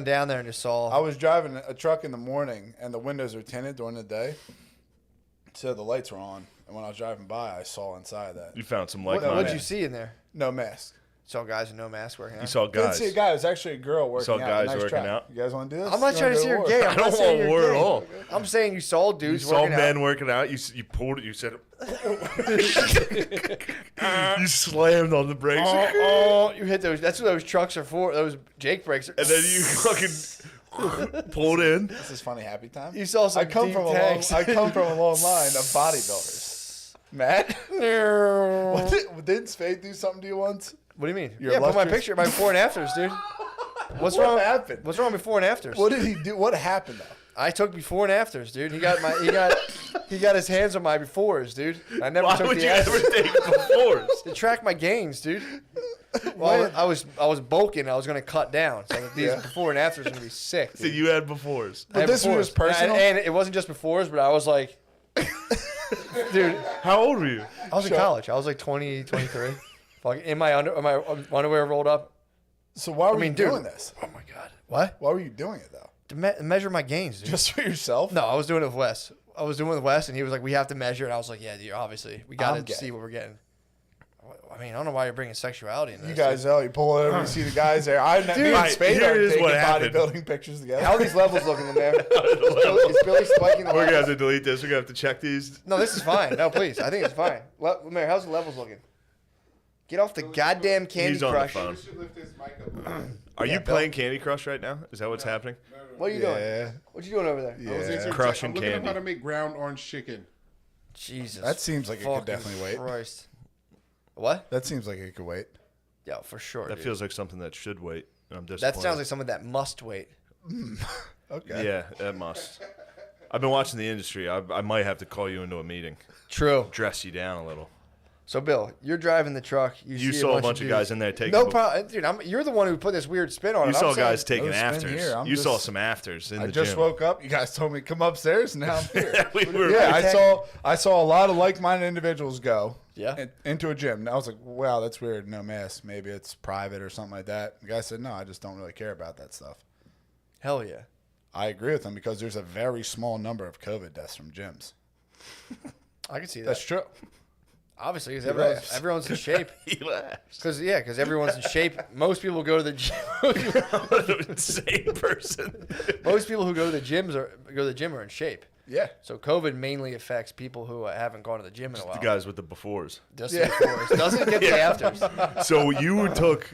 down there and just saw. I was driving a truck in the morning, and the windows are tinted during the day, so the lights were on. And when I was driving by, I saw inside that. You found some What like-minded. did you see in there? No mask. Saw guys with no mask working out. You saw Didn't guys. see a guy. It was actually a girl working out. Saw guys Nice working track. out. You guys want to do this? I'm not trying to see you're gay. I I'm don't not saying want you're war gay. at all. I'm saying you saw You dudes saw working men out. working out. You pulled it. You said, you slammed on the brakes, Oh, you hit those. That's what those trucks are for. Those Jake brakes. and then you fucking pulled in. This is funny happy time. You saw some I come deep from tanks. I come from a long line of bodybuilders. Matt, didn't Spade do something to you once? What do you mean? Your Yeah, put my illustrious- picture, my before and afters, dude. What's What wrong? happened? What's wrong with before and afters? What did he do? What happened though? I took before and afters, dude. He got his hands on my befores, dude. I never Why took would the you ever afters take befores? to track my gains, dude. Well, I was bulking. I was gonna cut down, so that these before and afters are gonna be sick. So Dude. you had befores. I had this was befores. personal? and it wasn't just befores, but I was like, dude, How old were you? I was in college. I was like 20, 23. Fucking in my underwear rolled up. So why were you dude. doing this? Oh my god. What? Why were you doing it though? To measure my gains, dude. Just for yourself? No, I was doing it with Wes. And he was like, "We have to measure," and I was like, "Yeah, dude, obviously, we got I'm to gay. see what we're getting." I mean, I don't know why you're bringing sexuality in this. You guys know, you pull it over, you see the guys there. Me and Right, Spade here are is taking what happened. bodybuilding pictures together. How are these levels looking in there? Is Billy spiking the We're gonna have levels? to delete this. We're gonna have to check these. No, this is fine. No, please. I think it's fine. Lemaire, how's the levels looking? Get off the goddamn Candy He's on Crush. the phone. You should lift his mic up. Are Yeah, you Bill. playing Candy Crush right now? Is that what's happening? What are you Yeah. doing? What you doing over there? I was into Crushing I'm looking candy. up how to make ground orange chicken. Jesus. That seems like it could fucking definitely wait. Christ. What? That seems like it could wait. Yeah, for sure. That dude. feels like something that should wait. And I'm disappointed. That sounds like someone that must wait. Okay. Yeah, that must. I've been watching the industry. I might have to call you into a meeting. True. Dress you down a little. So, Bill, you're driving the truck. You saw a bunch of guys in there taking. No problem, dude. You're the one who put this weird spin on You it. saw I'm saying- guys taking No spin afters. here. I'm You saw just- some afters in I the just gym. woke up. You guys told me come upstairs, and now I'm here. We were. Yeah, I saw a lot of like-minded individuals go Yeah. into a gym. And I was like, wow, that's weird. No mask. Maybe it's private or something like that. The guy said, no, I just don't really care about that stuff. Hell yeah. I agree with him because there's a very small number of COVID deaths from gyms. I can see that. That's true. Obviously, because laughs. everyone's in shape. He laughs. Because everyone's in shape. Most people go to the gym. Insane person. Most people who go to the gym are in shape. Yeah. So COVID mainly affects people who haven't gone to the gym in a while. The guys with the befores. Doesn't get the afters. So you took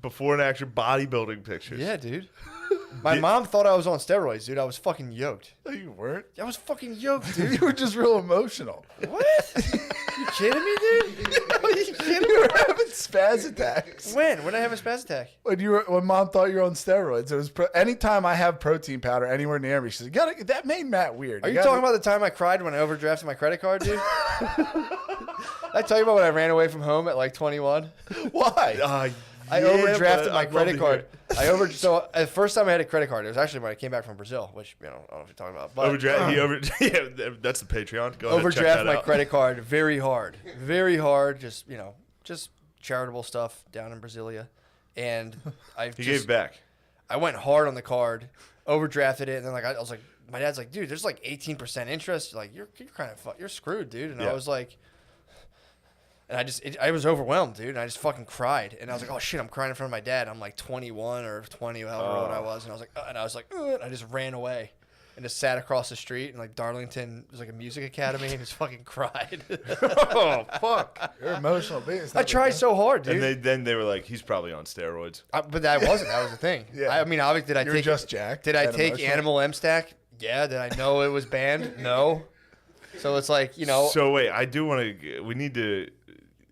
before and after bodybuilding pictures. Yeah, dude. My mom thought I was on steroids, dude. I was fucking yoked. No, you weren't. I was fucking yoked, dude. You were just real emotional. What? You kidding me, dude? Are you kidding You me? were having spaz attacks. When? When did I have a spaz attack? When mom thought you were on steroids, it was anytime I have protein powder anywhere near me, she said, that made Matt weird. Are you talking about the time I cried when I overdrafted my credit card, dude? I tell you about when I ran away from home at like 21. why? I overdrafted my credit card. So the first time I had a credit card, it was actually when I came back from Brazil, which I don't know if you're talking about. But Yeah, that's the Patreon. Go ahead, check overdraft that my out. credit card very hard. Just charitable stuff down in Brasilia, and He gave back. I went hard on the card, overdrafted it, and then I was like, my dad's like, dude, there's like 18% interest. Like you're kind of you're screwed, dude. And Yeah. I was like. And I was overwhelmed, dude. And I just fucking cried. And I was like, oh shit, I'm crying in front of my dad. I'm like 21 or 20, however old I was. And I was like, and I just ran away and just sat across the street in like Darlington. It was like a music academy and just fucking cried. Oh fuck! You're emotional being. I tried so hard, dude. And then they were like, he's probably on steroids. But that wasn't. That was the thing. Yeah. I mean, obviously, You're just jacked. Did I and take emotional. Animal M Stack? Yeah. Did I know it was banned? No. So it's like, So wait, I do want to. We need to.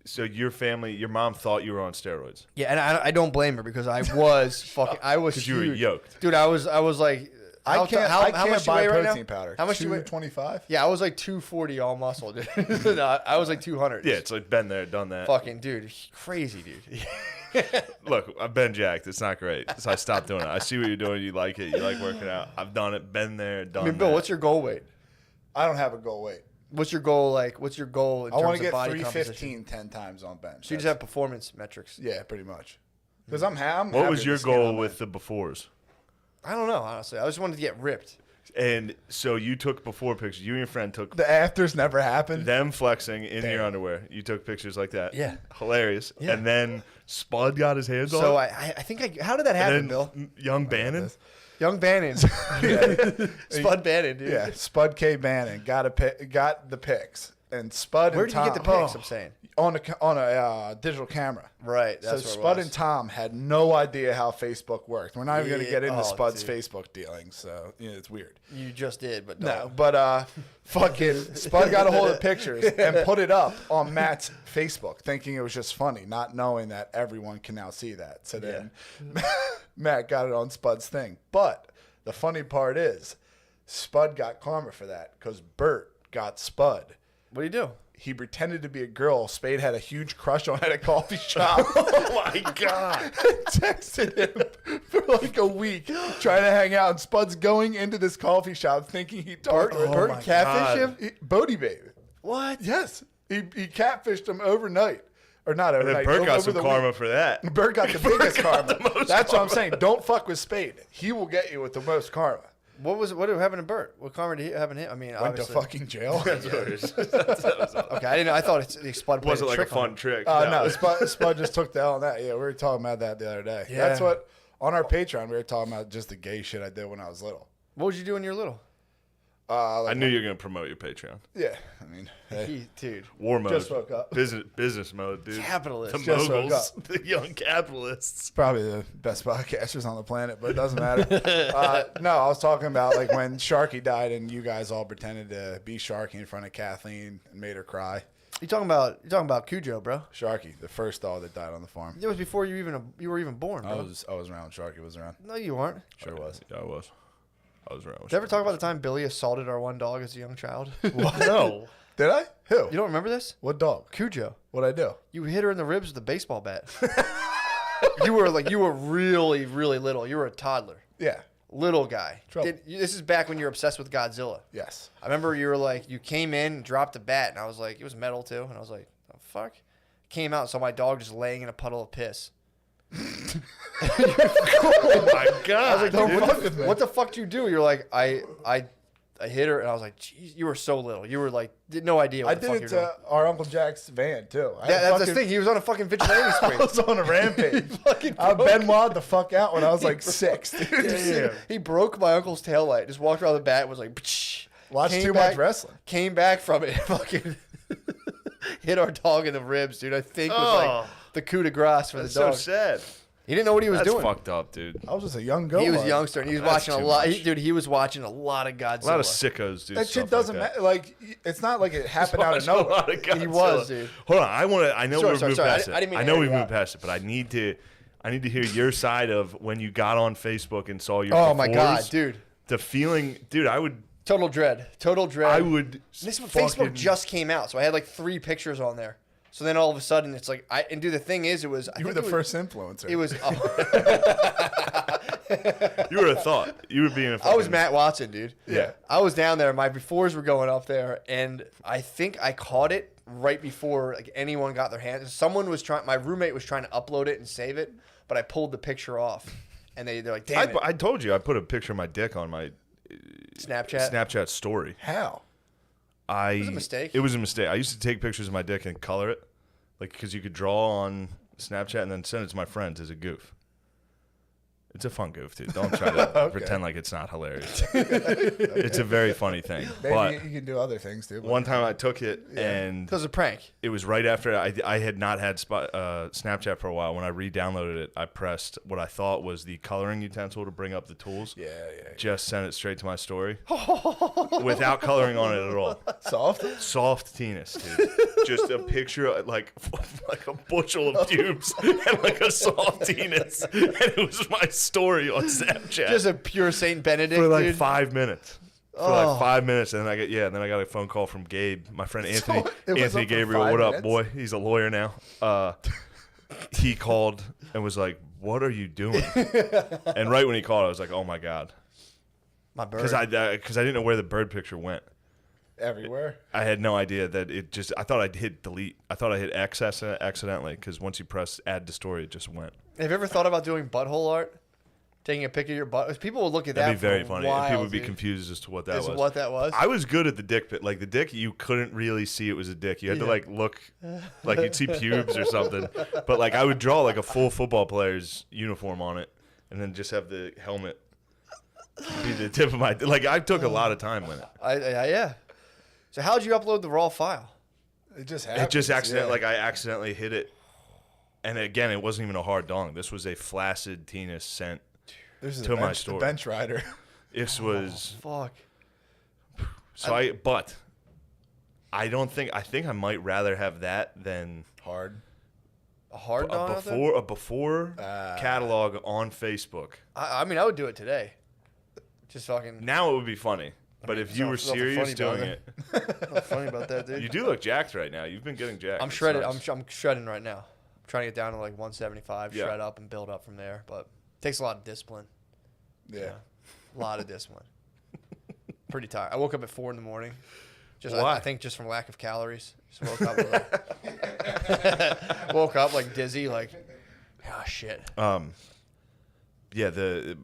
So your family, your mom thought you were on steroids. Yeah, and I don't blame her because I was fucking. I was Because you were huge. yoked. Dude. I was like. I can't much you buy weigh right protein now? powder. How much do you weigh? 225? Yeah, I was like 240 all muscle, dude. No, I was like 200. Yeah, it's like been there, done that. Fucking dude, crazy dude. Look, I've been jacked. It's not great. So I stopped doing it. I see what you're doing. You like it. You like working out. I've done it. Been there, done I mean, Bill, that. what's your goal weight? I don't have a goal weight. What's your goal like? What's your goal in I terms want of to get body 315 10 times on bench. So you just have performance metrics. Yeah, pretty much. Because I'm What was happy your with the skin goal I'm with the befores? I don't know, honestly. I just wanted to get ripped. And so you took before pictures. You and your friend took The afters never happened. them flexing in Damn. your underwear. You took pictures like that. Yeah. Hilarious. Yeah. And then Spud got his hands on So it. I think how did that happen, And then Bill? young Bannon. Young Bannon. Spud Bannon, dude. Yeah, Spud K. Bannon got the pics, and Spud. Where and did you Tom, get the pics? I'm saying. on a digital camera. Right. So That's where it Spud was. and Tom had no idea how Facebook worked. We're not even going to Yeah. get into Oh, Spud's dude. Facebook dealings, so it's weird. You just did, but No, but fucking Spud got a hold of the pictures and put it up on Matt's Facebook, thinking it was just funny, not knowing that everyone can now see that. So then Matt got it on Spud's thing. But the funny part is, Spud got karma for that because Bert got Spud. What do you do? He pretended to be a girl Spade had a huge crush on at a coffee shop. Oh my God. Texted him for like a week trying to hang out. And Spud's going into this coffee shop thinking he talked to her. Bert my catfish God. him? Bodie baby. What? Yes. He catfished him overnight. Or not And overnight. then Bert got over some the karma week. for that. Bert got the biggest karma. most That's what I'm saying. Don't fuck with Spade. He will get you with the most karma. What happened to Bert? What karma did he happen to him? I mean, Went to obviously. fucking jail. That's what it is. Okay, I didn't know. I thought the Spud played Wasn't like a trick on fun him. trick. No, Spud just took the L on that. Yeah, we were talking about that the other day. Yeah. That's what, on our Patreon, we were talking about just the gay shit I did when I was little. What would you do when you were little? I knew you were going to promote your Patreon. Yeah, I mean, hey, Dude. War mode. Just woke up. Business mode, dude. Capitalist. The Just woke moguls. The young capitalists. probably the best podcasters on the planet, but it doesn't matter. No, I was talking about like when Sharky died and you guys all pretended to be Sharky in front of Kathleen and made her cry. You talking about Cujo, bro? Sharky, the first dog that died on the farm. It was before you were even born, I bro. was around. Sharky was around. No, you weren't. Sure was. Yeah, I was around. Did you ever talk about the time Billy assaulted our one dog as a young child? No. Did I? Who? You don't remember this? What dog? Cujo. What'd I do? You hit her in the ribs with a baseball bat. you were really, really little. You were a toddler. Yeah. Little guy. Trouble. This is back when you were obsessed with Godzilla. Yes. I remember you were like, you came in and dropped a bat, and I was like, it was metal too, and I was like, the fuck? Came out and saw my dog just laying in a puddle of piss. Oh my God. I was like, Don't what, fuck with me. what the fuck do you do? You're like, I hit her, and I was like, jeez, you were so little. You were like, did no idea what I the did fuck it you were doing. to our Uncle Jack's van too. That's the thing. He was on a fucking vigilante I spree. was on a rampage. fucking I broke. Benoit the fuck out when I was like 6. Dude. Damn. He broke my uncle's taillight. Just walked around the bat and was like, psh. Watched Came too back- much wrestling. Came back from it, fucking hit our dog in the ribs, dude. I think was Oh. like the coup de grace for That's the so dog. sad. He didn't know what he was That's doing. fucked up, dude. I was just a young girl. He was a youngster, and he was That's watching a too lot. much. Dude, he was watching a lot of Godzilla. A lot of sickos do That stuff shit doesn't like that. matter. Like, it's not like it happened out of Watch a nowhere. lot of He Godzilla. was, dude. Hold on, I know Sorry, we've sorry, moved sorry. past I it. didn't mean I to know air we've you moved out. past it, but I need to hear your side of when you got on Facebook and saw your. Oh my god, befores. dude. The feeling, dude. I would. Total dread. Total dread. I would. This fucking- Facebook just came out, so I had like 3 pictures on there. So then all of a sudden, it's like the thing is, it was. You were the first influencer. It was. You were a thought. You were being a. I was fucking- Matt Watson, dude. Yeah. I was down there. My befores were going up there, and I think I caught it right before like anyone got their hands. Someone was trying. My roommate was trying to upload it and save it, but I pulled the picture off, and they're like, "Damn it!" I told you I put a picture of my dick on my Snapchat. Snapchat story. How? It was a mistake. It was a mistake. I used to take pictures of my dick and color it, like because you could draw on Snapchat and then send it to my friends as a goof. It's a fun goof, dude. Don't try to pretend like it's not hilarious. It's a very funny thing. Maybe But you can do other things too. but- one time I took it and It was a prank. it was right after I had not had Snapchat for a while. When I re-downloaded it, I pressed what I thought was the coloring utensil to bring up the tools. Yeah. Just sent it straight to my story without coloring on it at all. Soft? Soft penis, dude. Just a picture of like a bushel of pubes and like a soft penis, and it was my story on Snapchat Just a pure Saint Benedict, for like dude. 5 minutes. For like 5 minutes, and then I got a phone call from Gabe, my friend Anthony. it was Anthony up for Gabriel, 5 what up, minutes? boy? He's a lawyer now. He called and was like, "What are you doing?" And right when he called, I was like, "Oh my god," My bird. because I didn't know where the bird picture went. Everywhere. I had no idea that it just. I thought I'd hit delete. I thought I hit X accidentally because once you press add to story, it just went. Have you ever thought about doing butthole art? Taking a picture of your butt. People would look at That'd that be very for a funny. while, People would be dude. confused as to what that Is was. what that was? I was good at the dick pic. Like the dick, you couldn't really see it was a dick. You had to like look, like you'd see pubes or something. But like I would draw like a full football player's uniform on it, and then just have the helmet be the tip of my. Like I took a lot of time with it. Yeah. So how'd you upload the raw file? It just happened. It just accidentally, like I accidentally hit it, and again, it wasn't even a hard dong. This was a flaccid penis sent This is to my the story. bench rider. This was Fuck. so but I don't think I think I might rather have that than Hard. A hard dog out there? a before catalog on Facebook. I mean, I would do it today. Just fucking. Now it would be funny, but if you were there's nothing serious funny about doing it. it, What's funny about that, dude? you do look jacked right now. You've been getting jacked. I'm It's shredded. nice. I'm shredding right now. I'm trying to get down to like 175, Yeah. shred up and build up from there. But it takes a lot of discipline. Yeah. A lot of discipline. Pretty tired. I woke up at 4 in the morning. Just Why? I think just from lack of calories. Just woke up woke up like dizzy, like oh shit. Yeah,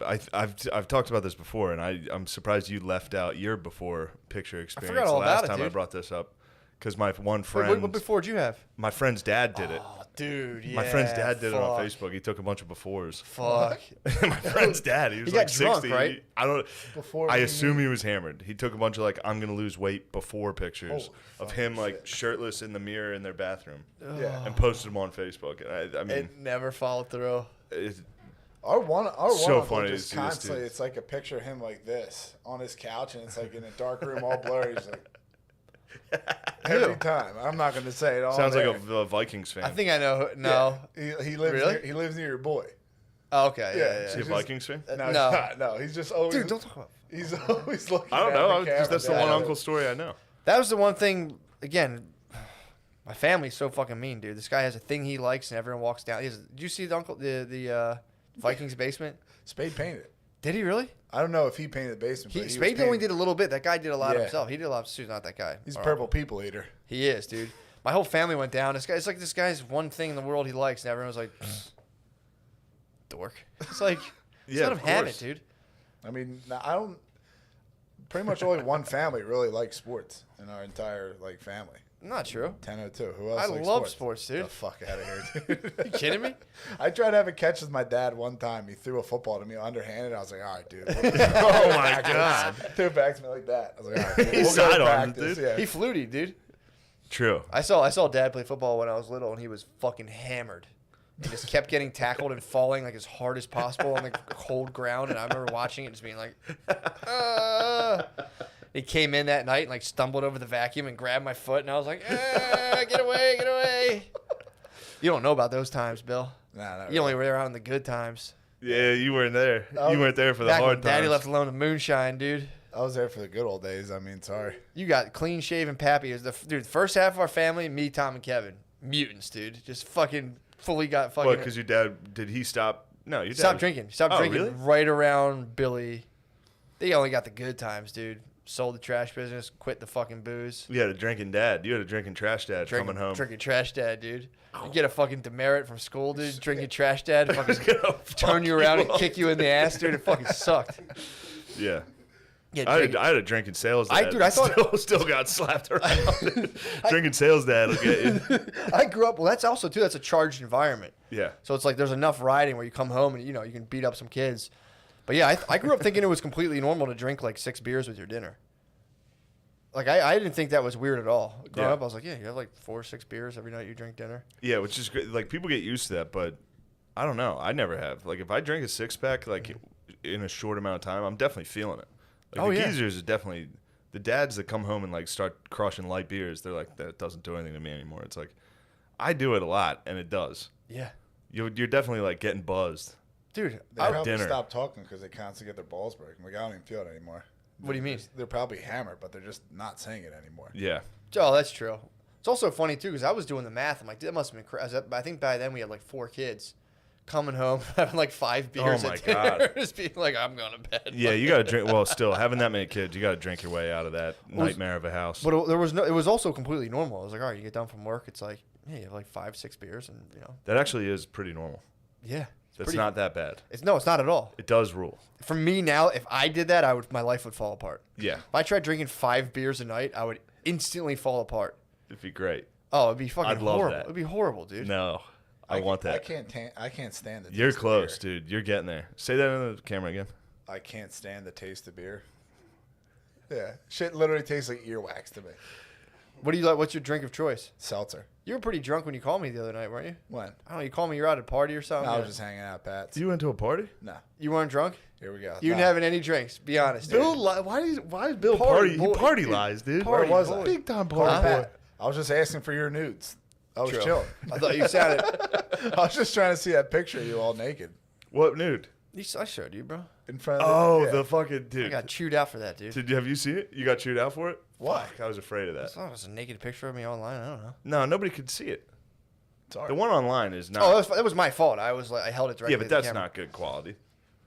I've talked about this before, and I'm surprised you left out your before picture experience all the last about it, time I dude. brought this up, because my one Wait, friend, what before did you have? my friend's dad did it. Oh, dude, yeah. My friend's dad did it on fuck. Facebook. He took a bunch of befores. Fuck. My friend's dad, he was He like got drunk, 60. right? I don't. Before I we assume he was hammered. He took a bunch of like I'm gonna lose weight before pictures Holy of him fucking like shit. shirtless in the mirror in their bathroom, Yeah. and posted them on Facebook. And I mean, It never followed through. it's, Our one So of funny them to just see this constantly, dude. it's like a picture of him like this on his couch, and it's like in a dark room, all blurry. He's like, every time. I'm not going to say it all. sounds like there. a Vikings fan. I think I know. No. He lives Really? near, he lives near your boy. Oh, okay. Yeah, Yeah. Is he a He's Vikings fan? No, No. he's not. No, he's just always. Dude, don't talk about. He's always looking. I don't at know. the camera. That's the Yeah, one I know. uncle story I know. That was the one thing. Again, my family's so fucking mean, dude. This guy has a thing he likes, and everyone walks down. Did you see the Vikings basement? Spade painted. Did he really? I don't know if he painted the basement. but he was Spade only painting. did a little bit. That guy did a lot Yeah. himself. He did a lot. He's not that guy. He's a Or- purple people eater. He is, dude. My whole family went down. It's like this guy's one thing in the world he likes, and everyone was like, dork. It's like, Yeah, let him of have it, course. dude. I mean, I don't. Pretty much only one family really likes sports in our entire like family. Not true. 1002. Who else? I likes love sports, dude. Get the fuck out of here, dude. You kidding me? I tried to have a catch with my dad one time. He threw a football to me underhanded. I was like, all right, dude. Oh my god. Threw it back to me like that. I was like, all right, dude, He we'll go to sidearmed it, practice. dude. Yeah. He fluted, dude. True. I saw Dad play football when I was little, and he was fucking hammered. He just kept getting tackled and falling like as hard as possible on the cold ground. And I remember watching it, just being like, He came in that night and like stumbled over the vacuum and grabbed my foot, and I was like, get away, get away. You don't know about those times, Bill. Nah, not You only really. were around the good times. Yeah, you weren't there. Oh, You weren't there for the Back when hard Daddy times. left alone with moonshine, dude. I was there for the good old days. I mean, sorry. You got clean shaven Pappy. It was the first half of our family, me, Tom, and Kevin. Mutants, dude. Just fucking fully got fucking. What? Because your dad did he stop? No, your dad Stopped drinking. Stopped Oh, drinking really? right around Billy. They only got the good times, dude. Sold the trash business, quit the fucking booze. You had a drinking dad. You had a drinking trash dad coming home. Drinking trash dad, dude. You get a fucking demerit from school, dude. Drinking trash dad, fucking turn you around and kick you in the ass, dude. It fucking sucked. Yeah. Yeah, I drinking- had a drinking sales I- dad. dude, I thought- still got slapped around. Drinking sales dad will get you. I grew up. Well, that's also too. That's a charged environment. Yeah. So it's like there's enough riding where you come home and you can beat up some kids. But yeah, I grew up thinking it was completely normal to drink like 6 beers with your dinner. Like I didn't think that was weird at all. Growing Yeah. up, I was like, yeah, you have like 4 or 6 beers every night you drink dinner. Yeah, which is great. Like people get used to that, but I don't know. I never have. Like if I drink a 6-pack like in a short amount of time, I'm definitely feeling it. Like Oh, the yeah. geezers is definitely the dads that come home and like start crushing light beers. They're like, that doesn't do anything to me anymore. It's like I do it a lot, and it does. Yeah, You're definitely like getting buzzed. dude. They At probably dinner. stopped talking because they constantly get their balls broken. Like, I don't even feel it anymore. What do you mean? They're probably hammered, but they're just not saying it anymore. Yeah. Oh, that's true. It's also funny too because I was doing the math. I'm like, that must have been crazy. I think by then we had like 4 kids coming home having like 5 beers. Oh, my at dinner, God. just being like, I'm going to bed. Yeah, you got to drink. Well, still having that many kids, you got to drink your way out of that Was- nightmare of a house. But it was also completely normal. I was like, all right, you get done from work. It's like, yeah, you have like 5, 6 beers, and That actually is pretty normal. yeah, That's not that bad. It's not at all. It does rule. For me now, if I did that, my life would fall apart. Yeah. If I tried drinking 5 beers a night, I would instantly fall apart. It'd be great. Oh, it'd be fucking I'd love horrible. that. It'd be horrible, dude. No. I want that. I can't stand it. You're close, dude. You're getting there. Say that in the camera again. I can't stand the taste of beer. Yeah, shit literally tastes like earwax to me. What do you like? What's your drink of choice? Seltzer. You were pretty drunk when you called me the other night, weren't you? When? I don't know. You called me. You're at a party or something. No, I was just hanging out at Pat's. You went to a party? No. You weren't drunk. Here we go. You didn't have any drinks. Be honest. Bill, dude. why is Bill Party party? He boy, party dude. lies, dude. Party Where was boy. I? Big time Call party boy. Pat. I was just asking for your nudes. I was True. chilling. I thought you sounded. I was just trying to see that picture of you all naked What nude? I showed you, bro. in front of Oh, yeah. the fucking I dude. got chewed out for that, dude. Have you seen it? You got chewed out for it? Why? Fuck, I was afraid of I that. thought it was a naked picture of me online. I don't know. No, nobody could see it. Sorry. The one online is not. Oh, that was my fault. I held it directly. yeah, but to the that's camera. not good quality.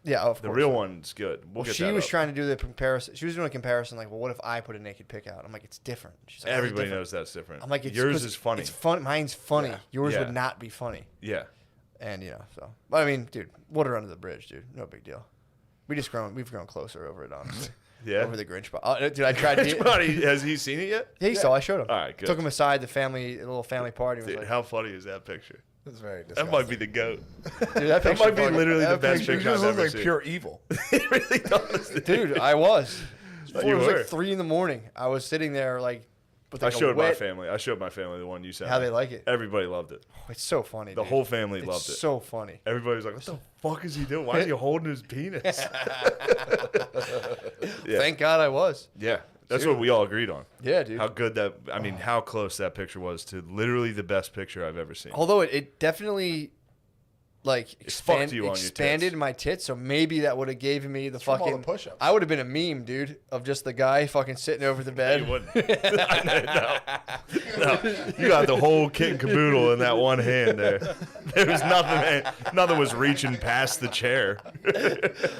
Yeah, of The course. real one's good. We'll Well, get she that was up. trying to do the comparison. She was doing a comparison, like, well, what if I put a naked pic out? I'm like, it's different. She's like, "How's it Everybody different?" knows that's different. I'm like, it's yours 'cause is funny. It's fun. Mine's funny. Yeah. Yours Yeah. would not be funny. Yeah. And so. But I mean, dude, water under the bridge, dude. No big deal. We've grown closer over it, honestly. Yeah. Over the Grinch spot. Dude, I tried. Has he seen it yet? Yeah, he saw. I showed him. All right, good. Took him aside. A little family party. And was Dude, like, how funny is that picture? That's very That disgusting. might be the goat. dude, that, That might be fucking- literally the that best picture- You picture just I've look ever like seen. pure evil. It really does. Dude, I was. You It was were. like 3 a.m. I was sitting there like. With I like a showed my wet- family. I showed my family the one you sent. How me. they like it. Everybody loved it. Oh, it's so funny. The dude. whole family It's loved it. so funny. Everybody was like, "What the fuck is he doing? Why is he holding his penis?" Yeah. Thank God I was. Yeah, that's what we all agreed on. Yeah, dude. How good that. I mean, how close that picture was to literally the best picture I've ever seen. Although it definitely like fucked you on your expanded tits. my tits, so maybe that would have given me the from all the fucking push-ups. I would have been a meme, dude, of just the guy fucking sitting over the bed. You wouldn't. No, you got the whole kit and caboodle in that one hand there. There was nothing. Nothing was reaching past the chair.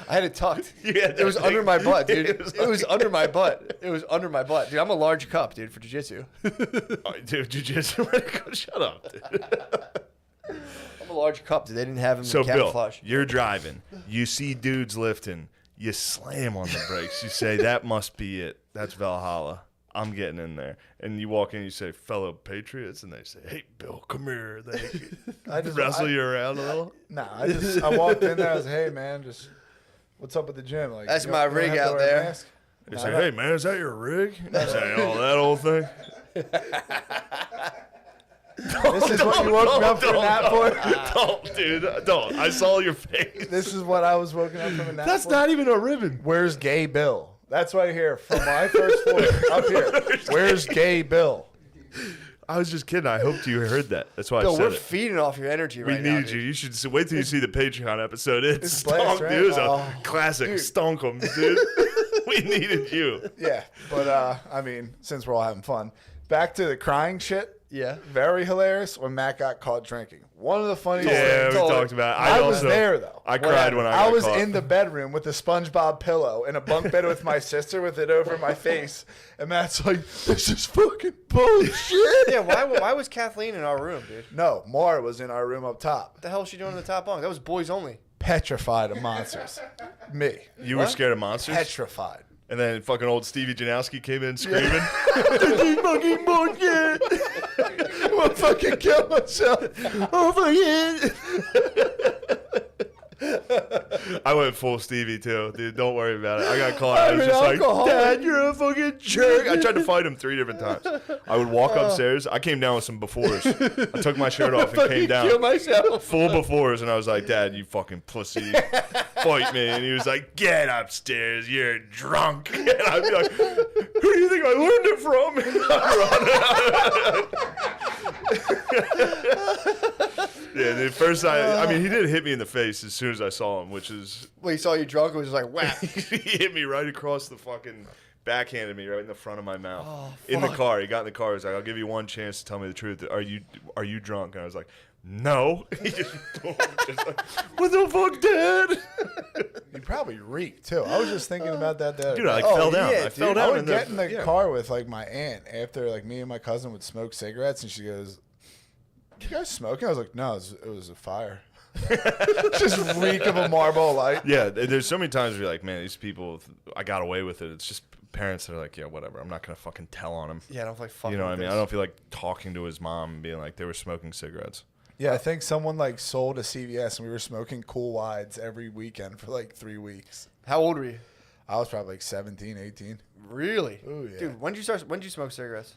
I had it tucked. You had It was that under thing- my butt, dude. It was It was under my butt. It was under my butt, dude. I'm a large cup, dude, for jiu-jitsu. Oh, dude, jiu-jitsu. Shut up, dude. I'm a large cup, dude. They didn't have him So, in Bill, camouflage. you're driving. You see dudes lifting. You slam on the brakes. You say, that must be it. That's Valhalla. I'm getting in there. And you walk in, you say, fellow patriots. And they say, hey, Bill, come here. They I just wrestle you around a little. Nah, I walked in there. I was like, hey man, just what's up at the gym? Like, That's you my don't rig have to out wear a there. mask? They Nah, say, I don't- hey, man, is that your rig? You say, oh, that old thing? This is what you woke me up from a nap for. Don't, dude. Don't. I saw your face. This is what I was woken up from a nap That's for. not even a ribbon. Where's Gay Bill? That's right here from my first floor up here. Where's Gay Bill? I was just kidding. I hoped you heard that. That's why Bill, I said we're it. feeding off your energy We right now. needed dude. you. You should wait till you see the Patreon episode. It's It's blast, stonk, right? dude. It's a Oh, classic dude. stonkum, dude. We needed you. Yeah, but I mean, since we're all having fun, back to the crying shit. Yeah. Very hilarious when Matt got caught drinking. One of the funniest Yeah, we things. talked about it. I was also, there though. I cried when I got was caught. in the bedroom with a SpongeBob pillow in a bunk bed with my sister with it over my face, and Matt's like, "This is fucking bullshit." Yeah, why was Kathleen in our room, dude? What No, Mara was in our room up top, the hell was she doing in the top bunk? That was boys only. petrified of monsters. Me, You were scared of monsters? petrified. And then fucking old Stevie Janowski came in screaming. Fucking bullshit. I'm gonna fucking kill myself. Oh, fuck it. I went full Stevie too, dude. Don't worry about it. I got caught. I was just like, Dad, you're a fucking jerk. I tried to fight him 3 different times. I would walk upstairs. I came down with some befores. I took my shirt off and came down. Kill myself. Full befores, and I was like, Dad, you fucking pussy. Fight me. And he was like, get upstairs. You're drunk. And I'd be like, who do you think I learned it from? Yeah, the first I mean, he did hit me in the face as soon as I saw him, which is, When he saw you drunk, it was just like, whap. he hit me right across the fucking, backhanded me right in the front of my mouth. Oh, in the fuck. car. He got in the car. He's like, I'll give you one chance to tell me the truth. Are you drunk? And I was like, no. He just like, what the fuck, Dad? You probably reeked too. I was just thinking about that. Dude, I like Oh, fell down. yeah, I dude. fell I down would in get in the yeah. car with like my aunt after like me and my cousin would smoke cigarettes, and she goes, "You guys smoking?" I was like, "No, it was a fire." Just reek of a Marlboro Light. Yeah, there's so many times where you're like, man, these people, I got away with it. It's just parents that are like, yeah, whatever. I'm not gonna fucking tell on him. Yeah, I don't feel like fucking. You know what I with mean? this. I don't feel like talking to his mom and being like, they were smoking cigarettes. Yeah, I think someone like sold a CVS and we were smoking Cool Wides every weekend for like 3 weeks. How old were you? I was probably like 17, 18. Really? Oh yeah. Dude, when did you smoke cigarettes?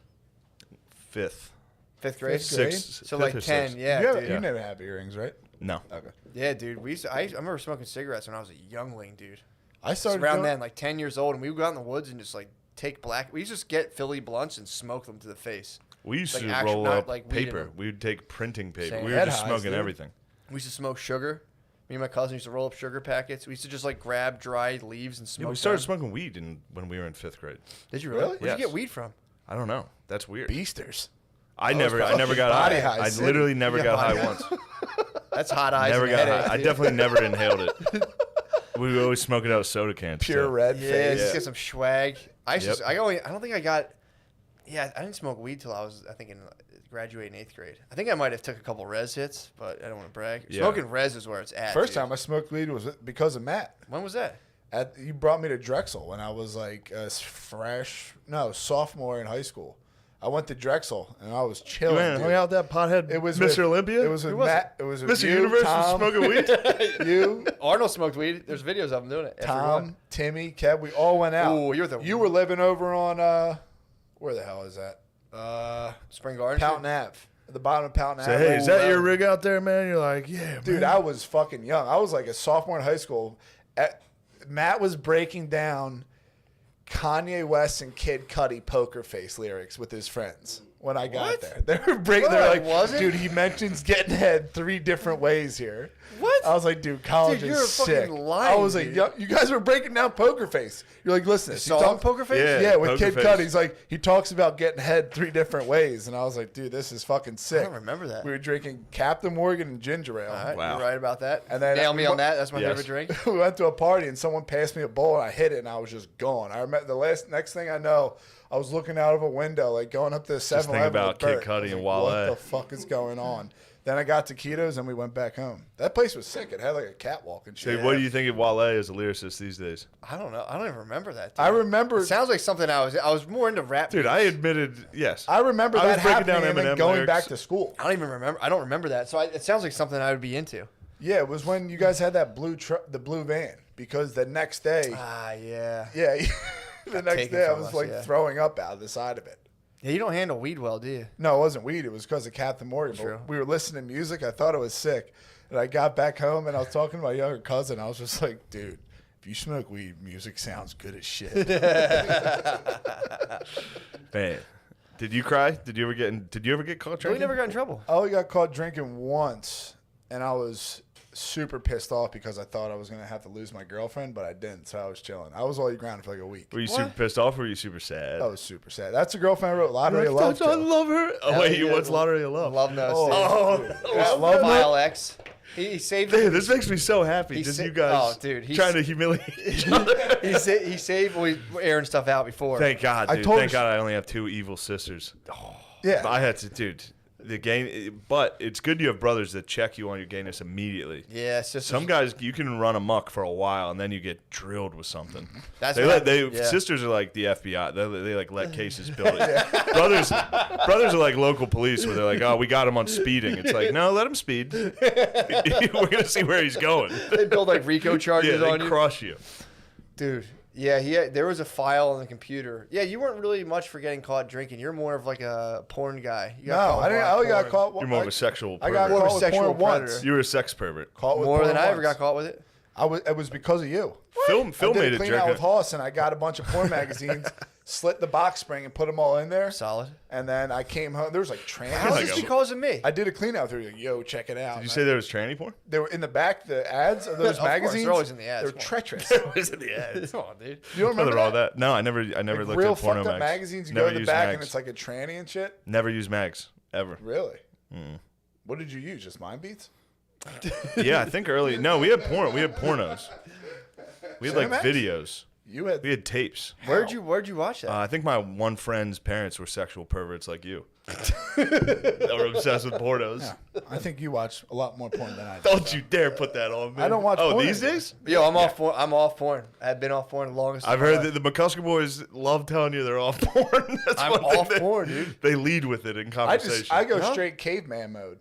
Fifth. Fifth grade. Fifth grade? So fifth like or 10. sixth. Yeah, you, dude. you never had earrings, right? No. Okay. Yeah, dude. I remember smoking cigarettes when I was a youngling, dude. I It's started around doing- then, like 10 years old, and we would go out in the woods and just like take black. We used to just get Philly blunts and smoke them to the face. We used Like to actual- roll not up like weed in paper. them. We would take printing paper. Same. We were Head just highs, smoking dude. everything. We used to smoke sugar. Me and my cousin used to roll up sugar packets. We used to just like grab dried leaves and Yeah, smoke. we started them. smoking weed when we were in 5th grade. Did you really? Really? Where'd you Yes. get weed from? I don't know. That's weird. Beasters. I never got body high. high I city. literally never You got got high high? once. That's hot eyes. Never and a got headache, high. I dude. definitely never inhaled it. We would always smoke it out of soda cans. Pure too. red Yeah, face. just get some swag. I used Yep. to, I don't think I got. Yeah, I didn't smoke weed till I was, I think, in graduating 8th grade. I think I might have took a couple res hits, but I don't want to brag. Yeah. Smoking res is where it's at. First dude. time I smoked weed was because of Matt. When was that? You brought me to Drexel when I was like a sophomore in high school. I went to Drexel and I was You chilling. went and dude. hung out with that pothead, It was Mr. with- Olympia? It was with Who was Matt. It was with Mr. you, Universe was Tom, smoking weed? you, Arnold smoked weed. There's videos of him doing it. After Tom, one. Timmy, Kev. We all went out. Ooh, you were living over on where the hell is that? Spring Garden. Pount Ave. At the bottom of Pount Say, Ave. hey, is that your rig out there, man? You're like, yeah, Dude, man. I was fucking young. I was like a sophomore in high school. Matt was breaking down Kanye West and Kid Cudi Poker Face lyrics with his friends when I got What? there. They were breaking. What? They're like, Was it? dude, he mentions getting head 3 different ways here. What? I was like, dude, college Dude, is you're sick. fucking lying, I was like, dude. yo, you guys were breaking down Poker Face. You're like, listen, The he song talk- Poker Face? Yeah. Yeah, with Poker Kid Face. Cudi. He's like, he talks about getting head 3 different ways. And I was like, dude, this is fucking I sick. don't remember that. We were drinking Captain Morgan and ginger ale. All right, Wow. you're right about that. And then Nail me on that. That's my Yes. favorite drink. We went to a party and someone passed me a bowl and I hit it and I was just gone. I remember next thing I know, I was looking out of a window, like going up to the 7-Eleven. thinking about with Bert. Kid Cudi I was and like, Wale. What the fuck is going on? Then I got taquitos and we went back home. That place was sick. It had like a catwalk and shit. Say, what do you think of Wale as a lyricist these days? I don't know. I don't even remember that. Dude. I remember. It sounds like something I was more into rap. Dude, beats. I admitted, yes. I remember I was that breaking down happening and then Eminem going lyrics. back to school. I don't even remember. I don't remember that. So it sounds like something I would be into. Yeah, it was when you guys had that the blue van because the next day, Ah, yeah. yeah, the next taken day I from was us, like yeah. throwing up out of the side of it. Yeah, you don't handle weed well, do you? No, it wasn't weed. It was because of Captain Morgan. True. But we were listening to music. I thought it was sick. And I got back home and I was talking to my younger cousin. I was just like, dude, if you smoke weed, music sounds good as shit. Man, did you cry? Did you ever get caught We drinking? never got in trouble. I only got caught drinking once. And I was super pissed off because I thought I was going to have to lose my girlfriend, but I didn't. So I was chilling. I was only grounded for like a week. Were you What? super pissed off or were you super sad? I was super sad. That's the girlfriend I wrote Lottery of Love I to. love her. Oh, Hell wait, yeah. what's Lottery of Love? Love knows. Oh, Love File X. He saved. Dude, this makes me so happy. He Just sa- you guys oh, dude, he's- trying to humiliate each other. he saved. We were airing stuff out before. Thank God, I dude. told Thank you- God I only have 2 evil sisters. Yeah. I had to, dude. The game, but it's good you have brothers that check you on your gayness immediately. Yeah, it's just Some guys you can run amok for a while and then you get drilled with something. That's they what let, happened, yeah. Sisters are like the FBI. They like let cases build it. brothers are like local police where they're like, oh, we got him on speeding. It's like, no, let him speed. We're gonna see where he's going. They build like RICO Yeah, charges they on you, crush you. dude. Yeah, there was a file on the computer. Yeah, you weren't really much for getting caught drinking. You're more of like a porn guy. You No, got caught I didn't. with I only got porn. caught. You're more of a sexual I got pervert. More of a caught with sexual porn once. predator. You were a sex pervert. Caught with more porn than I ever once. got caught with it. It was because of you. Phil I made did it a clean out jerk. with Hoss, and I got a bunch of porn magazines, slit the box spring, and put them all in there. Solid. And then I came home. There was like How trans. is like this a- because of me? I did a clean out. They were like, yo, check it out. Did you say there was tranny porn? they were in the back? The ads of those Of course, they're magazines. always in the ads, They're come on. treacherous. Was it the ads? Come on, dude. You don't Nothing remember wrong that? with that. No, I never Like looked real at porno fucked up mags. magazines. You Never go to the used back mags. and it's like a tranny and shit. Never use mags ever. Really? What did you use? Just Mind Beats? Yeah, I think early. No, we had porn. We had pornos. We had like Cinemax? videos. We had tapes. Where'd you watch that? I think my one friend's parents were sexual perverts like you. They were obsessed with pornos. Yeah. I think you watch a lot more porn than I do. Don't you dare put that on me. I don't watch Oh, porn these anymore. days? Yo, I'm off porn. I'm off porn. I've been off porn the longest. I've heard that the McCusker boys love telling you they're off porn. That's I'm one thing off porn, dude. They lead with it in conversation. I go No? straight caveman mode.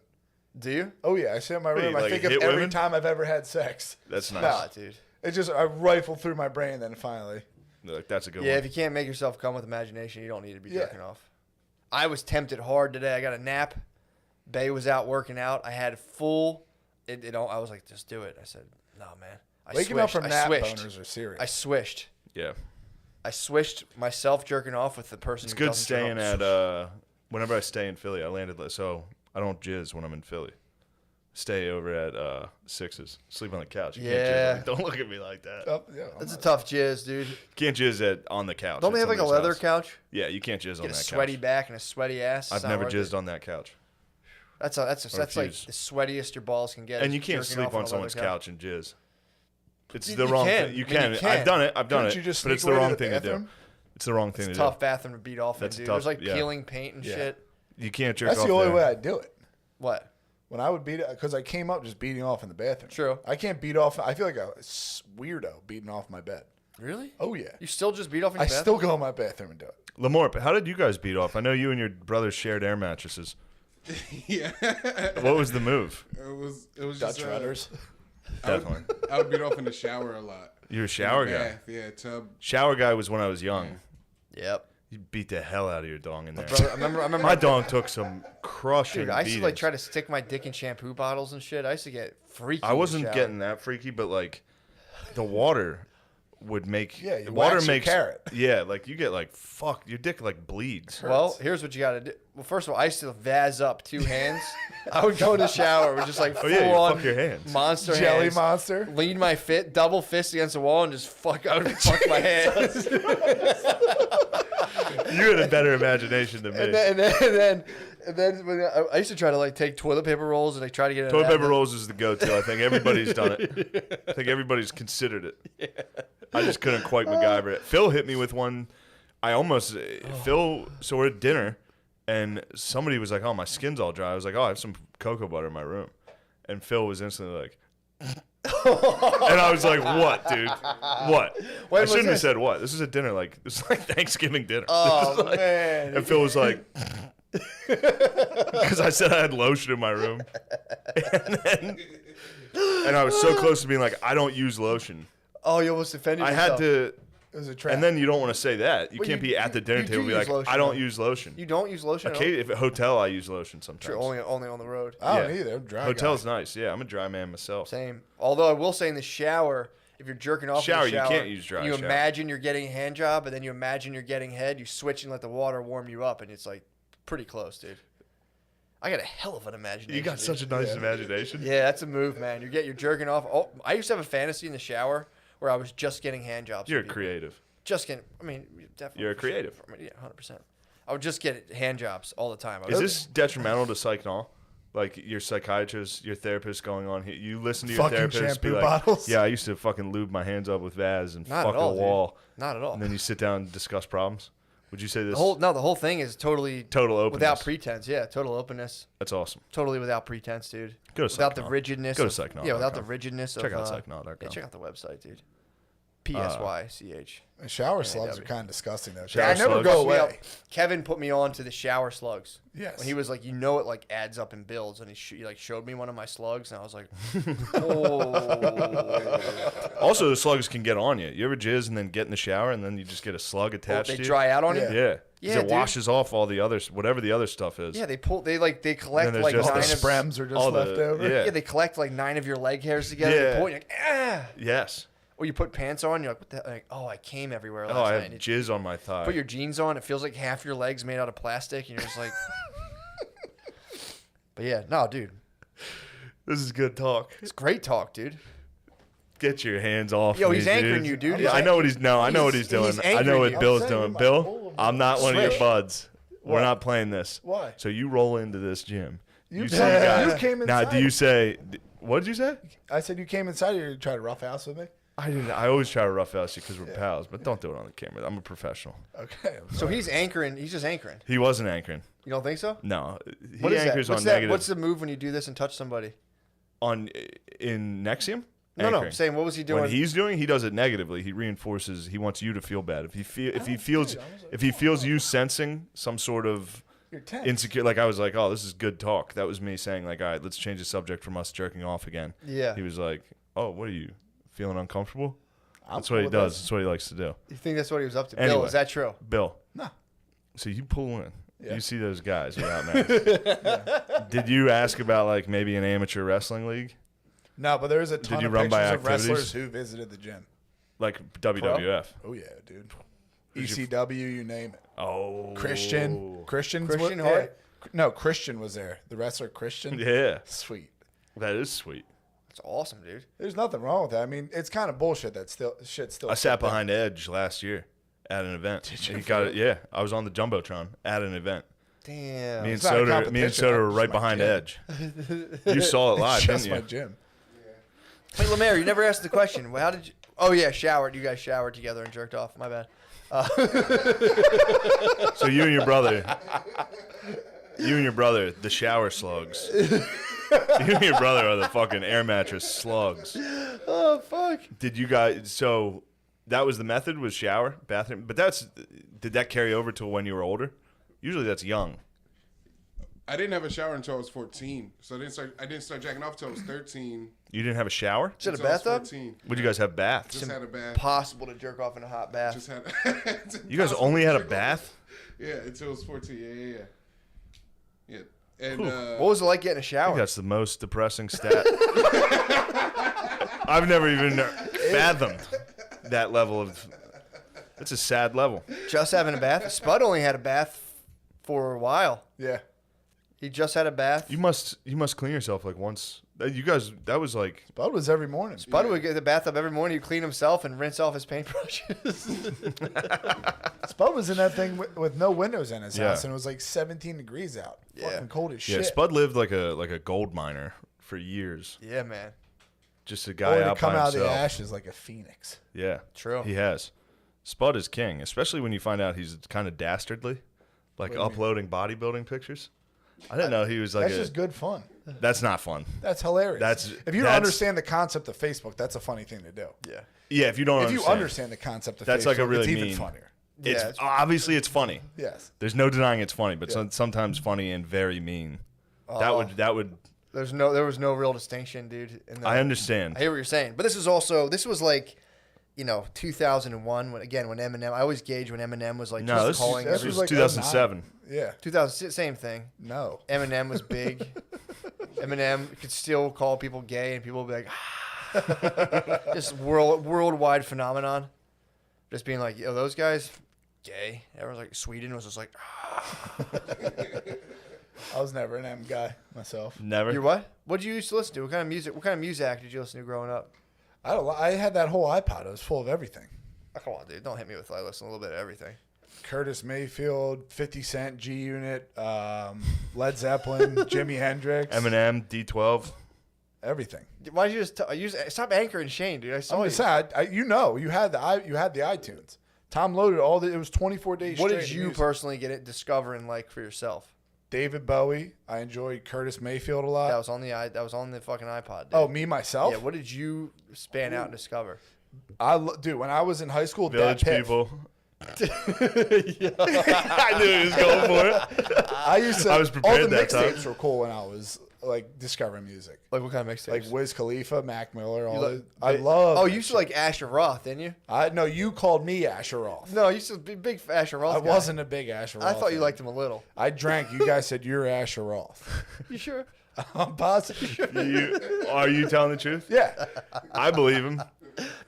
Do you? Oh yeah, I sit in my room. you, I like, think of hit every women? time I've ever had sex. That's nice. Nah, dude. It just I rifle through my brain, then finally. Like, that's a good Yeah, one. if you can't make yourself come with imagination, you don't need to be Yeah. jerking off. I was tempted hard today. I got a nap. Bay was out working out. I had full. I was like, just do it. I said, no, man. Waking up from nap swished. boners are serious. I swished. Yeah. I swished myself jerking off with the person. It's who good doesn't jerk staying off. at, whenever I stay in Philly, I landed, so I don't jizz when I'm in Philly. Stay over at Sixes. Sleep on the couch. You Yeah. can't jizz on me. Don't look at me like that. Oh, yeah, That's a tough jizz, dude. You can't jizz on the couch. Don't they at have like a somebody's leather house. couch? Yeah, you can't jizz on Get a that sweaty couch. back and a sweaty ass. It's I've not never worth jizzed it. on that couch. That's like refuse. the sweatiest your balls can get. And is you can't jerking sleep off on a someone's leather couch and jizz. It's You- the you wrong can. thing. You I mean, can. you can. I've done it. Couldn't you just but it's sneak the away wrong to the thing to do. bathroom? It's the wrong thing It's to a do. tough bathroom to beat off in, That's dude. tough, There's like yeah. peeling paint and Yeah. shit. You can't jerk That's off the only there. way I do it. What? When I would beat it, because I came up just beating off in the bathroom. True. I can't beat off. I feel like a weirdo beating off my bed. Really? Oh yeah. You still just beat off in your I bathroom? still go in my bathroom and do it. Lamore, how did you guys beat off? I know you and your brothers shared air mattresses. Yeah. What was the move? It was Dutch just rudders. Definitely. I would beat off in the shower a lot. You're a shower guy. Bath, yeah, tub. Shower guy was when I was young. Yep. You beat the hell out of your dong in there. Brother, I remember My dong took some crushing Dude, I used to like beatings. try to stick my dick in shampoo bottles and shit. I used to get freaky. I in the wasn't shower. getting that freaky, but like the water would make Yeah, the water wax your makes carrot. Yeah, like you get like fuck, your dick like bleeds. Well, here's what you got to do. Well, first of all, I used to vaz up 2 hands. I would go to the shower with just like Oh full yeah, you on fuck your hands. monster Jelly hands. monster. Lean my double fist against the wall and just fuck out and fuck my hands. You had a better imagination than me. And then when I used to try to like take toilet paper rolls and like try to get Toilet paper rolls is the go-to. I think everybody's done it. I think everybody's considered it. I just couldn't quite MacGyver it. Phil hit me with one. I almost Phil. So we're at dinner, and somebody was like, "Oh, my skin's all dry." I was like, "Oh, I have some cocoa butter in my room," and Phil was instantly like. And I was like, "What, dude? What?" When I was shouldn't have this? said what. This is a dinner, like this is like Thanksgiving dinner. Oh Like- man! And Phil was like, because I said I had lotion in my room, and I was so close to being like, I don't use lotion. Oh, you almost offended I yourself. had to, It was a trap. and then you don't want to say that. You Well, can't you- be at the dinner you do table and be use like, lotion, I don't though. use lotion. You don't use lotion. at all? Okay, if at hotel I use lotion sometimes. True, only on the road. I don't yeah. either. I'm dry. Hotel's guy. nice. Yeah, I'm a dry man myself. Same. Although I will say in the shower, if you're jerking off Shower, in you the shower, can't use dry You shower. imagine you're getting a hand job, and then you imagine you're getting head. You switch and let the water warm you up, and it's like pretty close, dude. I got a hell of an imagination. You got dude. such a nice imagination. Yeah, that's a move, man. You're jerking off. Oh, I used to have a fantasy in the shower where I was just getting hand jobs. You're from people. creative. Just getting. I mean, definitely. You're a creative. I mean, yeah, 100%. I would just get hand jobs all the time. Is this detrimental to psych-nol? Like your psychiatrist, your therapist going on here, you listen to your Fucking therapist be shampoo like, bottles? "Yeah, I used to fucking lube my hands up with Vaz and Not fuck at all, a wall." Not at all. And then you sit down and discuss problems. Would you say this? The whole thing is totally Total openness. without pretense. Yeah, total openness. That's awesome. Totally without pretense, dude. Go to Without the Psychnaut. rigidness. Go to of, Psychnaut.com. Yeah, without the rigidness Check of. out Psychnaut.com. Yeah, check out the website, dude. PSYCH. Shower slugs are kind of disgusting though. Shower I never slugs. go Fucked me up. away. Kevin put me on to the shower slugs. Yes. When he was like, it like adds up and builds, and he like showed me one of my slugs, and I was like, oh. Also, the slugs can get on you. You ever jizz and then get in the shower and then you just get a slug attached They to you? dry out on Yeah. you. Yeah. 'Cause Yeah, it dude. washes off all the other, whatever the other stuff is. Yeah, they collect there's like just All the Nine nine of sprems are just all the- left over. yeah. Yeah, they collect like 9 of your leg hairs together. Yeah. They pull it, you're like, ah. Yes. Or you put pants on, you're like, what the? Like, oh, I came everywhere last Oh, I night. have And jizz on my thigh. put your jeans on, it feels like half your legs made out of plastic, and you're just like. But yeah, no, dude, This is good talk. it's great talk, dude. Get your hands off Yo, me, he's anchoring you, dude. Yeah, He's I know what he's. No, I know what he's- he's doing. he's I know anchoring what you. Bill's I'm doing. saying, Bill, oh, I'm not one of your Swish. buds. We're What? not playing this. Why? So you roll into this gym. You see came- guys. you came Now, inside. do you say? What did you say? I said you came inside here to try to roughhouse with me. I didn't. I always try to roughhouse you because we're pals, but don't do it on the camera. I'm a professional. Okay. So he's anchoring. He's just anchoring. He wasn't anchoring. You don't think so? No, he What is that? anchors What's on that? negative. What's the move when you do this and touch somebody? In Nexium? No, Anchoring. I'm saying what was he doing? When he's doing, he does it negatively. He reinforces. He wants you to feel bad. If he feels you sensing some sort of You're tense. insecure, like I was like, oh, this is good talk. That was me saying like, all right, let's change the subject from us jerking off again. Yeah. He was like, oh, what are you feeling uncomfortable? That's cool what he with does. this. That's what he likes to do. You think that's what he was up to? Bill, Anyway. is that true? Bill. No. So you pull in. Yeah. You see those guys without masks. Did you ask about like maybe an amateur wrestling league? No, but there's a ton you of run by pictures of activities? wrestlers who visited the gym. Like WWF? Oh yeah, dude. ECW, you name it. Oh. Christian Christian yeah. Hart? No, Christian was there. The wrestler Christian. Yeah. Sweet. That is sweet. That's awesome, dude. There's nothing wrong with that. I mean, it's kind of bullshit that shit's still. I sat behind Edge last year at an event. He got it. Yeah, I was on the jumbotron at an event. Damn. Me and It's not a Soda competition, were that's right my behind gym. Edge. You saw it live, Just didn't my you? gym. Hey, Lemaire, you never asked the question. Well, how did you? Oh yeah, showered. You guys showered together and jerked off. My bad. So you and your brother, the shower slugs. You and your brother are the fucking air mattress slugs. Oh fuck. Did you guys? So that was the method, was shower, bathroom. But did that carry over to when you were older? Usually that's young. I didn't have a shower until I was 14, so I didn't start jacking off until I was 13. You didn't have a shower? Is it a Until I was bathtub? 14. Would you guys have baths? Just had a bath. Possible to jerk off in a hot bath. Just had. You guys only had a bath? Yeah, until I was 14. Yeah. And What was it like getting a I shower? think that's the most depressing stat. I've never even fathomed that level of. That's a sad level. Just having a bath. Spud only had a bath for a while. Yeah. He just had a bath. You must clean yourself like once. You guys, that was like. Bud was every morning. Spud would get the bathtub every morning. He'd clean himself and rinse off his paintbrushes. Spud was in that thing with no windows in his Yeah. house, and it was like 17 degrees out. Yeah. Fucking cold as Yeah, shit. Spud lived like a gold miner for years. Yeah, man. Just a guy Only to out come by out of himself. the ashes like a phoenix. Yeah, True. he has. Spud is king, especially when you find out he's kind of dastardly, like What do you mean? uploading bodybuilding pictures. I didn't know he was like That's just good fun. That's not fun. That's hilarious. If you don't that's- understand the concept of Facebook, that's a funny thing to do. Yeah. Yeah, if you don't If you understand. understand the concept of That's Facebook, like a really it's even mean- funnier. It's Yeah, it's- obviously it's funny. Yes. There's no denying it's funny, but Yeah. sometimes funny and very mean. Oh. That would. There was no real distinction, dude. In the, I understand. I hear what you're saying, but this was like, 2001 when Eminem. I always gauge when Eminem was like No, just this calling this was every like 2007. Yeah. 2000 same thing. No. Eminem was big. Eminem could still call people gay, and people would be like, just worldwide phenomenon. Just being like, yo, those guys, gay. Everyone's like, Sweden was just like, I was never an M guy myself. Never. you what? What did you used to listen to? What kind of music did you listen to growing up? I had that whole iPod. It was full of everything. Oh, come on, dude. Don't hit me with I listen to a little bit of everything. Curtis Mayfield, 50 Cent, G Unit, Led Zeppelin, Jimi Hendrix, Eminem, D12. everything. Why did you stop anchoring Shane, dude? I saw I'm you. just saying, you had the iTunes. Tom loaded it was 24 days What straight did of you music. personally discovering like for yourself? David Bowie. I enjoyed Curtis Mayfield a lot. That was on the fucking iPod. Dude. Oh, me myself? Yeah. What did you span out and discover? Dude, when I was in high school, Village Dat Piff, people. I knew he was going for it. I used to. I was prepared all the that time. mixtapes were cool when I was like discovering music, Like what kind of mixtapes? like Wiz Khalifa, Mac Miller. You I love. Oh, that you used to shit. like Asher Roth, didn't you? No, you called me Asher Roth. No, you used to be big Asher Roth. I guy. wasn't a big Asher Roth. I thought you fan. liked him a little. I drank. You guys said you're Asher Roth. You sure? I'm positive. Are you telling the truth? Yeah. I believe him.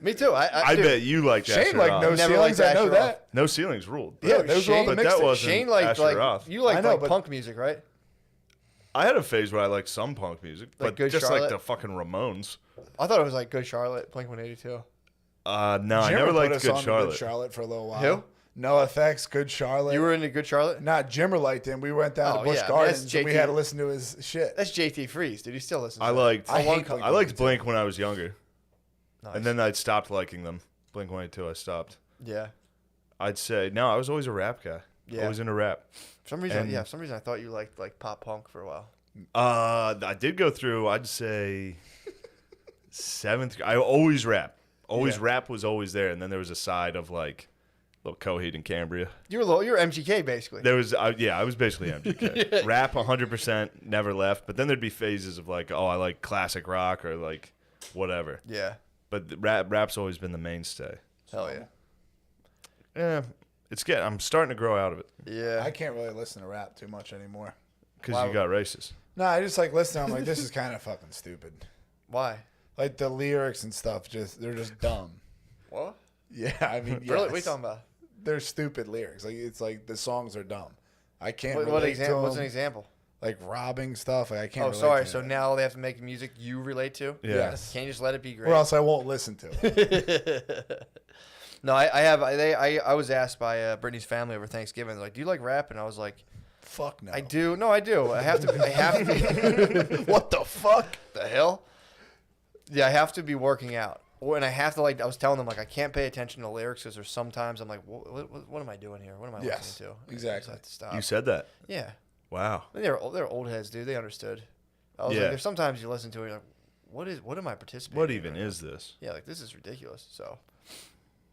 Me too. I dude, bet you like that. Shane like no Never ceilings. liked I know Asher that. No ceilings ruled. Yeah, those were all the But that mixtapes. wasn't Shane liked Asher Roth. you like I know, like but- punk music, right? I had a phase where I liked some punk music, Like but Good just Charlotte? like the fucking Ramones. I thought it was like Good Charlotte, Blink-182. No, I Jimmer never put liked us Good on to Charlotte. Good Charlotte for a little while. Who? No Effects, Good Charlotte. You were into Good Charlotte? Not Jimmer liked him. We went down Oh, to Busch yeah, I mean, that's Gardens and we JT. had to listen to his shit. That's JT Freeze, dude. He still listens. I to that. liked I hate I liked Blink when I was younger. Nice. And then I stopped liking them. Blink-182, I stopped. Yeah. I'd say no. I was always a rap guy. Yeah. Always into rap. For some reason, And- for some reason I thought you liked like pop punk for a while. I did go through. I'd say 7th. I always rap. Always rap was always there, and then there was a side of like little Coheed and Cambria. You're MGK basically. There was, I was basically MGK. Rap 100%, never left. But then there'd be phases of like, oh, I like classic rock or like whatever. Yeah. But rap's always been the mainstay. Hell yeah. Yeah, I'm starting to grow out of it Yeah. I can't really listen to rap too much anymore. because Wow. you got racist. No, I just like listening. I'm like, this is kind of fucking stupid. Why? Like the lyrics and stuff, they're just dumb. What? Yeah, I mean, Really? What are you yes. talking about? They're stupid lyrics. Like it's like the songs are dumb. I can't. What relate example? to What's an them. example? Like robbing stuff. Like I can't. Oh, relate sorry. to So it. now they have to make music you relate to? Yeah. Yes. Can't you just let it be great? Or else I won't listen to it. No, I was asked by Brittany's family over Thanksgiving, like, do you like rap? And I was like, Fuck no. I do. No, I do. I have to. What the fuck? The hell? Yeah, I have to be working out. And I have to, like, I was telling them, like, I can't pay attention to lyrics because there's sometimes I'm like, what am I doing here? What am I Yes, listening to? exactly. I just have to stop. You said that. Yeah. Wow. They're old heads, dude. They understood. I was Yeah. like, there's sometimes you listen to it, you're like, what am I participating What in even right now? is this? Yeah, like, this is ridiculous. So,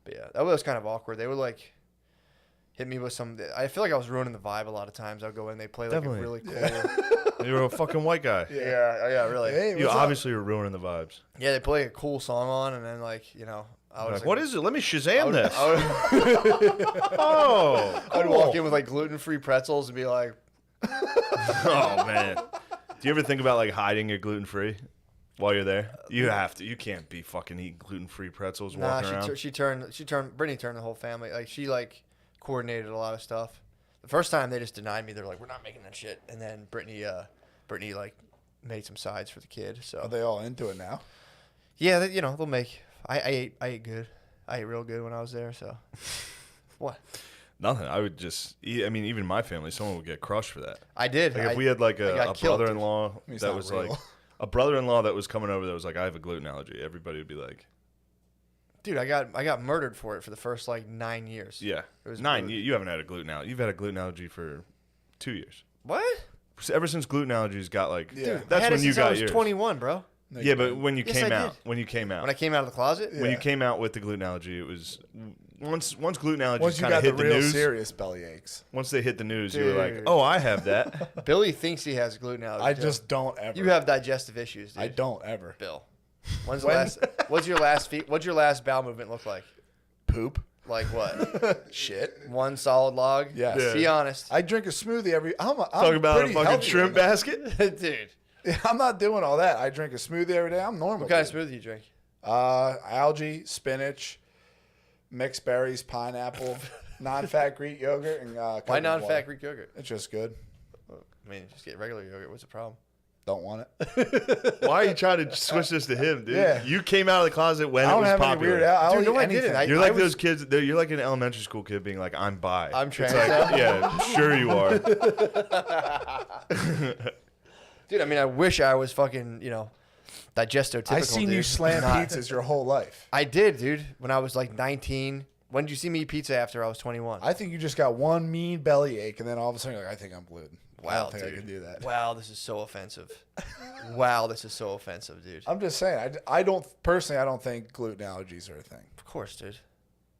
but yeah, that was kind of awkward. They would, like, hit me with some, I feel like I was ruining the vibe a lot of times. I would go in, they play, like, Definitely. a really cool. You're a fucking white guy. Yeah, really. Hey, You what's up? obviously were ruining the vibes. Yeah, they play a cool song on, and then, like, you know, I was Like, like, what is it? Let me Shazam this. I would, Oh, I'd walk in with, like, gluten-free pretzels and be like, oh man. Do you ever think about like hiding your gluten free while you're there? You have to. You can't be fucking eating gluten free pretzels nah, walking around. Brittany turned the whole family. Like, she, like, coordinated a lot of stuff. The first time, they just denied me. They're like, we're not making that shit. And then Brittany, like, made some sides for the kid. So Are they all into it now? yeah, you know, they'll make. I ate good. I ate real good when I was there. So what? Nothing. I would just. I mean, even my family, someone would get crushed for that. I did. Like if we had like I a got killed, dude. brother-in-law mean, it's that not was real. like a brother-in-law that was coming over that was like, I have a gluten allergy. Everybody would be like, Dude, I got murdered for it for the first like 9 years. yeah, It was 9. brutal. You haven't had a gluten allergy. You've had a gluten allergy for 2 years. What? Ever since gluten allergies got like, Yeah. Dude, that's I had when it you since I got was yours. 21, bro. No, Yeah, you but don't. when you Yes, came I out, did. when you came out, When I came out of the closet. Yeah. when you came out with the gluten allergy, it was once gluten allergies Once you kind of got the hit the real news. serious belly aches, Once they hit the news, you were like, Dude. "Oh, I have that." Billy thinks he has gluten allergy. I too. just don't ever. You have digestive issues, dude. I don't ever. Bill. What's your last bowel movement look like? Poop. Like what? Shit. One solid log? Yes. Yeah. Be honest. I drink a smoothie every. I'm Talk about a pretty fucking healthy shrimp right now. basket. Dude. I'm not doing all that. I drink a smoothie every day. I'm normal. What kind of dude. smoothie do you drink? Algae, spinach, mixed berries, pineapple, non-fat Greek yogurt, and Why coconut non-fat water. Greek yogurt? It's just good. I mean, just get regular yogurt. What's the problem? Don't want it. Why are you trying to switch this to him, dude? Yeah. You came out of the closet when I it don't was have any popular. weird. I'll Dude, eat no, I anything. didn't. You're like was- those kids. You're like an elementary school kid being like, "I'm bi." I'm It's trans like, now? yeah, sure you are. Dude, I mean, I wish I was fucking, digestotypical, I seen you dude. slam Not- pizzas your whole life. I did, dude. When I was like 19. When did you see me eat pizza after I was 21? I think you just got one mean belly ache, and then all of a sudden you're like, I think I'm gluten. I Wow, don't think I dude. can do that. Wow, this is so offensive. Wow, this is so offensive, dude. I'm just saying. I don't personally. I don't think gluten allergies are a thing. Of course, dude.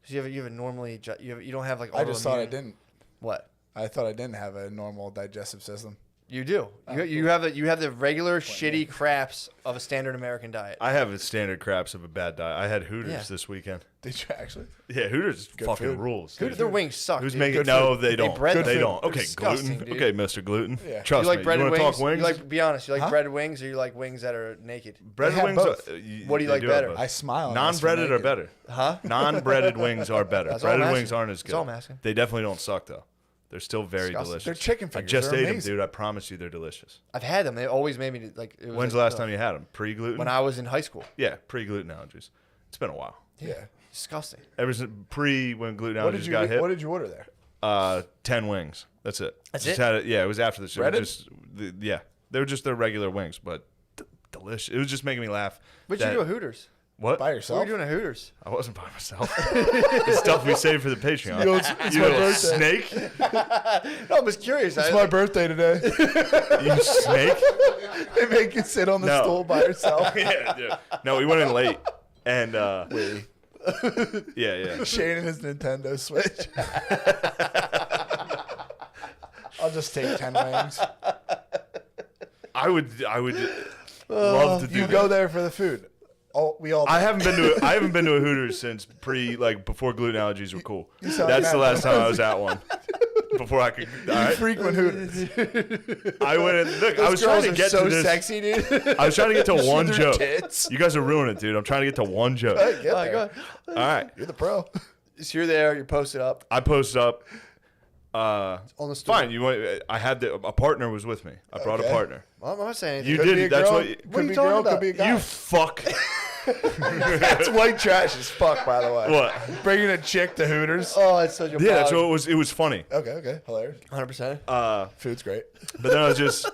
'Cause you have a normally you don't have like. I just thought I autoimmune- didn't. What? I thought I didn't have a normal digestive system. You do. You have the regular shitty craps of a standard American diet. I have a standard craps of a bad diet. I had Hooters Yeah. this weekend. Did you actually? Yeah, Hooters fucking food. rules. Dude, dude. their wings suck. Who's dude. making? Good No, food. they don't. bread They food. don't. They're Okay, disgusting, gluten. dude. Okay, Mr. Gluten. Yeah. Trust You like me. breaded you want wings? to talk wings? You like be honest. You like Huh? breaded wings, or you like wings that are naked? breaded have wings. both. What do you they like have better? both. I smile. and ask for Non-breaded are naked. better. Huh? Non-breaded wings are better. That's all I'm Breaded asking. wings aren't as good. That's all I'm asking. They definitely don't suck though. They're still very Disgusting. delicious. They're chicken I fingers. just They're ate them, amazing. dude. I promise you, they're delicious. I've had them. They always made me like. It was When's the like, last time you had them? Pre-gluten? When I was in high school. Yeah, pre-gluten allergies. It's been a while. Yeah. Disgusting. Ever since when gluten What allergies did you got hit. What did you order there? 10 wings. That's it. That's Just it? Had it? Yeah, it was after the show. Breaded? Yeah, they were just their regular wings, but delicious. It was just making me laugh. What'd you do at Hooters? What? By What were yourself? you doing at Hooters? I wasn't by myself. The stuff we saved for the Patreon. It's You my little birthday. snake. No, I was curious. It's my birthday today. You snake. They make you sit on the No. stool by yourself. Yeah, dude. No, we went in late, and yeah. Shane and his Nintendo Switch. I'll just take 10 wings. I would love to do You that. go there for the food. We all. I haven't been to a Hooters since before gluten allergies were cool. sound That's mad. the last time I was at one. Before I could. All right. frequent Hooters. I went in. Look, I was Those trying girls to are get so to this. sexy, dude. I was trying to get to one Their joke. tits. You guys are ruining it, dude. I'm trying to get to one joke. Hey, get Oh, there. God. All right. You're the pro. So you're there. You're posted up I posted up. on the stool. Fine. I had a partner was with me. I brought a Okay. partner. Well, I'm not saying anything. You Could be a did. That's girl, what. Could are you be a talking girl. Could about? be a guy. You fuck. That's white trash as fuck, by the way. What? Bringing a chick to Hooters. Oh, it's such a Yeah, that's what it was. It was funny. Okay. Hilarious. 100%. Food's great. But then I was just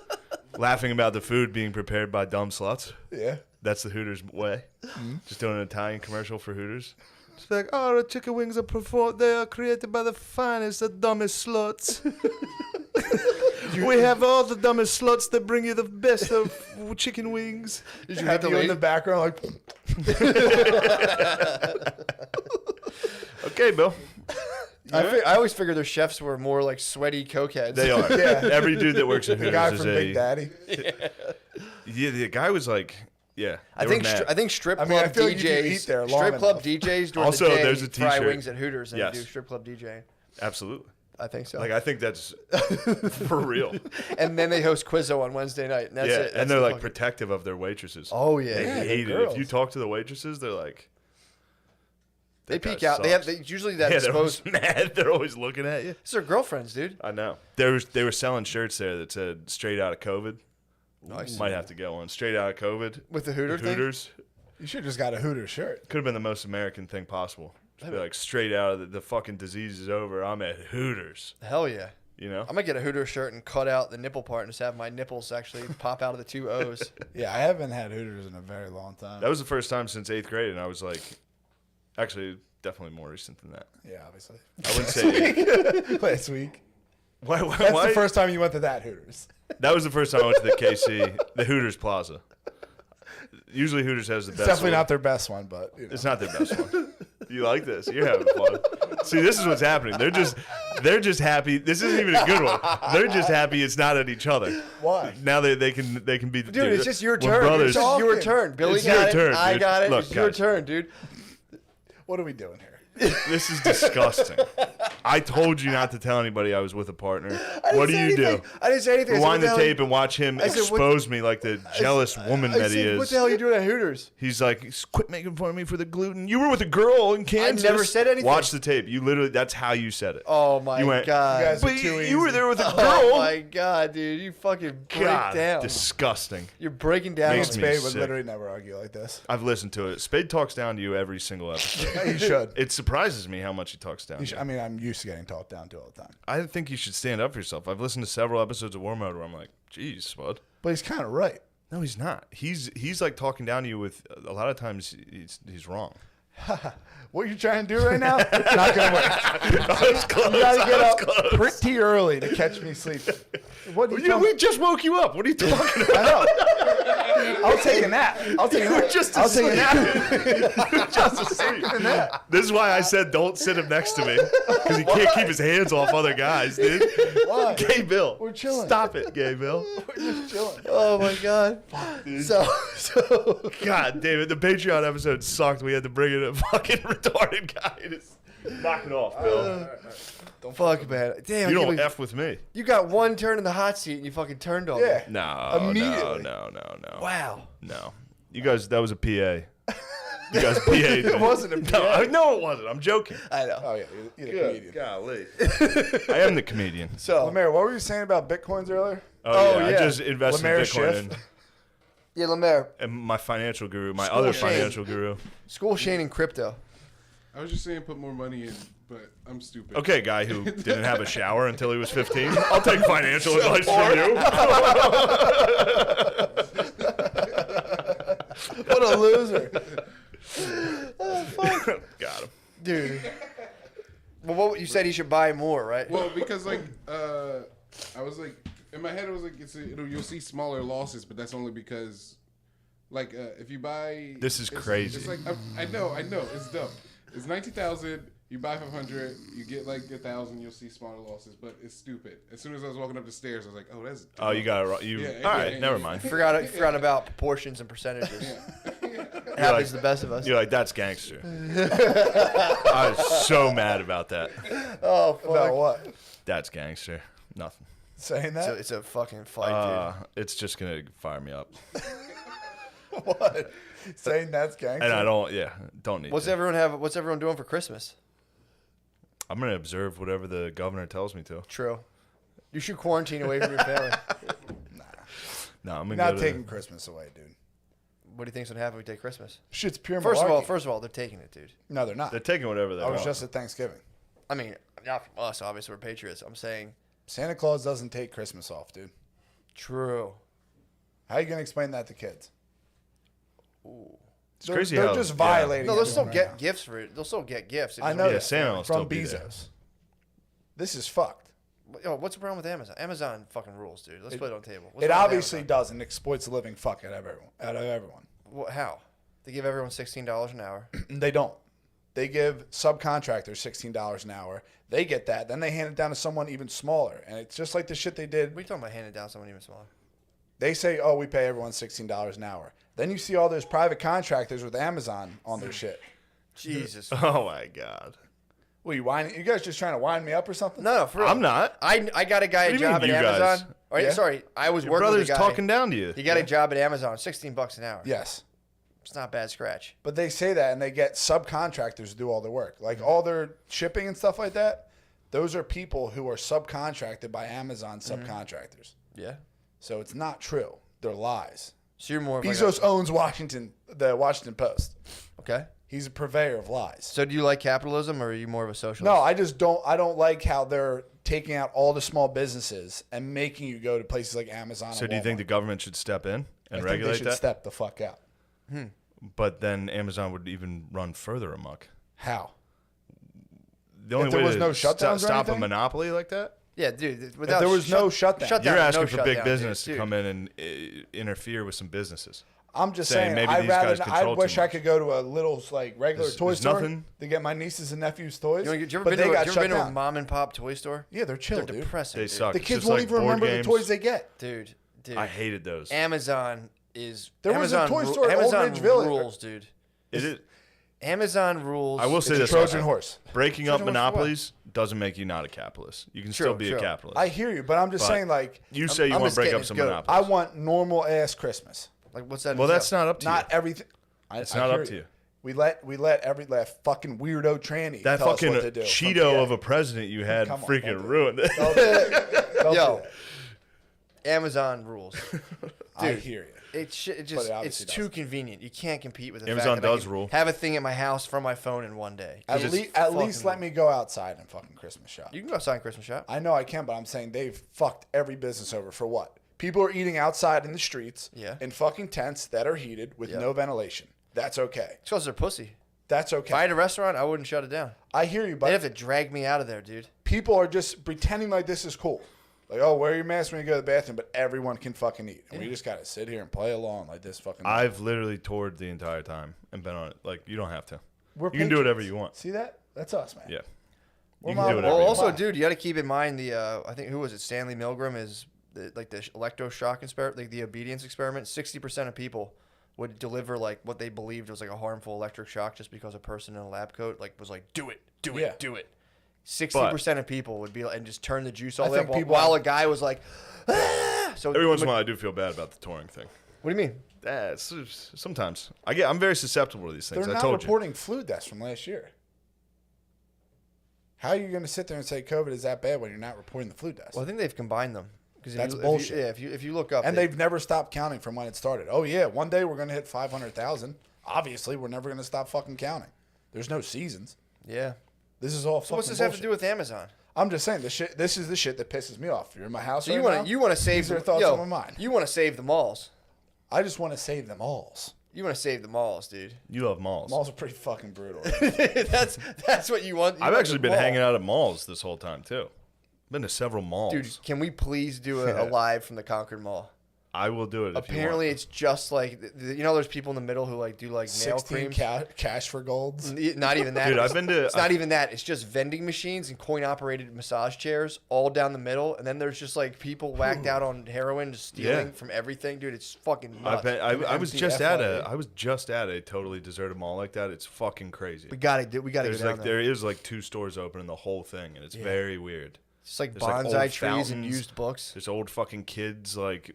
laughing about the food being prepared by dumb sluts. Yeah. That's the Hooters way. Just doing an Italian commercial for Hooters. It's like, oh, the chicken wings they are created by the finest, the dumbest sluts. We have all the dumbest sluts that bring you the best of chicken wings. Did you have you in the background like? Okay, Bill. I always figured their chefs were more like sweaty cokeheads. They are. Yeah. Every dude that works at The Hooters guy is from Big Daddy. Yeah, the guy was like, yeah. I they were think mad. I think strip I club mean, I feel like you DJs could eat there long strip club enough. DJs during Also, the day there's a fry t-shirt. wings at Hooters and Yes. do strip club DJ. Absolutely. I think so. Like, I think that's for real. And then they host Quizzo on Wednesday night. And that's Yeah, it. That's and they're the like fucking- protective of their waitresses. Oh yeah. They Yeah, hate they're it. If you girls. talk to the waitresses, they're like, They "That guy peek out. They have sucks." usually that Yeah, they're always exposed. mad. They're always looking at you. These are girlfriends, dude. I know. They were selling shirts there that said "Straight out of COVID." Nice. Might have to get one. Straight out of COVID. With the Hooter thing? Hooters. You should have just got a Hooters shirt. Could have been the most American thing possible. Just be like, straight out of the fucking disease is over. I'm at Hooters. Hell yeah. You know? I'm gonna get a Hooter shirt and cut out the nipple part and just have my nipples actually pop out of the two O's. Yeah, I haven't had Hooters in a very long time. That was the first time since 8th grade, and I was like, actually, definitely more recent than that. Yeah, obviously. I wouldn't say. Last week. Why? That's the first time you went to that Hooters. That was the first time I went to the KC, the Hooters Plaza. Usually Hooters has the It's best. definitely one. not their best one, but you know. It's not their best one. You like this? You're having fun. See, this is what's happening. They're just happy. This isn't even a good one. They're just happy it's not at each other. Why? Now they can be. Dude, it's just your we're turn. brothers. It's just your turn. Billy It's got your it. turn, I dude. got it. Look, it's your guys. turn, dude. What are we doing here? This is disgusting. I told you not to tell anybody I was with a partner. What do you do? I didn't say anything. I said, Rewind what the hell- tape and watch him I said, what- expose me like the jealous woman I that he said, what is. the hell are you doing at Hooters? He's like, quit making fun of me for the gluten. You were with a girl in Kansas. never said anything. Watch the tape. You literally, that's how you said it. Oh my You went, god. You guys But are too you were easy. there with a girl. Oh my god, dude. You fucking break God, down. disgusting. You're breaking down. Makes on me me. Spade would sick. literally never argue like this. I've listened to it. Spade talks down to you every single episode. Yeah, you should. It surprises me how much he talks down. You to should. you. I mean, I'm used to getting talked down to all the time. I think you should stand up for yourself. I've listened to several episodes of War Mode where I'm like, geez, Spud. But he's kind of right. No, he's not. He's like talking down to you with a lot of times he's wrong. What you're trying to do right now? Not gonna work. I was close. You gotta get I was up close. pretty early to catch me sleeping. What? Yeah, we just woke you up. What are you talking about? I know. I'll take a nap. I'll take a nap. just I'll take a asleep. nap. Just asleep. This is why I said don't sit him next to me because he can't keep his hands off other guys, dude. Why? Gay Bill, We're chilling. Stop it, Gay Bill. We're just chilling. Oh my god. So God damn it, the Patreon episode sucked. We had to bring in a fucking retarded guy. Just knock it off, Bill. don't fuck, man. Damn. You I can't don't believe- f with me. You got one turn in the hot seat and you fucking turned on Yeah. me. No, Immediately. no. Wow. No. You guys, that was a PA. You guys PA'd me. It wasn't a PA. No, it wasn't. I'm joking. I know. Oh yeah, you're the comedian. Golly. I am the comedian. So Lemaire, what were you saying about bitcoins earlier? Oh, yeah. I just invested Lemaire in Bitcoin Schiff. yeah, Lemaire, and my financial guru, my School other Shane. financial guru. school Shane in crypto. I was just saying put more money in, but I'm stupid. Okay, guy who didn't have a shower until he was 15. I'll take financial advice from you. What a loser. Got him. Dude. Well, what you said he should buy more, right? Well, because like I was like in my head, I was like, you'll see smaller losses, but that's only because like if you buy. This is crazy. It's like I know, it's dumb. It's 19,000. You buy 500, you get like 1,000. You'll see smaller losses, but it's stupid. As soon as I was walking up the stairs, I was like, "Oh, that's." Dumb. Oh, you got it. You Yeah, all right? yeah, Never yeah. mind. Forgot about proportions and percentages. It happens to the best of us. You're like, that's gangster. I was so mad about that. Oh, fuck. About what? That's gangster. Nothing. Saying that? It's a fucking fight, It's just gonna fire me up, What? Saying that's gangster? and I don't. Yeah, don't need. dude. What's everyone doing for Christmas? I'm gonna observe whatever the governor tells me to. True. You should quarantine away from your family. No, I'm You're gonna not go taking Christmas away, dude. What do you think's gonna happen if we take Christmas? Shit's pure First malarkey. of all, they're taking it, dude. No, they're not. They're taking whatever they I was want. just at Thanksgiving. I mean, not from us. Obviously, we're patriots. I'm saying Santa Claus doesn't take Christmas off, dude. true. How you going to explain that to kids? It's crazy They're how just violating No, they'll still everyone get right gifts for it. They'll still get gifts. now. I know Yeah, that. Santa will still From be there. Bezos. This is fucked. Yo, what's the problem with Amazon? Amazon fucking rules, dude. Let's put it on the table. What's It wrong with obviously Amazon? does and exploits the living fuck out of everyone. How? They give everyone $16 an hour. They don't. They give subcontractors $16 an hour. They get that. Then they hand it down to someone even smaller. And it's just like the shit they did. What are you talking about handing down someone even smaller? They say, oh, we pay everyone $16 an hour. Then you see all those private contractors with Amazon on their shit. Jesus. Oh my god. Well, you guys just trying to wind me up or something? No, for real. I'm not. I got a guy What a do you job mean, at you guys? Amazon. Or, Yeah? Sorry, I was Your working brother's with a guy. talking down to you. He got a job at Amazon, $16 an hour. Yes. It's not a bad scratch. But they say that and they get subcontractors to do all their work. Like all their shipping and stuff like that, those are people who are subcontracted by Amazon subcontractors. Yeah. So it's not true. They're lies. So you're more of Bezos owns the Washington Post. okay. He's a purveyor of lies. So do you like capitalism, or are you more of a socialist? No, I don't like how they're taking out all the small businesses and making you go to places like Amazon. So and do you think the Walmart. government should step in I and think regulate they should that? step the fuck out? But then Amazon would even run further amok. How? The only If there way was to no shutdowns or stop a anything? monopoly like that? Yeah, dude. If there was no shutdown. You're asking no for big shutdown, business dude. to come in and interfere with some businesses. I'm just saying saying, maybe I these guys I control too wish I much. could go to a little like regular There's- toy there's store nothing- to get my nieces and nephews toys. You ever but been they to, got you ever shut been to a down. mom and pop toy store? Yeah, they're chill, They're dude. depressing. They dude. suck. The It's kids just won't like even board remember games. the toys they get. Dude. I hated those. Amazon is. There was a Amazon toy store at Old Amazon Ridge Village. rules, dude. Is it? Amazon rules. I will say It's a this: Trojan horse. breaking up Trojan horse for what? monopolies doesn't make you not a capitalist. You can still be a true. capitalist. I hear you, but I'm just But saying, like, you say you I'm want just to break getting up his some goat. monopolies. I want normal ass Christmas. Like, what's that? Well, that's not up to Not you. everything. It's I not hear up to you. We let every fucking weirdo tranny That tell fucking us what to do. from Cheeto PA. of a president you had Come on, freaking don't do ruined it. Don't do that. Don't do Yo, that. Amazon rules. I hear you. It's it just obviously it's too doesn't. convenient. You can't compete with the Amazon fact that I does can rule. Have a thing at my house from my phone in one day. At, It's least fucking- let me go outside and fucking Christmas shop. You can go outside and Christmas shop. I know I can, but I'm saying they've fucked every business over for what? People are eating outside in the streets Yeah. in fucking tents that are heated with no ventilation. That's okay. It's because they're pussy. That's If I okay. had a restaurant, I wouldn't shut it down. I hear you, They'd but have to drag me out of there, dude. people are just pretending like this is cool. Like, oh, wear your mask when you go to the bathroom, but everyone can fucking eat. And we just got to sit here and play along like this fucking... I've literally toured the entire time and been on it. Like, you don't have to. We're You can do whatever patriots. you want. See that? That's us, man. Yeah. We're You can do my- whatever Well, you also, want. dude, you got to keep in mind the I think who was it? Stanley Milgram is the electroshock experiment, like the obedience experiment. 60% of people would deliver like what they believed was like a harmful electric shock just because a person in a lab coat like was like, do it, Yeah. do it. 60% of people would be like, and just turn the juice all I the way think up people- while a guy was like, ah! So Every once in a while, I do feel bad about the touring thing. What do you mean? Sometimes. I'm very susceptible to these things. They're I not told you. reporting flu deaths from last year. How are you going to sit there and say COVID is that bad when you're not reporting the flu deaths? Well, I think they've combined them. 'Cause That's bullshit. If you look up, And they've never stopped counting from when it started. Oh, yeah, one day we're going to hit 500,000. Obviously, we're never going to stop fucking counting. There's no seasons. yeah. This is all So fucking what's this bullshit. have to do with Amazon? I'm just saying, this is the shit that pisses me off. You're in my house So right you want now. to save These are the- thoughts yo, on my mind. You want to save the malls. I just want to save them all. You want to save the malls, dude. You love malls. Malls are pretty fucking brutal. that's what you want. I've actually been hanging out at malls this whole time too. Been to several malls. Dude, can we please do a live from the Concord Mall? I will do it. Apparently, it's just like there's people in the middle who like do like nail 16 creams. cash for golds. Not even that. Dude, I've been to. It's not even that. It's just vending machines and coin-operated massage chairs all down the middle, and then there's just like people whacked out on heroin, just stealing from everything, dude. It's fucking nuts. I was just at a totally deserted mall like that. It's fucking crazy. We gotta get down there. There is like 2 stores open in the whole thing, and it's very weird. It's like There's like bonsai old trees and fountains. used books. There's old fucking kids like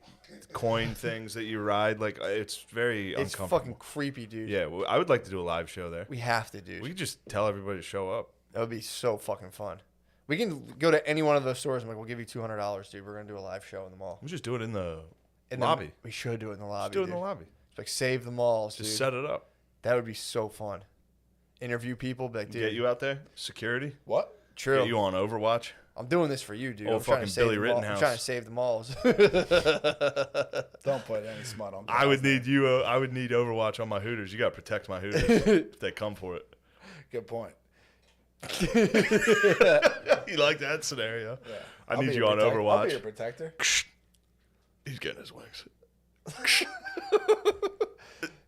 coin things that you ride. Like it's very It's uncomfortable. fucking creepy, dude. Yeah, well, I would like to do a live show there. We have to, dude. We could just tell everybody to show up. That would be so fucking fun. We can go to any one of those stores and like, we'll give you $200, dude. We're gonna do a live show in the mall. We just do it in the In lobby. We should do it in the lobby. Just do it in dude. the lobby. It's like save the malls, Just dude. set it up. That would be so fun. Interview people, be like, dude. Get you out there. Security. What? True. Get you on Overwatch. I'm doing this for you, dude. Old I'm trying fucking to save Billy the mall. I'm Rittenhouse. trying to save the malls. Don't put any smut on. I would need you. I would need Overwatch on my Hooters. You got to protect my Hooters if they come for it. Good point. You like that scenario? Yeah. I I'll need be you your on I'll be Overwatch. your protector. He's getting his wings.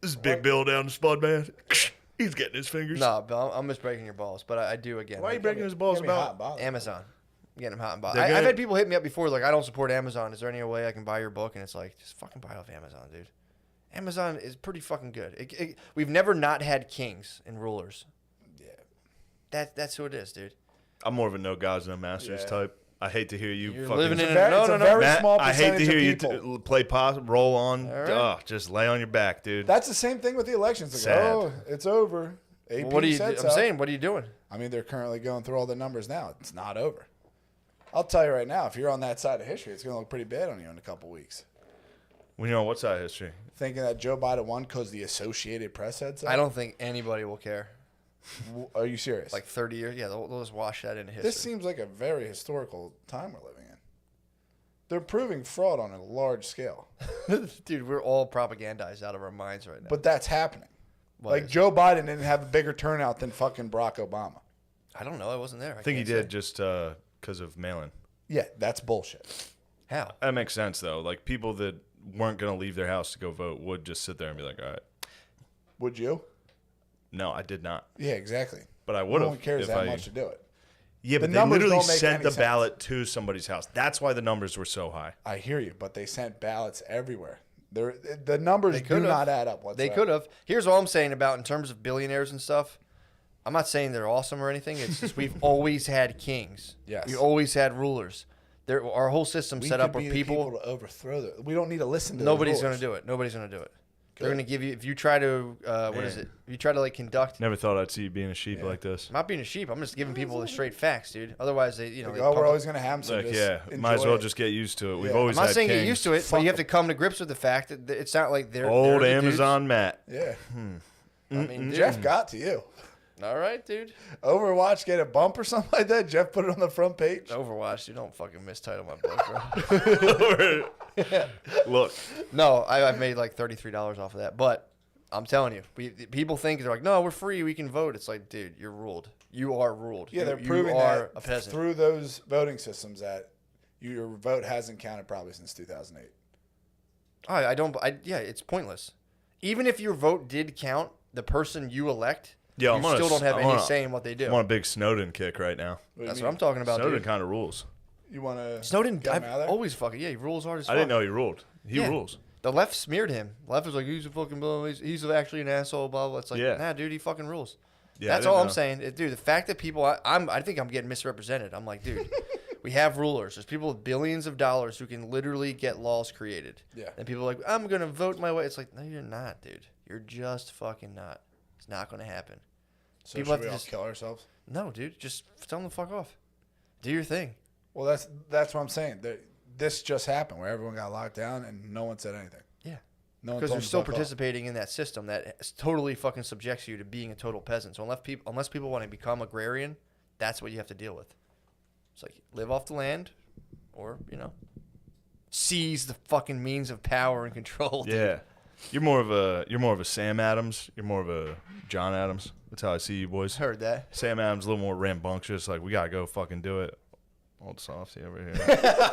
This is Big Bill down the Spud Man. He's getting his fingers. Nah, Bill, I'm just breaking your balls, but I do again. Why are you Like, breaking his balls Give me hot about? bottles. Amazon. I'm getting them hot and bothered. They're I've good. had people hit me up before, like, I don't support Amazon. Is there any way I can buy your book? And it's like, just fucking buy it off Amazon, dude. Amazon is pretty fucking good. We've never not had kings and rulers. Yeah. That's who it is, dude. I'm more of a no gods, no masters Yeah. type. I hate to hear you You're fucking. living in It's a very Matt, small I hate to percentage hear you of people. play pause, roll on. All right. Ugh, just lay on your back, dude. That's the same thing with the elections. Like, Sad. oh, it's over. AP Well, what are you? said I'm so. saying, what are you doing? I mean, they're currently going through all the numbers now. It's not over. I'll tell you right now, if you're on that side of history, it's going to look pretty bad on you in a couple weeks. When you're on what side of history? Thinking that Joe Biden won because the Associated Press said so? I don't think anybody will care. Are you serious? Like 30 years, yeah, they'll just wash that into history. This seems like a very historical time we're living in. They're proving fraud on a large scale. Dude, we're all propagandized out of our minds right now. But that's happening. What Like, is- Joe Biden didn't have a bigger turnout than fucking Barack Obama. I don't know. I wasn't there. I think he can't say. did just because of mail-in. Yeah, that's bullshit. How? That makes sense though. Like people that weren't gonna leave their house to go vote would just sit there and be like, "All right." Would you? No, I did not, Yeah, exactly. but I would No have. one cares that much to do it. Yeah, The but they numbers literally don't make sent any the sense. ballot to somebody's house. That's why the numbers were so high. I hear you, but they sent ballots everywhere. The numbers do could've. not add up whatsoever. They could have. Here's all I'm saying about in terms of billionaires and stuff. I'm not saying they're awesome or anything. It's just we've always had kings. Yes. We always had rulers. Our whole system We set up could where be the people to overthrow them. We don't need to listen to nobody's those going to rulers. do it. Nobody's going to do it. They're Good. going to give you if you try to what is it? If you try to like conduct. Never thought I'd see you being a sheep like this. I'm not being a sheep. I'm just giving people the straight facts, dude. Otherwise, they Like, they oh, we're pump always up- going to have them. So Like, just yeah, might as enjoy well it. just get used to it. We've Yeah. always I'm not had saying kings. get used to it, Fuck but you have to 'em. come to grips with the fact that it's not like they're Old they're the dudes. Amazon Matt. Yeah. I mean, dude, Jeff got to you. all right, dude. Overwatch get a bump or something like that. Jeff put it on the front page. Overwatch, you don't fucking mistitle my book, bro. Look, No, I've made like $33 off of that. But I'm telling you, people think they're like, no, we're free, we can vote. It's like, dude, you're ruled. You are ruled. Yeah, they're you proving are that a peasant. through those voting systems that your vote hasn't counted probably since 2008. Yeah, it's pointless. Even if your vote did count, the person you elect, Yeah, you I'm on still don't have I'm any on a- say in what they do. I'm on a big Snowden kick right now. That's what I'm talking about, Snowden dude. kind of rules. You want to Snowden, get him out of I've there? always fucking, yeah, he rules hard as fuck. I didn't know he ruled. He Yeah. rules. The left smeared him. The left was like, he's a fucking blah, he's actually an asshole, blah, blah. It's like, Yeah. nah, dude, he fucking rules. Yeah, I That's didn't all I'm know. saying. Dude, the fact that people, I think I'm getting misrepresented. I'm like, dude, we have rulers. There's people with billions of dollars who can literally get laws created. Yeah. And people are like, I'm going to vote my way. It's like, no, you're not, dude. You're just fucking not. It's not going to happen. So people should have we to all just- kill ourselves? No, dude, just tell them to fuck off. Do your thing. Well, that's what I'm saying. This just happened where everyone got locked down and no one said anything. Yeah. No one Because told you're them still to fuck off. participating in that system that totally fucking subjects you to being a total peasant. So unless people want to become agrarian, that's what you have to deal with. It's like live off the land, or seize the fucking means of power and control. Dude. Yeah. You're more of a Sam Adams. You're more of a John Adams. That's how I see you boys. Heard that. Sam Adams a little more rambunctious. Like we gotta go fucking do it. Old softy over here.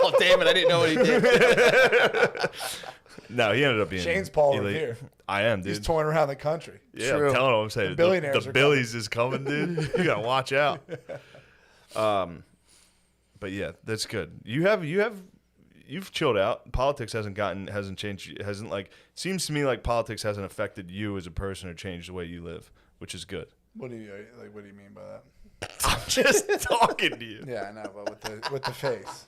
Oh damn it! I didn't know what he did. No, he ended up being Shane's Paul elite. Revere. I am, dude. He's touring around the country. Yeah, True. I'm telling him. I'm saying The billionaires the are Billies is coming, dude. You gotta watch out. But yeah, that's good. You've chilled out. Politics hasn't changed. Seems to me like politics hasn't affected you as a person or changed the way you live, which is good. What do you mean by that? I'm just talking to you. Yeah, I know, but with the face.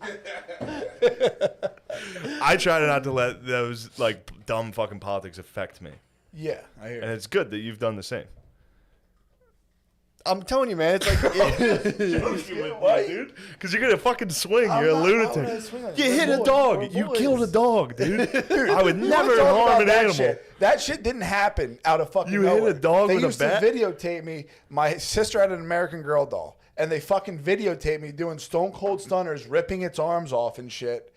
I try not to let those like dumb fucking politics affect me, Yeah, I hear and you. it's good that you've done the same. I'm telling you, man. It's like Why, dude? Because you're gonna fucking swing. You're a not- why would I lunatic. swing like You that? hit We're a boys. dog. We're You boys. killed a dog, dude. I would You never wanna talk harm about an that animal. Shit. That shit didn't happen out of fucking You hit nowhere. a dog They with a used bat? to videotape me. My sister had an American Girl doll, and they fucking videotaped me doing Stone Cold Stunners, ripping its arms off and shit,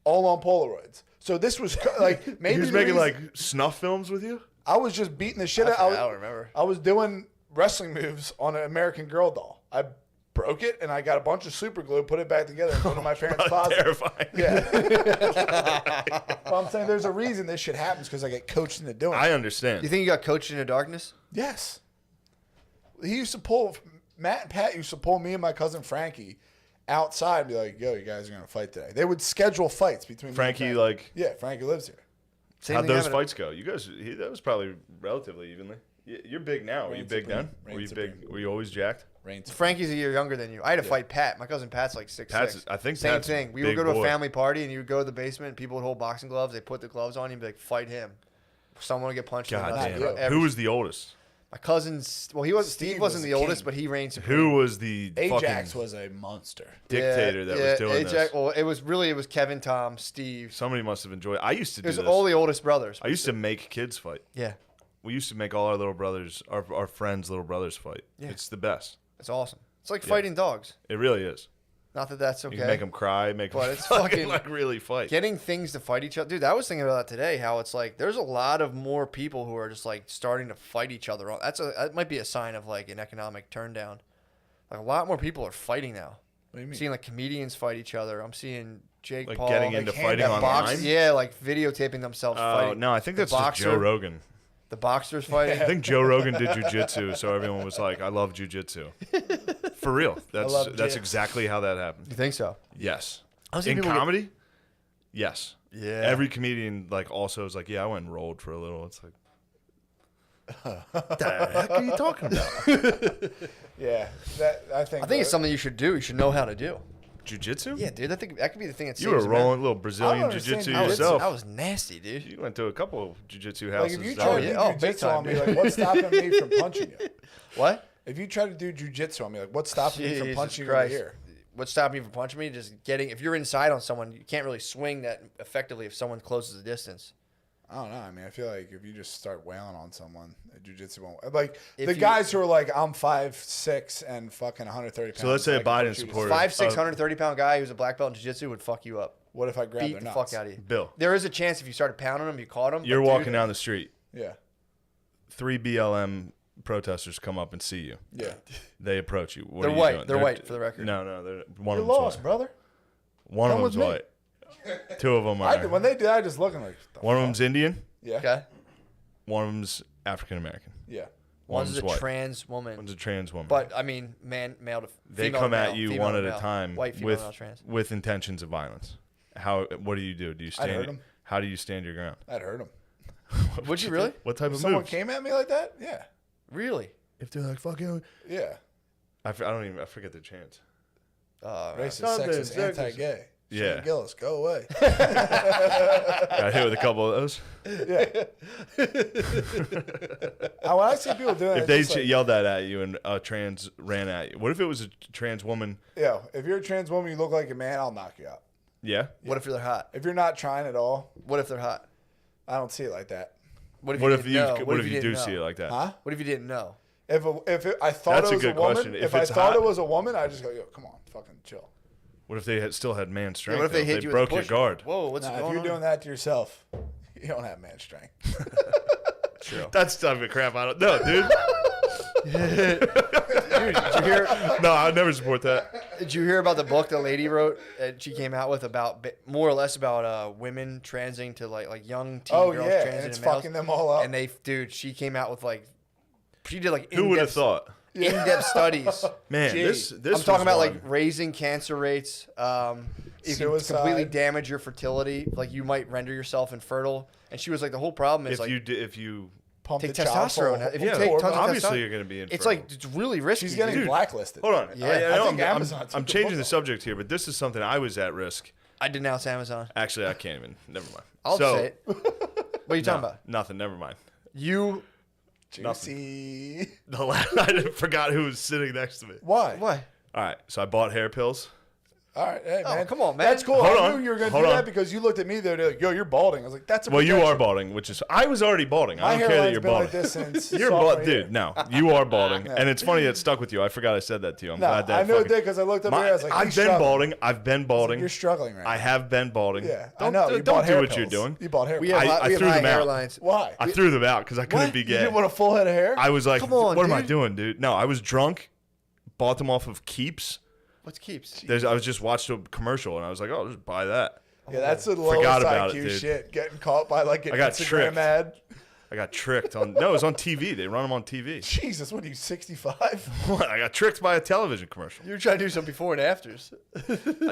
all on Polaroids. So this was like maybe He was the making reason- like snuff films with you. I was just beating the shit I out. forgot, I don't remember. I was doing wrestling moves on an American Girl doll. I broke it, and I got a bunch of super glue, put it back together, and put it in my parents' closet. Terrifying. Yeah. But I'm saying there's a reason this shit happens because I get coached into doing it. I understand. You think you got coached into darkness? Yes. He used to pull, Matt and Pat used to pull me and my cousin Frankie outside and be like, yo, you guys are going to fight today. They would schedule fights between me and Frankie, Frankie. like, Yeah, Frankie lives here. Same how'd thing those happened- fights go? You guys, that was probably relatively evenly. You're big now. Were you Reign big supreme. then? Reign Were you supreme. big? Were you always jacked? Frankie's a year younger than you. I had to fight Pat. My cousin Pat's like 6'6". I think Same Pat's thing. We big would go to boy. a family party and you would go to the basement. People would hold boxing gloves. They put the gloves on you and be like, fight him. Someone would get punched. in the God nuts. damn. damn. Who was the oldest? My cousin's? Well, he was. Steve wasn't was the the oldest, king. but he reigned supreme. Who was the Ajax fucking was a monster. dictator that was doing Ajax, this? Well, it was Kevin, Tom, Steve. Somebody must have enjoyed it. I used to It do was this. all the oldest brothers. I used to make kids fight. Yeah, We used to make all our little brothers, our friends' little brothers fight. Yeah. It's the best. it's awesome. It's like fighting dogs. It really is. Not that that's okay. You can make them cry, make them But it's fucking fucking- like really fight. Getting things to fight each other. Dude, I was thinking about that today, how it's like there's a lot of more people who are just like starting to fight each other. That might be a sign of like an economic turn down. Like a lot more people are fighting now. What do you mean? Seeing like comedians fight each other. I'm seeing Jake Like Paul getting like into hand fighting up online. box, yeah, like videotaping themselves Oh fighting. no, I think The that's just Joe boxer- Rogan. The boxers fighting. I think Joe Rogan did jujitsu, so everyone was like, "I love jujitsu." For real, that's love that's jits. exactly how that happened. You think so? Yes. I've seen In people get- comedy, yes. Yeah. Every comedian like also is like, "Yeah, I went and rolled for a little." It's like, what the heck are you talking about? Yeah, I think it's something you should do. You should know how to do. Jiu-jitsu? Yeah, dude. I think that could be the thing that You were saves a man. rolling a little Brazilian understand jiu-jitsu jiu-jitsu. yourself. I was nasty, dude. You went to a couple of jiu-jitsu Like houses. if you that try were- to do Oh, big jiu-jitsu time, on me, dude. like what's stopping me from punching you? What? If you try to do jiu-jitsu on me, like what's stopping me from Jesus punching Christ. you in the ear? What's stopping you from punching me? Just getting. If you're inside on someone, you can't really swing that effectively if someone closes the distance. I don't know. I mean, I feel like if you just start wailing on someone, jiu-jitsu won't. Like If the you- guys who are like, I'm 5'6" and fucking 130 pounds. So let's say I a can Biden punch you to supporter. the- 5'6", 130-pound guy who's a black belt in jiu-jitsu would fuck you up. What if I grab Beat their the nuts? fuck out of you. Bill, There is a chance if you started pounding him, you caught him. you're but, walking dude, down the street. Yeah, 3 BLM protesters come up and see you. yeah. They approach you. What They're are you white. doing? They're white, for the record. No, they're one You're of them's lost, white. brother. One of Come them's with me. white. Two of them are. When they do that, I just looking like. the One of fuck? them's Indian. Yeah. Okay. One of them's African American. Yeah. One's a white. trans woman. One's a trans woman. But I mean, male to they female come to at male, you female one to at a male. time White, female, with male, trans. with intentions of violence. What do you do? Do you stand? hurt 'em. How do you stand your ground? I'd hurt them. Would you really? What type If of someone moves? came at me like that, yeah, Really? If they're like fuck you, yeah. I forget the chants. Racist, Something, sexist, sexist. anti-gay. Yeah. Shane Gillis, go away. Got hit with a couple of those. Yeah. When I see people doing If it, they it's just like, yelled that at you and a trans ran at you, what if it was a trans woman? yo, if you're a trans woman, you look like a man, I'll knock you out. Yeah. What if they're hot? If you're not trying at all, What if they're hot? I don't see it like that. What if What you if didn't you know? what if you didn't do see know? it like that? Huh? What if you didn't know? I thought That's it a was good woman, question. if If I it's thought hot- it was a woman, I just go, yo, come on, fucking chill. What if they still had man strength? What if they though? hit you broke with a your push? guard. Whoa, what's Nah, going if you're on? doing that to yourself, You don't have man strength. True. That's the crap I don't know, dude. Dude, did you hear? No, I would never support that. Did you hear about the book the lady wrote that she came out with about more or less about women transing to like young teen Oh girls yeah, transing and it's to males? fucking them all up. And she came out with she did like Who would have thought? in-depth studies. Man, Jeez. this I'm talking was about one. like raising cancer rates. If you Suicide. completely damage your fertility, like you might render yourself infertile. And she was like, the whole problem is if you Pump take the child testosterone. full. If you yeah, take tons of obviously testosterone, you're going to be in. it's like it's really risky. She's getting dude. blacklisted. Hold on. Yeah. I know think Amazon took I'm the changing book the off. subject here, but this is something I was at risk. I denounce Amazon. Actually, I can't even. Never mind. I'll so, say it. What are you talking about? Nothing. Never mind. You. Juicy. The last I forgot who was sitting next to me. Why? What? All right, so I bought hair pills. All right, hey, Oh, man. come on, man. That's cool. Hold I on. knew you were going to Hold do on. that because you looked at me there. Like, yo, you're balding. I was like, that's a Well, you are projection. balding, which is I was already balding. My I don't care that hairline's you're been balding. like this since You're sophomore bald, year. dude. No, you are balding, and it's funny that stuck with you. I forgot I said that to you. I'm No, glad that. I knew it fucking- did because I looked up there. I was like, I've he's been struggling. balding. I've been balding. You're struggling right now. I have been balding. Yeah, I Don't, know. You Don't bought do hair what you're pills. doing. You bought hair We pills. have, I we have threw high them out. hairlines. Why? I threw them out because I couldn't What? be You gay. didn't want a full head of hair? I was like, Come on, what am I dude. doing, dude? No, I was drunk. Bought them off of Keeps. What's keeps? I was just watched a commercial and I was like, oh, just buy that. Yeah, that's the lowest Forgot about IQ it, dude. shit. Getting caught by like an I got Instagram tricked. ad. I got tricked on. No, it was on TV. They run them on TV. Jesus, what are you, 65? What? I got tricked by a television commercial. You were trying to do some before and afters.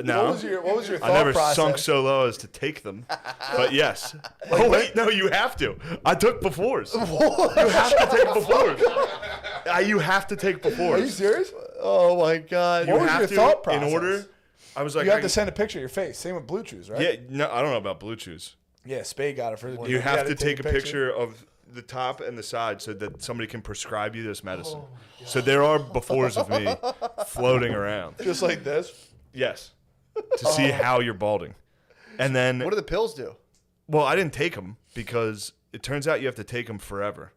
No, What was your thought I never process? sunk so low as to take them. But yes. Oh wait, no, you have to. I took befores. You have to take befores. You have to take befores. Are you serious? Oh my god. What was have your to, thought process? In order, I was like, You have to send a picture of your face. Same with Blue Chews, right? yeah, no, I don't know about Blue Chews. Yeah, Spade got it for the You have to take a picture of the top and the side so that somebody can prescribe you this medicine. So there are befores of me floating around. Just like this. Yes. To see how you're balding. And then, What do the pills do? well, I didn't take them because it turns out you have to take them forever.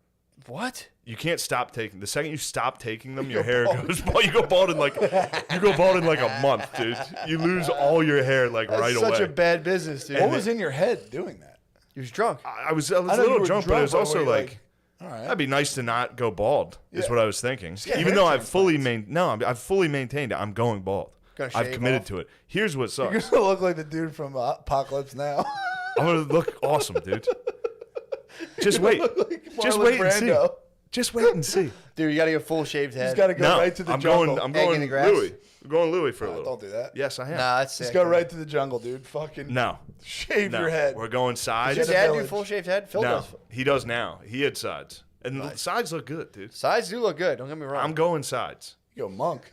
What? You can't stop taking. The second you stop taking them, your hair goes bald. You go bald in like a month, dude. You lose all your hair like That's right such away. a bad business, dude. What was in your head doing that? He was drunk. I was a know you little were drunk, but it was but also were you like all right. that'd be nice to not go bald. Is Yeah. what I was thinking. get Even hair though I've fully I've fully maintained it. I'm going bald. Gonna I've shave committed off? to it. Here's what You're sucks. gonna look like the dude from Apocalypse Now. I'm gonna look awesome, dude. Just wait. Just Marlon wait and see. Brando. Just wait and see. Dude, you gotta get a full shaved head. Just gotta go No, right to the I'm jungle. going. I'm Egg in going the grass? Louis. I'm going Louis for a little. Don't do that. Yes, I am. Nah, that's sick. Just go dude. right to the jungle, dude. Fucking No. shave No. your head. We're going sides. Does Get your a dad do village. full shaved head? Phil No, does. he does now. He had sides, and the sides look good, dude. Sides do look good. Don't get me wrong. I'm going sides. Yo, monk.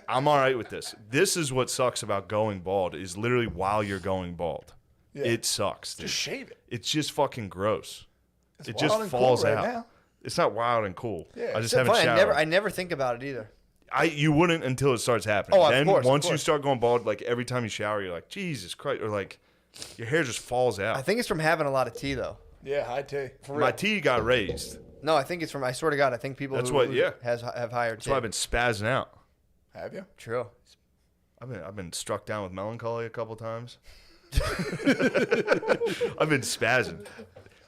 I'm all right with this. This is what sucks about going bald. Is literally while you're going bald. Yeah. It sucks, dude. Just shave it. It's just fucking gross. It's It wild just and cool falls right out. now. It's not wild and cool. Yeah, I it's just So haven't funny, showered. I never think about it either. You wouldn't until it starts happening. Oh, of then course, of once you course. start going bald, like every time you shower, you're like, Jesus Christ, or like your hair just falls out. I think it's from having a lot of tea, though. Yeah, high tea. My T got raised. No, I think it's from. I swear to God, I think people That's who, what- who yeah. have higher That's tea. why I've been spazzing out. Have you? True. I've been struck down with melancholy a couple times. I've been spazzing.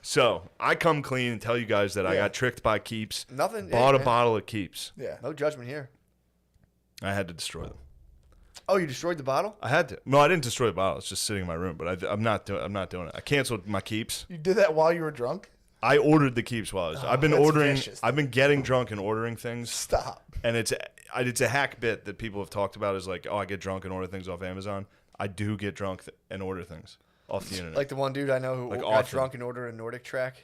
So I come clean and tell you guys that I Yeah. got tricked by Keeps. Nothing. Bought yeah, a bottle of Keeps. Yeah. No judgment here. I had to destroy them. Oh, you destroyed the bottle? I had to. No, I didn't destroy the bottle. It's just sitting in my room. But I'm not doing it. I canceled my Keeps. You did that while you were drunk? I ordered the Keeps while I was. I've been that's ordering. vicious. I've been getting drunk and ordering things. Stop. And it's a hack bit that people have talked about. Is like, oh, I get drunk and order things off Amazon. I do get drunk and order things off the internet. Like the one dude I know who Like got often. drunk and ordered a Nordic track.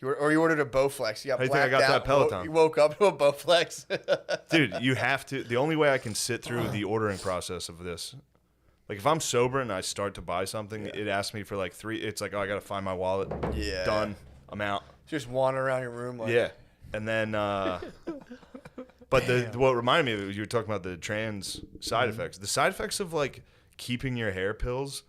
You ordered a Bowflex. You got How do you think I blacked got out. that Peloton? You woke up to a Bowflex. Dude, you have to. The only way I can sit through the ordering process of this, like if I'm sober and I start to buy something, it asks me for like 3. It's like, oh, I gotta find my wallet. Yeah. Done. I'm out. Just wander around your room. Like, Yeah. And then, but what reminded me of it was you were talking about the trans side effects. The side effects of like keeping your hair pills.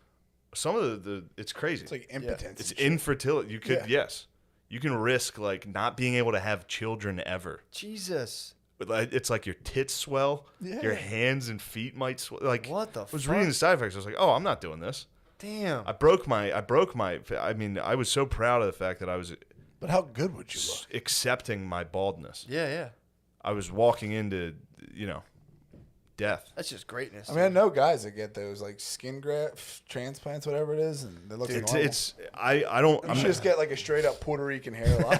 Some of the it's crazy. It's like impotence. It's and shit. infertility. You could Yeah. yes, you can risk like not being able to have children ever. Jesus. But, like, it's like your tits swell, Yeah. your hands and feet might swell. Like What the I was fuck? reading the side effects. I was like, oh, I'm not doing this. Damn. I broke my. I mean, I was so proud of the fact that I was But how good would you look? accepting my baldness. Yeah. I was walking into, death. That's just greatness. I mean, I know guys that get those like skin graft transplants, whatever it is, and they look normal. I don't. You should just get like a straight up Puerto Rican hairline,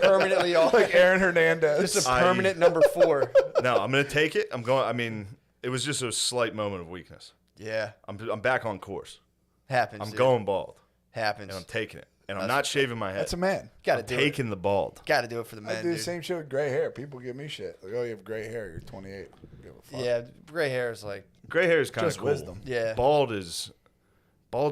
permanently off. like Aaron Hernandez. Just a permanent number 4. No, I'm gonna take it. I'm going. I mean, it was just a slight moment of weakness. Yeah. I'm back on course. Happens. I'm dude. going bald, Happens. and I'm taking it, and I'm not shaving my head. That's a man. Gotta I'm do taking the bald. it. Gotta do it for the I men, do the dude. same shit with gray hair. People give me shit. Like, oh, you have gray hair. You're 28. Give a fuck. Yeah, gray hair is like, Gray hair is kind of Just cool. wisdom. Yeah. Bald's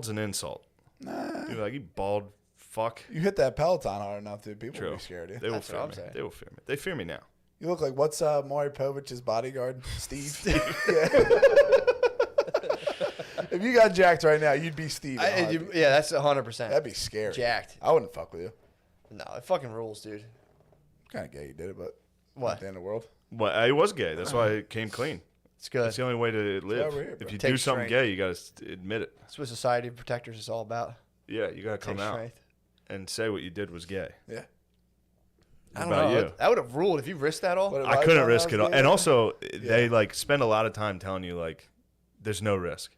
an insult. You're like, you bald fuck. You hit that Peloton hard enough, dude. People True. will be scared of you. They will That's what fear I'm me. saying. They will fear me. They fear me now. You look like what's Maury Povich's bodyguard, Steve. If you got jacked right now, you'd be Steve. in a heartbeat. yeah, that's 100%. That'd be scary. Jacked. I wouldn't fuck with you. No, it fucking rules, dude. Kind of gay you did it, but What? At the end of the world. Well, I was gay. That's why I came clean. It's good. That's the only way to live. over here, bro. If you Take do something strength. gay, you got to admit it. That's what Society of Protectors is all about. Yeah, you got to come Take out strength. and say what you did was gay. Yeah. I don't What about know. you? That would have ruled if you risked that all. What I have couldn't done risk when it I all. was And gay? also, they Yeah. like spend a lot of time telling you like, there's no risk.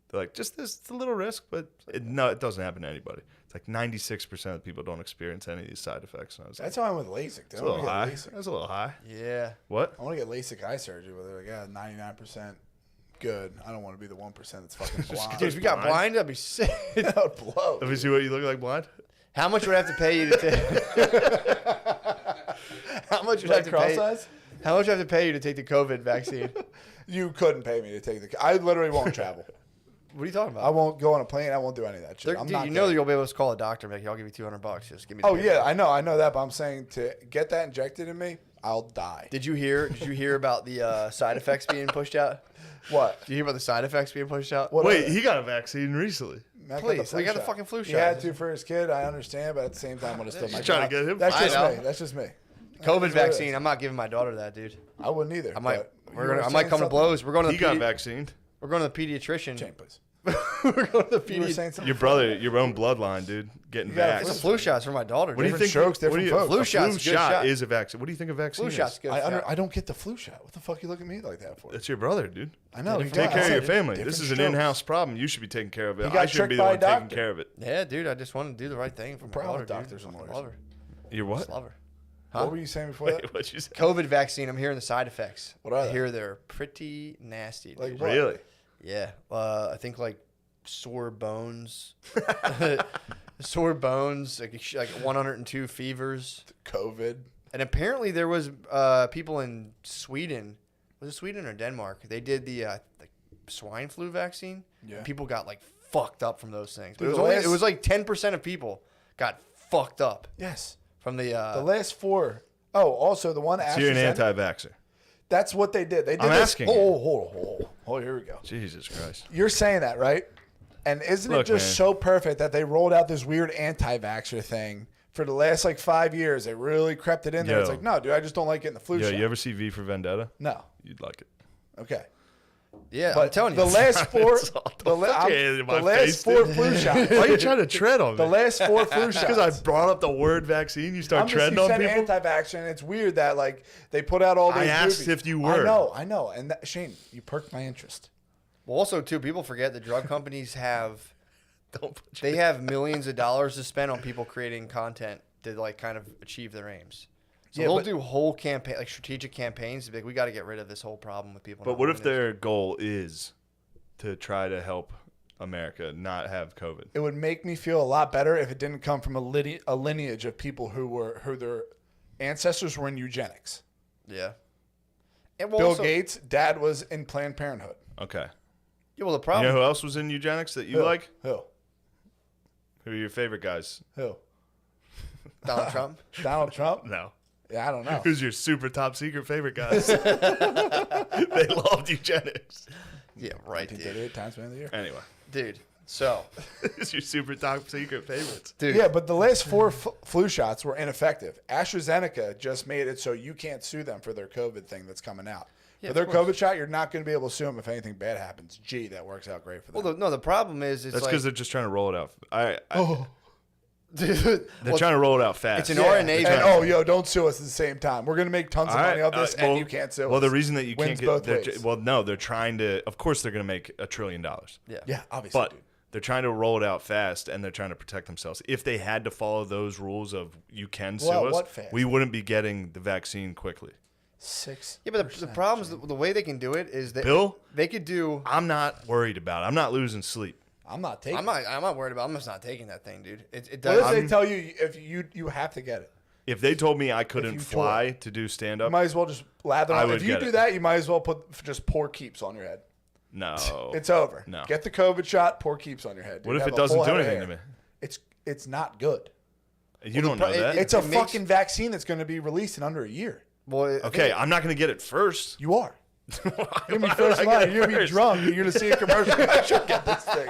They're like, just this a little risk, but no, it doesn't happen to anybody. It's like 96% of people don't experience any of these side effects. And I was like, That's how I'm with LASIK. Dude. that's I a want little to high. get LASIK. That's a little high. Yeah. What? I want to get LASIK eye surgery, but they're like, yeah, 99% good. I don't want to be the 1% that's fucking blind. Dude, if you got blind, that'd be sick. that would blow. Let me see what you look like blind. How much would I have to pay you to take? How much would I have to pay? cross-eyes? How much would I have to pay you to take the COVID vaccine? You couldn't pay me to take the. I literally won't travel. What are you talking I about? won't go on a plane. I won't do any of that shit. Dude, I'm not you know gay. you'll be able to call a doctor, and be like, I'll give you $200. Just give me. The Oh paper. yeah, I know that, but I'm saying to get that injected in me, I'll die. Did you hear about the side effects being pushed out? What? Did you hear about the side effects being pushed out? What Wait, are they? he got a vaccine recently. Matt Please, flu I got the shot. fucking flu He shot. had to for his kid. I understand, but at the same time, I would have still my trying to get him That's fired. just I me. know. That's just me. COVID what it vaccine. is. I'm not giving my daughter that, dude. I wouldn't either. I might. but I might come to blows. We're going to He the got vaccinated. We're going to the pediatrician. Chain, please. We're going to the You were pediatrician. saying something. Your brother, your own bloodline, dude, getting got It's a vaxxed. flu shot's for my daughter. What do you dude. think? strokes, what do different you, folks. Flu a shot's flu a good shot shot. is a vaccine. What do you think a vaccine Flu is? shot's good. shot. I don't get the flu shot. What the fuck you look at me like that for? That's your brother, dude. I know. he Take got- care I of your said family. different This is an strokes. in-house problem. You should be taking care of it. He got I shouldn't be tricked the by a one taking doctor. care of it. Yeah, dude. I just want to do the right thing for my proud daughter. of dude. doctors and I lawyers. love her. You're what? Just love her. What were you saying before that? Wait, what you say? COVID vaccine. I'm hearing the side effects. What are I they? hear they're pretty nasty. Dude. Like what? Really? Yeah. I think like sore bones. Sore bones, like 102 fevers. COVID. And apparently there was people in Sweden. Was it Sweden or Denmark? They did the swine flu vaccine. Yeah. People got like fucked up from those things. But Dude, it was like 10% of people got fucked up Yes. from the The last 4. Oh, also the one So you're an AstraZeneca. anti-vaxxer. That's what they did. They did I'm this. asking Oh, you. hold on. Here we go. Jesus Christ. You're saying that, right? And isn't Look, it just man. so perfect that they rolled out this weird anti-vaxxer thing for the last like 5 years? They really crept it in there. It's Yo. like, no, dude, I just don't like getting the flu Yeah, shot. you ever see V for Vendetta? No. You'd like it. Okay. yeah. But I'm telling you, the last 4, It's all- the, la- fuck I'm- you in the my last face, 4 dude. flu shots. Why are you trying to tread on me? The last 4 flu shots. Because I brought up the word vaccine, you start I'm just, treading you on said people? anti-vaxxer, and it's weird that like they put out all these. I asked movies. if you were. I know, and that, Shane, you perked my interest. well, also too, people forget that drug companies have Don't put they have millions of dollars to spend on people creating content to like kind of achieve their aims. So Yeah, they'll but- do whole campaign, like strategic campaigns to be like, we got to get rid of this whole problem with people. But not what if moving this. their goal is to try to help America not have COVID? It would make me feel a lot better if it didn't come from a lineage of people who their ancestors were in eugenics. Yeah. And well, Bill also- Gates' dad was in Planned Parenthood. Okay. Yeah, well, the You problem. know who else was in eugenics that you like? Who? Who are your favorite guys? Who? Donald Trump. Donald Trump? No. Yeah, I don't know. Who's your super top secret favorite guys? They loved eugenics. Yeah, right, dude. 1938 Times Man of the Year. Anyway, Dude. So, who's your super top secret favorites? dude. Yeah, but the last 4 flu shots were ineffective. AstraZeneca just made it so you can't sue them for their COVID thing that's coming out. Yeah, For their of course. COVID shot, you're not going to be able to sue them if anything bad happens. Gee, that works out great for them. Well, the problem is That's because they're just trying to roll it out. dude, They're trying to roll it out fast. it's an RNA. And don't sue us at the same time. We're going to make tons of money off this, and you can't sue us. Well, the reason that you Wins can't both get ways. no, they're trying to. Of course, they're going to make $1 trillion. Yeah, obviously, But dude. they're trying to roll it out fast, and they're trying to protect themselves. If they had to follow those rules of you can sue Well, us, what fast? we wouldn't be getting the vaccine quickly. 6. Yeah, but the problem is the way they can do it is that Bill? they could do. I'm not worried about it. I'm not losing sleep. I'm not taking. I'm not worried about. I'm just not taking that thing, dude. It What does. if they tell you if you have to get it? If they told me I couldn't you fly to do stand You up, might as well just lather. I on. would If you get do it. that, you might as well put just pour keeps on your head. no. It's over. No. Get the COVID shot. Pour keeps on your head. Dude. What if Have it a doesn't full do head of anything to hair. me? It's not good. You don't know that. It's It a makes- fucking vaccine that's going to be released in under a year. Well, Okay, I'm not going to get it first. You are. You're going to be Why first would in I line. get it You're going to be first? drunk. You're going to see a commercial. I should get this thing.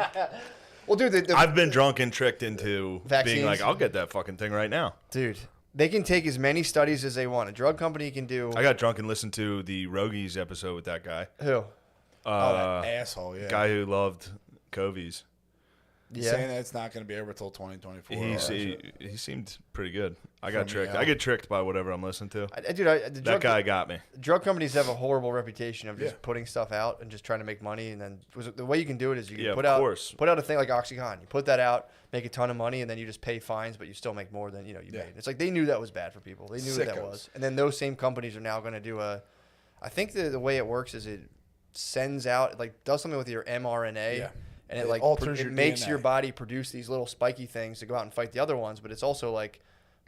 well, dude, I've been drunk and tricked into Vaccines? being like, I'll get that fucking thing right now. dude, they can take as many studies as they want. A drug company can do. I got drunk and listened to the Rogies episode with that guy. Who? Oh, that asshole, yeah. Guy who loved Covies. Yeah. Saying that it's not going to be over till 2024. He seemed pretty good. I got From tricked. the I get tricked by whatever I'm listening to. The That drug, guy got me. drug companies have a horrible reputation of just Yeah. putting stuff out and just trying to make money. And then the way you can do it is you can Yeah, put of out course. a thing like OxyContin. You put that out, make a ton of money, and then you just pay fines, but you still make more than you Yeah. made. It's like they knew that was bad for people. They knew what that Sickos. was. And then those same companies are now going to do a. I think the way it works is it sends out like does something with your mRNA. Yeah. And it It like alters it your makes DNA. your body produce these little spiky things to go out and fight the other ones. But it's also like,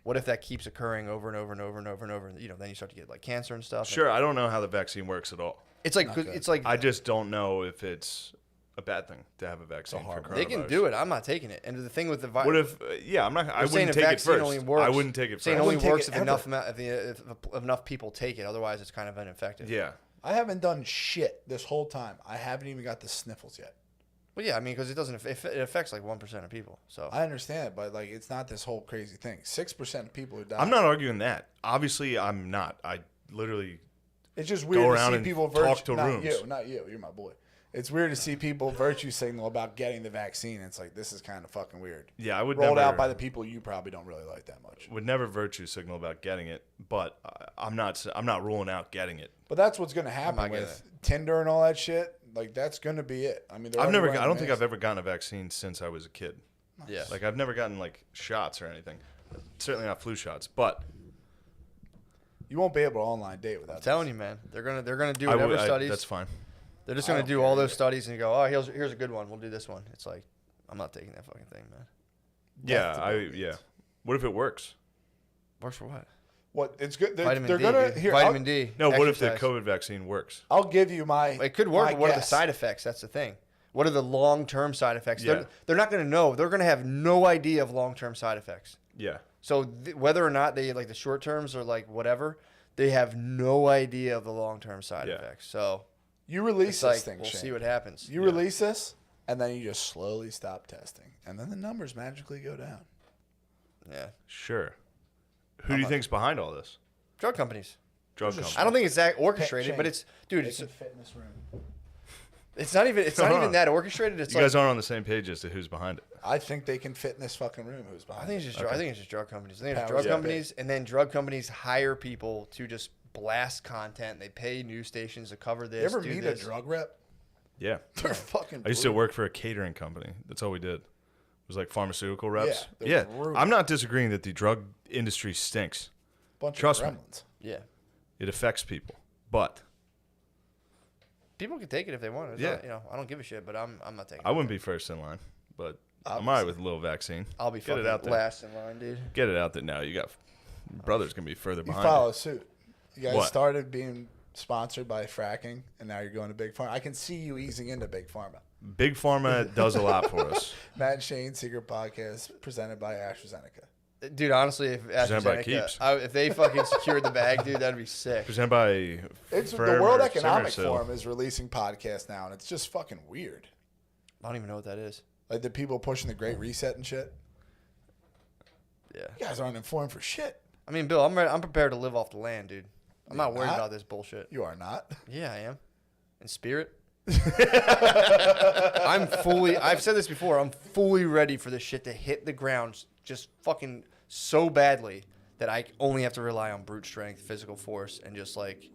what if that keeps occurring over and over and over and over and over? And, then you start to get like cancer and stuff. Sure, I don't know how the vaccine works at all. It's like Not good. it's like I just don't know if it's a bad thing to have a vaccine for hard coronavirus. they can do it. I'm not taking it. And the thing with the virus, What if? Yeah, I'm not. I saying wouldn't a take it vaccine first. only works. I wouldn't take it saying first. it only wouldn't take works it if enough ever. if enough people take it. Otherwise, it's kind of ineffective. Yeah. I haven't done shit this whole time. I haven't even got the sniffles yet. Well, yeah, I mean, because it doesn't. It affects like 1% of people. So I understand it, but like it's not this whole crazy thing. 6% of people who die. I'm not arguing that. Obviously, I'm not. I literally. It's just weird to around see and people talk to not rooms. Not you. You're my boy. It's weird to see people virtue signal about getting the vaccine. It's like this is kind of fucking weird. Yeah, I would Rolled never. out by the people you probably don't really like that much. Would never virtue signal about getting it, but I'm not ruling out getting it. But that's what's going to not happen getting with Tinder and all that shit. Like that's going to be it. I mean, they're I've already never. wearing I don't think masks. I've ever gotten a vaccine since I was a kid. yeah, Like I've never gotten like shots or anything. Certainly not flu shots, but You won't be able to online date without. I'm telling you, man, they're gonna do I whatever would. studies. That's fine. They're just I gonna don't do care all those either. studies and go, oh, here's a good one. We'll do this one. It's like, I'm not taking that fucking thing, man. Yeah, to I Bill Gates. yeah. What if it works? Works for what? What? It's good. They're Vitamin D. gonna dude. here. Vitamin D. No, what if the exercise. COVID vaccine works? I'll give you my. It could work. my But what are the guess. side effects? That's the thing. What are the long-term side effects? Yeah. They're not going to know. They're going to have no idea of long-term side effects. Yeah. So whether or not they like the short terms or like whatever, they have no idea of the long-term side Yeah. effects. So You release it's this like thing. we'll Shane. see what happens. You release this, and then you just slowly stop testing, and then the numbers magically go down. Yeah. Sure. Who do you think's behind all this? Drug companies. Drug There's a companies. I don't think it's that orchestrated, Shane, but it's dude. They It's can fit in this room. it's not even that orchestrated. It's You like guys aren't on the same page as to who's behind it. I think they can fit in this fucking room. Who's behind? I think it's just I think it's just drug companies. I think it's Powers drug that companies, and then drug companies hire people to just blast content. They pay news stations to cover this. You ever do meet this. a drug rep? Yeah. They're fucking. I used to brutal. work for a catering company. That's all we did. It was like pharmaceutical reps. they're Yeah. brutal. I'm not disagreeing that the drug industry stinks. Bunch Trust of me. gremlins. Yeah, It affects people. But people can take it if they want. It's Yeah. not, I don't give a shit, but I'm not taking. I it. wouldn't be first in line. But I'm all right with a little vaccine. I'll be Get fucking it out there. last in line, dude. Get it out there now. You got brother's gonna be further You behind. follow suit. You guys What? started being sponsored by fracking, and now you're going to Big Pharma. I can see you easing into Big Pharma. Big Pharma does a lot for us. Matt and Shane Secret Podcast presented by AstraZeneca. Dude, honestly, if Presented by AstraZeneca, Keeps. if they fucking secured the bag, dude, that'd be sick. Presented by It's the Forever World Economic Summersil. Forum is releasing podcasts now, and it's just fucking weird. I don't even know what that is. Like the people pushing the Great Reset and shit. Yeah. You guys aren't informed for shit. I mean, Bill, I'm prepared to live off the land, dude. I'm not worried not? about this bullshit. You are not. Yeah, I am. In spirit. I've said this before, I'm fully ready for this shit to hit the ground just fucking so badly that I only have to rely on brute strength, physical force, and just like,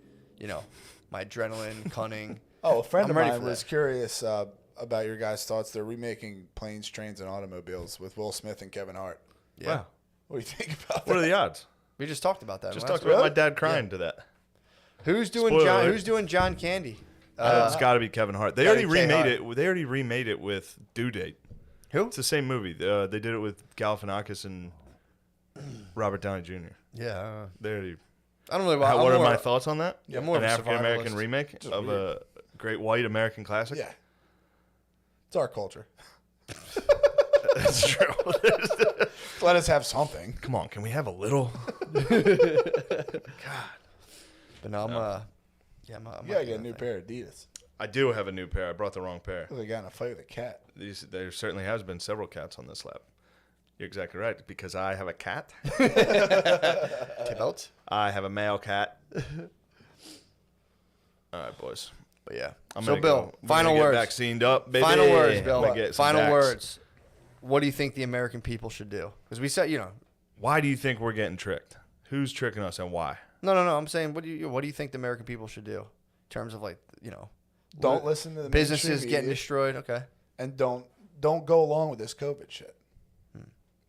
my adrenaline, cunning. Oh, a friend I'm of ready mine for was that. curious about your guys' thoughts. They're remaking Planes, Trains, and Automobiles with Will Smith and Kevin Hart. Yeah. Wow. What do you think about What are that? the odds? We just talked about that. Just last talked week. about my dad crying to that. Who's doing Spoiler John? alert. Who's doing John Candy? It's got to be Kevin Hart. They Gotta already be K. remade Hart. it. They already remade it with Due Date. Who? It's the same movie. They did it with Galifianakis and Robert Downey Jr. Yeah. They already. I don't really. What I'm are more- my thoughts on that? Yeah, more An of a African American survivalist. remake Just of weird. a great white American classic. Yeah. It's our culture. That's true. Let us have something. Come on, can we have a little? But no, I'm. I'm You gotta get a new pair of Adidas. I do have a new pair. I brought the wrong pair. They got in a fight with a cat. There certainly has been several cats on this lap. You're exactly right. Because I have a cat. Belt. I have a male cat. All right, boys. But yeah. I'm So gonna Bill, go. I'm final gonna words. get vaccined up, baby. Final words, I'm Bill. gonna get some Final vax. words. What do you think the American people should do? Because we said, Why do you think we're getting tricked? Who's tricking us and why? no. I'm saying, what do you think the American people should do in terms of Don't listen to the businesses mainstream getting media, destroyed? Okay. and don't go along with this COVID shit.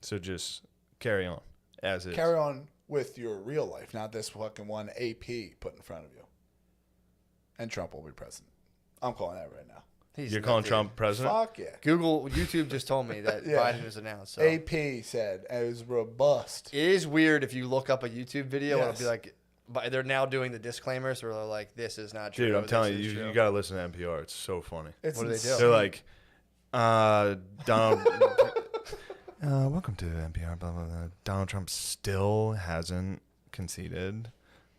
So just carry on as is. Carry on with your real life, not this fucking one AP put in front of you. And Trump will be president. I'm calling that right now. You're calling Trump president? Fuck yeah. YouTube just told me that Yeah. Biden is announced. So. AP said it was robust. It is weird if you look up a YouTube video, Yes. it'll be like, but they're now doing the disclaimers where they're like, this is not true. Dude, I'm this telling is you, true. you got to listen to NPR. It's so funny. It's What do they do? insane. They're like, Donald. Welcome to NPR. Blah, blah, blah. Donald Trump still hasn't conceded.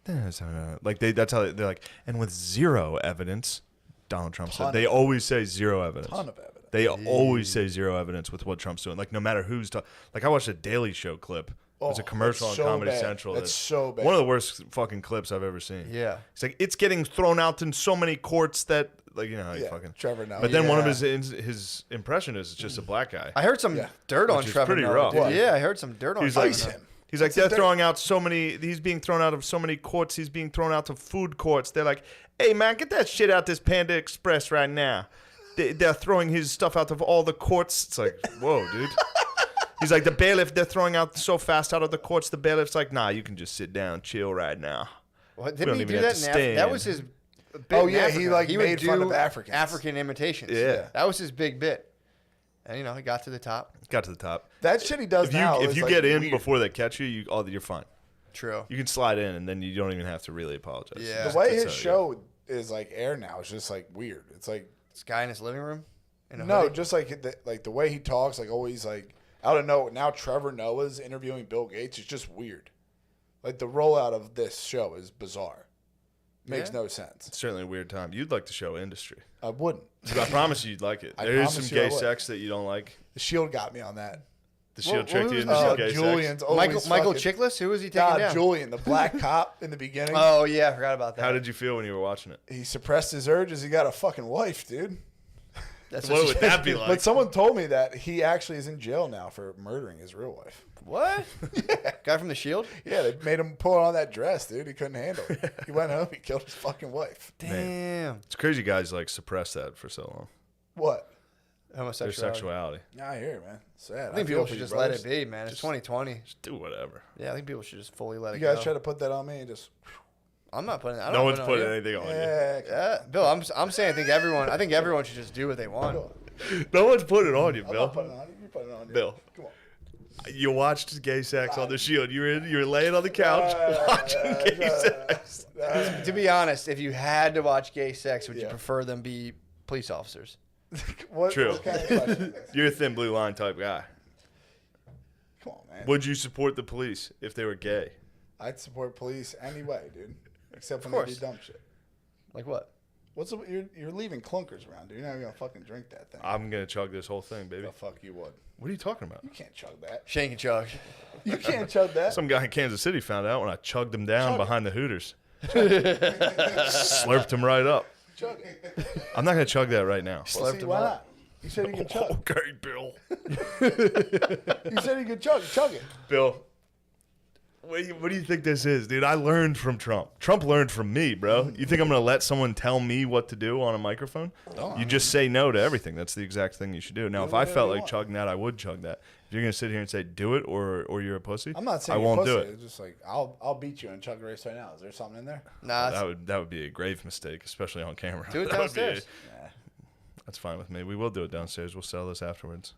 That's how they're like, and with zero evidence, Donald Trump said. They always say zero evidence. Ton of evidence. They always say zero evidence with what Trump's doing. Like, no matter who's talking. Like, I watched a Daily Show clip. It was a commercial on that's so Comedy bad. Central. That's so bad. One of the worst fucking clips I've ever seen. Yeah. It's like, it's getting thrown out in so many courts that, like, you know how you Yeah, fucking. Trevor Noah. But then one of Yeah. his impression is just a black guy. I heard some dirt on Which is Trevor pretty Noah, rough. dude. What? Yeah, I heard some dirt on He's Trevor like, Ice Noah. him. He's like, It's a they're dirt- throwing out so many. He's being thrown out of so many courts. He's being thrown out to food courts. They're like, hey, man, get that shit out this Panda Express right now. They're throwing his stuff out of all the courts. It's like, whoa, dude. He's like, the bailiff, they're throwing out so fast out of the courts. The bailiff's like, nah, you can just sit down, chill right now. What, We didn't don't he even do have that to in Africa? That stand. was his bit Oh, in yeah, he, Africa. like, would made fun do of Africans. African imitations. Yeah. That was his big bit. And, he got to the top. Got to the top. That shit he does If you now if is, you like, get in weird. before they catch you, you're fine. True. You can slide in, and then you don't even have to really apologize. Yeah. The way That's his how- show is like air now is just like weird. It's like This guy in his living room? In a no, hoodie? just like the way he talks, like always like I don't know. Now Trevor Noah's interviewing Bill Gates is just weird. Like the rollout of this show is bizarre. Makes Yeah. no sense. It's certainly a weird time. You'd like the show industry. I wouldn't. I promise you'd like it. I There is promise some you I gay would. sex that you don't like. The Shield got me on that. The Shield Well, tricked you who's into the some Shield? gay Julian's sex. always Michael fucking- Chiklis? Who was he taking Nah, down? Julian, the black cop in the beginning. Oh, yeah, I forgot about that. How did you feel when you were watching it? He suppressed his urges. He got a fucking wife, dude. That's What would that be like? But someone told me that he actually is in jail now for murdering his real wife. What? Guy from The Shield? Yeah, they made him pull on that dress, dude. He couldn't handle it. He went home. He killed his fucking wife. Damn. It's crazy guys like suppress that for so long. What? Their Homosexuality. sexuality. Nah, I hear, man. Sad. I think feel people for should you just let brothers. it be, man. It's 2020. Just do whatever. Yeah, I think people should just fully let it You guys go. try to put that on me and just. I'm not putting. I don't No one's put it on putting you. anything on Yeah, Yeah, Bill. I'm saying I think everyone should just do what they want. you. No one's putting it on you, I'm Bill. not putting it on you. You put it on you. Bill. Come on. You watched gay sex on the Shield. You were laying on the couch watching gay sex. To be honest, if you had to watch gay sex, would you Yeah. prefer them be police officers? What, True. what kind of question is this? You're a thin blue line type guy. Come on, man. Would you support the police if they were gay? I'd support police anyway, dude. Except when course. they do dumb shit. Like what? You're leaving clunkers around, dude. You're not gonna fucking drink that thing. I'm gonna chug this whole thing, baby. The fuck you would. What are you talking about? You can't chug that. Shank and chug. You can't chug that. Some guy in Kansas City found out when I chugged him down Chug it. behind the Hooters. Slurped him right up. Chug it. I'm not gonna chug that right now. Well, Slurped see, him why up. not? You said you could chug. Okay, Bill. You said you could chug. Chug it. Bill, what do you think this is, dude? I learned from Trump. Trump learned from me, bro. You think I'm going to let someone tell me what to do on a microphone? You just say no to everything. That's the exact thing you should do. Now, if I felt like chugging that, I would chug that. If you're going to sit here and say do it or you're a pussy, I'm not saying I won't do it. It's just like I'll beat you in chug race right now. Is there something in there? Nah, That would be a grave mistake, especially on camera. do it That would be downstairs. That's fine with me. We will do it downstairs. We'll sell this afterwards.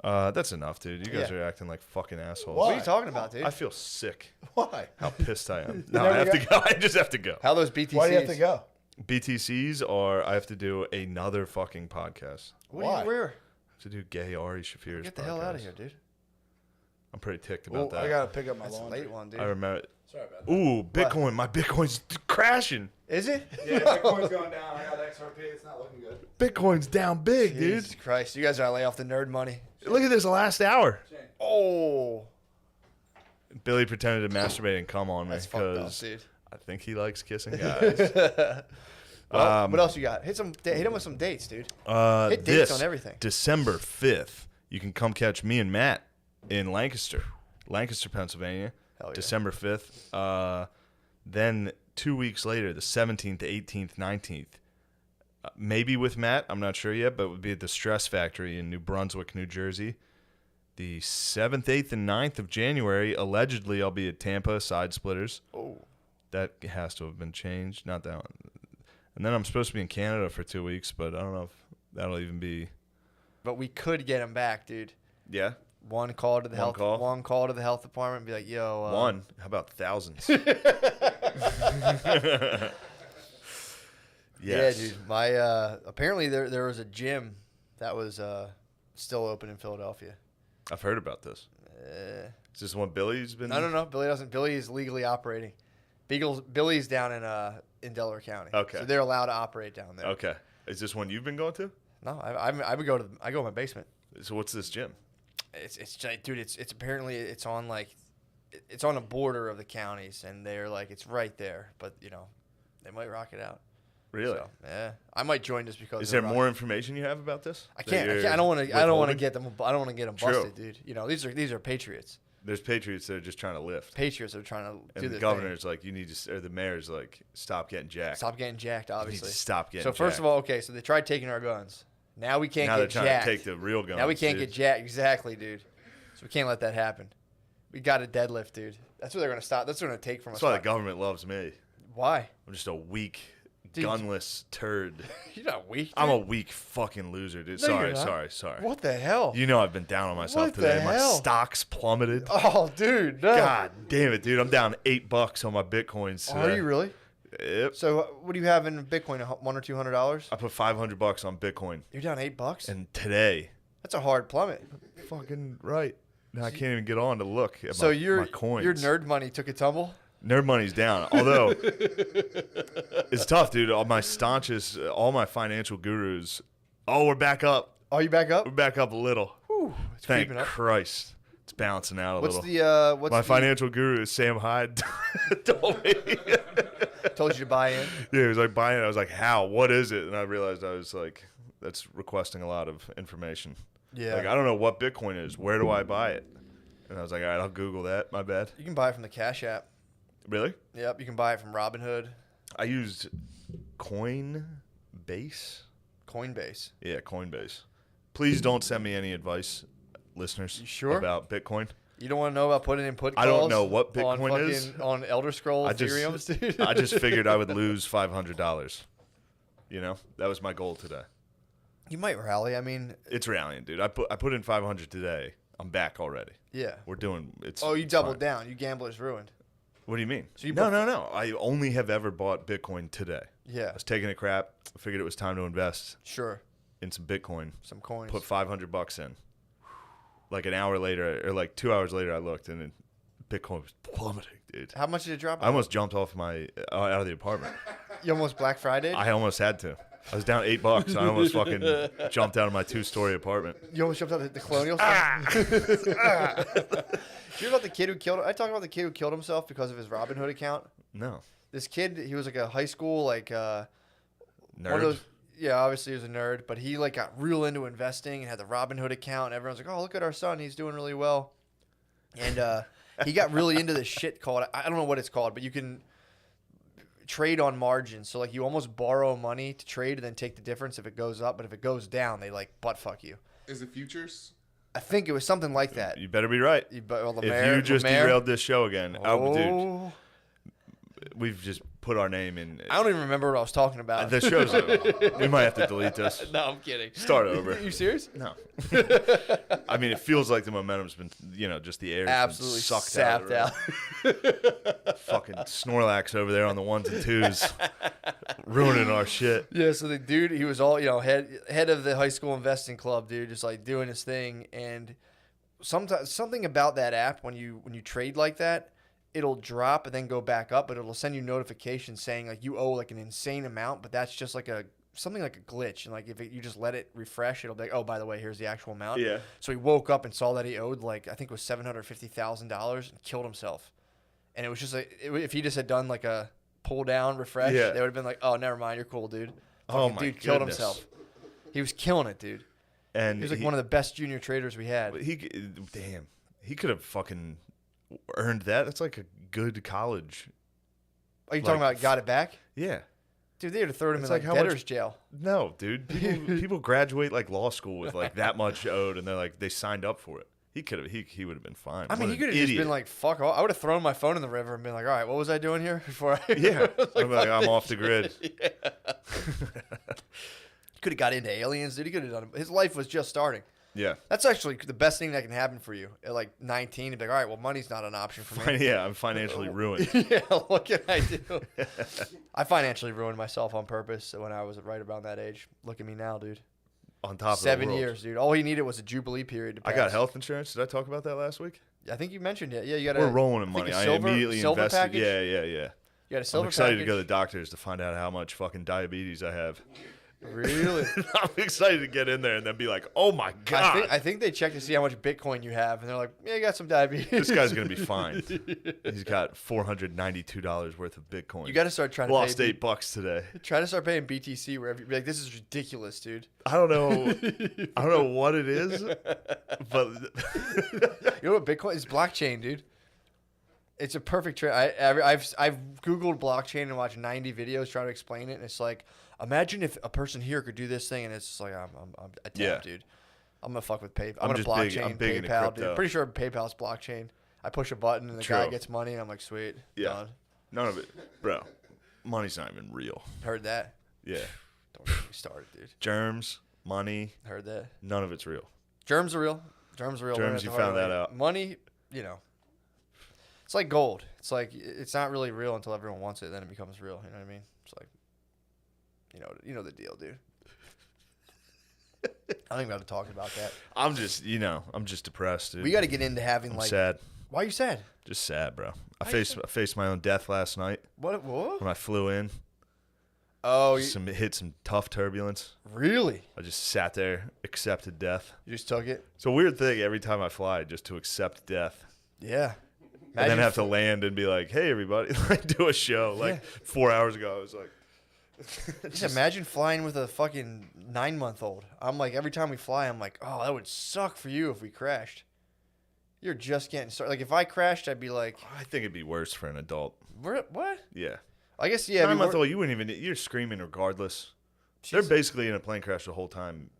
That's enough, dude. You guys are acting like fucking assholes. What are you talking about, dude? I feel sick. Why? How pissed I am. No, I have to go. I just have to go. How those BTCs? Why do you have to go? BTCs are I have to do another fucking podcast. Why? Where? I have to do gay Ari Shafir's Get the hell out of here, dude. I'm pretty ticked Well, about that. I gotta pick up my That's a laundry. late one, dude. I remember. Sorry about that. Ooh, Bitcoin. My Bitcoin's crashing. Is it? Yeah, Bitcoin's going down. I got XRP. It's not looking good. Bitcoin's down big, Jesus dude. Christ, you guys are lay off the nerd money. Look at this last hour. Oh, Billy pretended to masturbate and come on me that's fucked up, because dude. I think he likes kissing guys. Well, what else you got? Hit him with some dates, dude. Hit dates This on everything. December 5th, you can come catch me and Matt in Lancaster, Pennsylvania. Hell yeah. December 5th. Then 2 weeks later, the 17th, 18th, 19th, maybe with Matt, I'm not sure yet, but it would be at the Stress Factory in New Brunswick, New Jersey. The 7th, 8th, and 9th of January, allegedly, I'll be at Tampa, Side Splitters. Oh, That has to have been changed. Not that one. And then I'm supposed to be in Canada for 2 weeks, but I don't know if that'll even be. but we could get him back, dude. Yeah. One call to the One call? One call to the health department. And be like, yo. One. How about thousands? Yes. Yeah, dude. My apparently there was a gym that was still open in Philadelphia. I've heard about this. Is this one Billy's been? No. Billy doesn't. Billy is legally operating. Billy's down in Delaware County. Okay. So they're allowed to operate down there. Okay. Is this one you've been going to? No, I would go to. I go in my basement. So what's this gym? It's dude. It's apparently it's on it's on a border of the counties, and they're like it's right there. But they might rock it out. Really? So, yeah, I might join just because. Is they're there rocking. more information you have about this? I can't. I don't want to. I don't want to withholding? get them. I don't want to get them True. busted, dude. These are patriots. There's patriots that are just trying to lift. Patriots are trying to And do the the governor's like, you need to, or the mayor's like, stop getting jacked. stop getting jacked. You need Obviously, to stop getting So jacked. first of all, okay, so they tried taking our guns. Now we can't now they're get trying jacked. to take the real guns. Now we can't dude. get jacked. Exactly, dude. So we can't let that happen. We got to deadlift, dude. That's what they're gonna stop. That's what they're gonna take from That's us. why the government loves me. Why? I'm just a weak, Dude, gunless turd. You're not weak. Dude. I'm a weak fucking loser, dude. No, sorry, you're not. sorry. What the hell? You know I've been down on myself What the today. My hell? stocks plummeted. Oh, dude. No. God damn it, dude. I'm down $8 on my Bitcoins Are today. you really? Yep. So what do you have in Bitcoin? $100 or $200? I put $500 on Bitcoin. You're down $8. And today, That's a hard plummet. fucking right. Now I can't even get on to look at So my coins. your nerd money took a tumble. Nerd money's down. Although it's tough, dude. All my staunchest, all my financial gurus. Oh, we're back up. Are you back up? We're back up a little. Whew, it's Thank creeping up. Christ. It's bouncing out a What's little. the my financial guru, Sam Hyde, told me. told you to buy in? Yeah, he was like buying it. I was like, how? What is it? And I realized I was like, that's requesting a lot of information. Yeah. Like, I don't know what Bitcoin is. Where do I buy it? And I was like, all right, I'll Google that. My bad. You can buy it from the Cash App. Really? Yep, you can buy it from Robinhood, I used Coinbase. Coinbase. Yeah, Coinbase. Please don't send me any advice, listeners, You sure? about Bitcoin. You don't want to know about putting in put calls? I don't know what on Bitcoin is. On Elder Scrolls I just, Ethereums, dude. I just figured I would lose $500. You know, that was my goal today. You might rally. I mean, It's rallying, dude. I put in 500 today. I'm back already. yeah. We're doing it's. Oh, you it's doubled fine. down. You gamblers ruined. What do you mean? So you no. bought- I only have ever bought Bitcoin today. Yeah. I was taking a crap. I figured it was time to invest Sure. in some Bitcoin. Some coins. Put $500 in. Like an hour later, or like 2 hours later, I looked and Bitcoin was plummeting, dude. How much did it drop? I almost jumped off my out of the apartment. You almost Black Friday? I almost had to. I was down $8. I almost fucking jumped out of my 2-story apartment. You almost jumped out the colonial stuff? Did you hear about the kid who killed... I talked about the kid who killed himself because of his Robinhood account? No. This kid, he was like a high school like one of Nerd. those. Yeah, obviously he was a nerd, but he like got real into investing and had the Robinhood account. And everyone's like, "Oh, look at our son, he's doing really well." And he got really into this shit called, I don't know what it's called, but you can trade on margin. So like you almost borrow money to trade and then take the difference if it goes up, but if it goes down, they like butt fuck you. Is it futures? I think it was something like that. You better be right. Well, If you just derailed this show again, oh, dude, we've just put our name in. I don't even remember what I was talking about. The show's over. We might have to delete this. No, I'm kidding. Start over. You serious? No. I mean, it feels like the momentum's been, just the air's Absolutely been sucked sapped out. Fucking Snorlax over there on the ones and twos, ruining our shit. Yeah, so the dude, he was all, head of the high school investing club, dude, just like doing his thing. And sometimes something about that app when you trade like that, it'll drop and then go back up, but it'll send you notifications saying like you owe like an insane amount, but that's just like something like a glitch. And like if you just let it refresh, it'll be like, oh, by the way, here's the actual amount. Yeah. So he woke up and saw that he owed like, I think it was $750,000 and killed himself. And it was just like, if he just had done like a pull down refresh, they would have been like, oh, never mind, you're cool, dude. Oh Fucking my dude killed goodness. himself. He was killing it, dude. And He was like one of the best junior traders we had. he could have fucking earned that. That's like a good college. Are you talking about got it back? Yeah. Dude, they would have thrown him It's in like like how debtor's much- jail. No, dude. People graduate like law school with like that much owed, and they're like they signed up for it. He could have. He would have been fine. I mean, What he an could have just idiot. been like, fuck off. I would have thrown my phone in the river and been like, all right, what was I doing here before I... Yeah. I'm like, I'm fuck off this the grid. shit. Could have got into aliens, dude. He could have done it. His life was just starting. Yeah. That's actually the best thing that can happen for you. At like 19, you'd be like, all right, well, money's not an option for me. Yeah, I'm financially ruined. Yeah, what can I do? I financially ruined myself on purpose when I was right around that age. Look at me now, dude. On top of 7 the world. years, dude. All he needed was a Jubilee period to pass. I got health insurance. Did I talk about that last week? I think you mentioned it. Yeah, you got We're rolling in I think money. a I silver- immediately silver invested. package? Yeah. You got a I'm silver excited to package? go to the doctors to find out how much fucking diabetes I have. Really? I'm excited to get in there and then be like, oh my God. I think they check to see how much Bitcoin you have, and they're like, yeah, you got some diabetes. This guy's going to be fine. He's got $492 worth of Bitcoin. You got to start trying to Lost pay. $8 today. Try to start paying BTC wherever you be like, this is ridiculous, dude. I don't know what it is, but You know what Bitcoin is? Blockchain, dude. It's a perfect trade. I've Googled blockchain and watched 90 videos trying to explain it, and it's like, imagine if a person here could do this thing, and it's just like, I'm a tap, dude. I'm gonna fuck with PayPal. I'm gonna just blockchain I'm big into PayPal, crypto. dude. Pretty sure PayPal's blockchain. I push a button and the guy True. gets money, and I'm like, sweet, yeah, done. none of it, bro. Money's not even real. Heard that? Yeah, Don't get me started, dude. germs, money, Heard that? none of it's real. Germs are real. Germs are real. Learned Germs, it you the hard found that way. out. Money, it's like gold. It's like it's not really real until everyone wants it, then it becomes real. You know what I mean? It's like, you know the deal, dude. I don't even have to talk about that. I'm just depressed, dude. We got to get into having I'm like. sad. Why are you sad? Just sad, bro. I Why you faced my own death last night What? when I flew in. Oh, Hit some tough turbulence. really? I just sat there, accepted death. You just took it? It's a weird thing every time I fly, just to accept death. Yeah. And then have to land and be like, hey, everybody, like do a show. Like 4 hours ago, I was like, Just imagine flying with a fucking 9-month-old. I'm like, every time we fly, I'm like, oh, that would suck for you if we crashed. You're just getting started. Like, if I crashed, I'd be like, I think it'd be worse for an adult. what? Yeah. I guess, yeah. 9-month-old, you wouldn't even, you're screaming regardless. They're basically in a plane crash the whole time.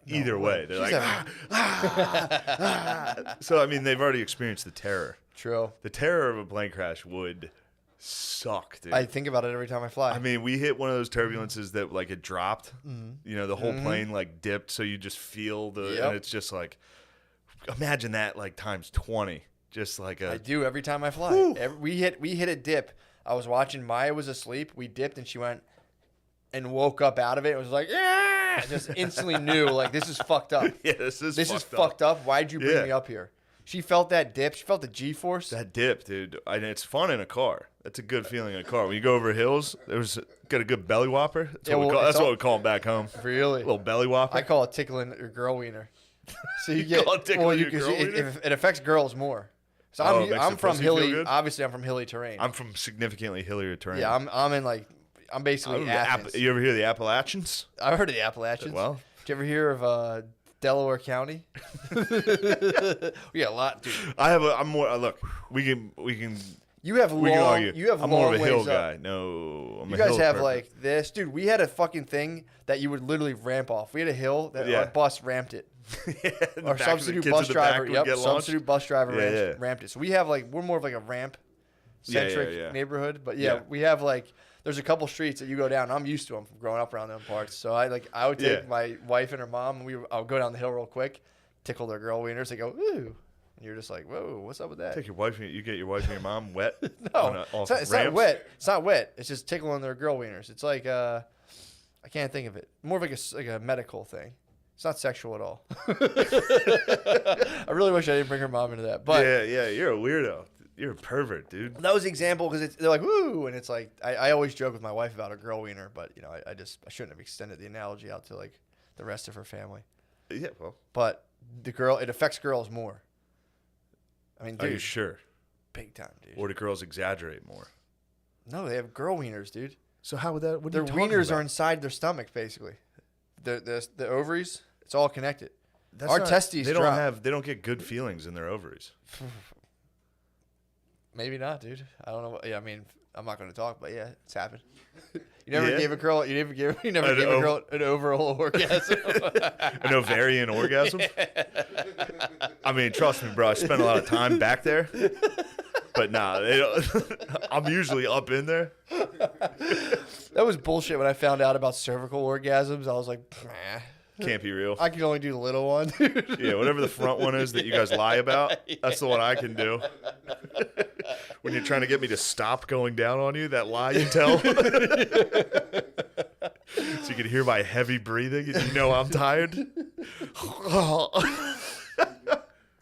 Either way. They're She's like, so, I mean, they've already experienced the terror. True. The terror of a plane crash would suck, dude. I think about it every time I fly. I mean, we hit one of those turbulences that like it dropped. You know, the whole plane like dipped, so you just feel the, Yep. and it's just like, imagine that like times 20, just like I a. do every time I fly. We hit a dip. I was watching. Maya was asleep. We dipped, and she went and woke up out of it. It was like, yeah, just instantly knew like this is fucked up. Yeah, this is fucked up. Why'd you bring Yeah. me up here? She felt that dip. She felt the G-force. That dip, dude. And it's fun in a car. That's a good feeling in a car. When you go over hills, got a good belly whopper. That's, Yeah, what, well, that's what we call them back home. Really? A little belly whopper. I call it tickling your girl wiener. So you get call it tickling your because girl wiener? it affects girls more. So makes I'm the from pussy feel hilly. good? Obviously, I'm from hilly terrain. I'm from significantly hillier terrain. Yeah, I'm in like I'm basically Athens. You ever hear the Appalachians? I've heard of the Appalachians. Well, did you ever hear of Delaware County? We got a lot, dude. I'm more. Look, we can. You have We can long. argue. You have I'm long more of a hill ways up. guy. No, I'm You a guys hill have person. like this, dude. We had a fucking thing that you would literally ramp off. We had a hill that our bus ramped it. Our substitute bus driver, substitute bus driver ramped it. So we have like we're more of like a ramp centric neighborhood, but we have like there's a couple streets that you go down. I'm used to them from growing up around them parts. So I would take my wife and her mom, and I would go down the hill real quick, tickle their girl wieners. They go ooh, and you're just like whoa, what's up with that? Take your wife. You get your wife and your mom wet. No, it's not wet. It's not wet. It's just tickling their girl wieners. It's like I can't think of it. More of like a medical thing. It's not sexual at all. I really wish I didn't bring her mom into that. But yeah, you're a weirdo. You're a pervert, dude. that was the example because they're like woo, and it's like I always joke with my wife about a girl wiener, but you know I shouldn't have extended the analogy out to like the rest of her family. Yeah, well. But it affects girls more. I mean, dude, Are you sure? big time, dude. Or do girls exaggerate more? No, they have girl wieners, dude. So how would that? What Their wieners are inside their stomach, basically. The ovaries, it's all connected. Our testes They drop. don't get good feelings in their ovaries. Maybe not, dude. I don't know. Yeah, I mean, I'm not going to talk, but yeah, it's happened. You never gave a girl. You never gave a girl an overall orgasm. An ovarian orgasm. I mean, trust me, bro. I spent a lot of time back there, but nah, they don't. I'm usually up in there. That was bullshit. When I found out about cervical orgasms, I was like, nah. Can't be real. I can only do the little one, dude. Yeah, whatever the front one is that you guys lie about, that's the one I can do. When you're trying to get me to stop going down on you, that lie you tell. So you can hear my heavy breathing and you know I'm tired.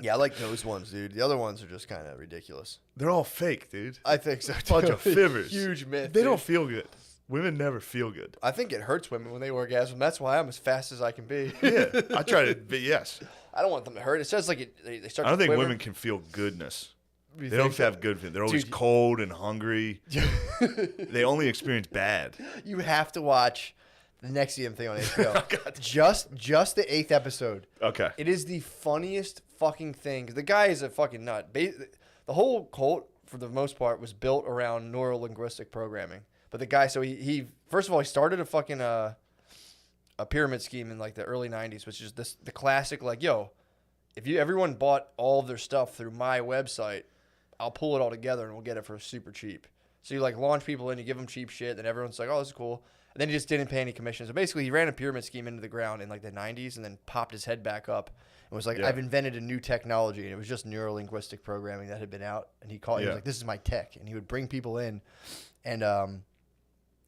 Yeah, I like those ones, dude. The other ones are just kind of ridiculous. They're all fake, dude. I think so, too. Bunch of fibbers. Huge myth. They dude. don't feel good. Women never feel good. I think it hurts women when they orgasm. That's why I'm as fast as I can be. Yeah, I try to, but yes. I don't want them to hurt. It says like they start. I don't to think quiver. women can feel goodness. You They don't think so? have good feelings. They're always Dude. cold and hungry. They only experience bad. You have to watch the Nexium thing on HBO. God. just the 8th episode. Okay. It is the funniest fucking thing. The guy is a fucking nut. The whole cult, for the most part, was built around neuro-linguistic programming. But the guy, so he first of all, he started a fucking a pyramid scheme in like the early 90s, which is the classic like, yo, if everyone bought all of their stuff through my website, I'll pull it all together and we'll get it for super cheap. So you like launch people in, you give them cheap shit, then everyone's like, oh, this is cool. And then he just didn't pay any commissions. So basically, he ran a pyramid scheme into the ground in like the 90s and then popped his head back up and was like, I've invented a new technology. And it was just neuro-linguistic programming that had been out. And he was like, this is my tech. And he would bring people in and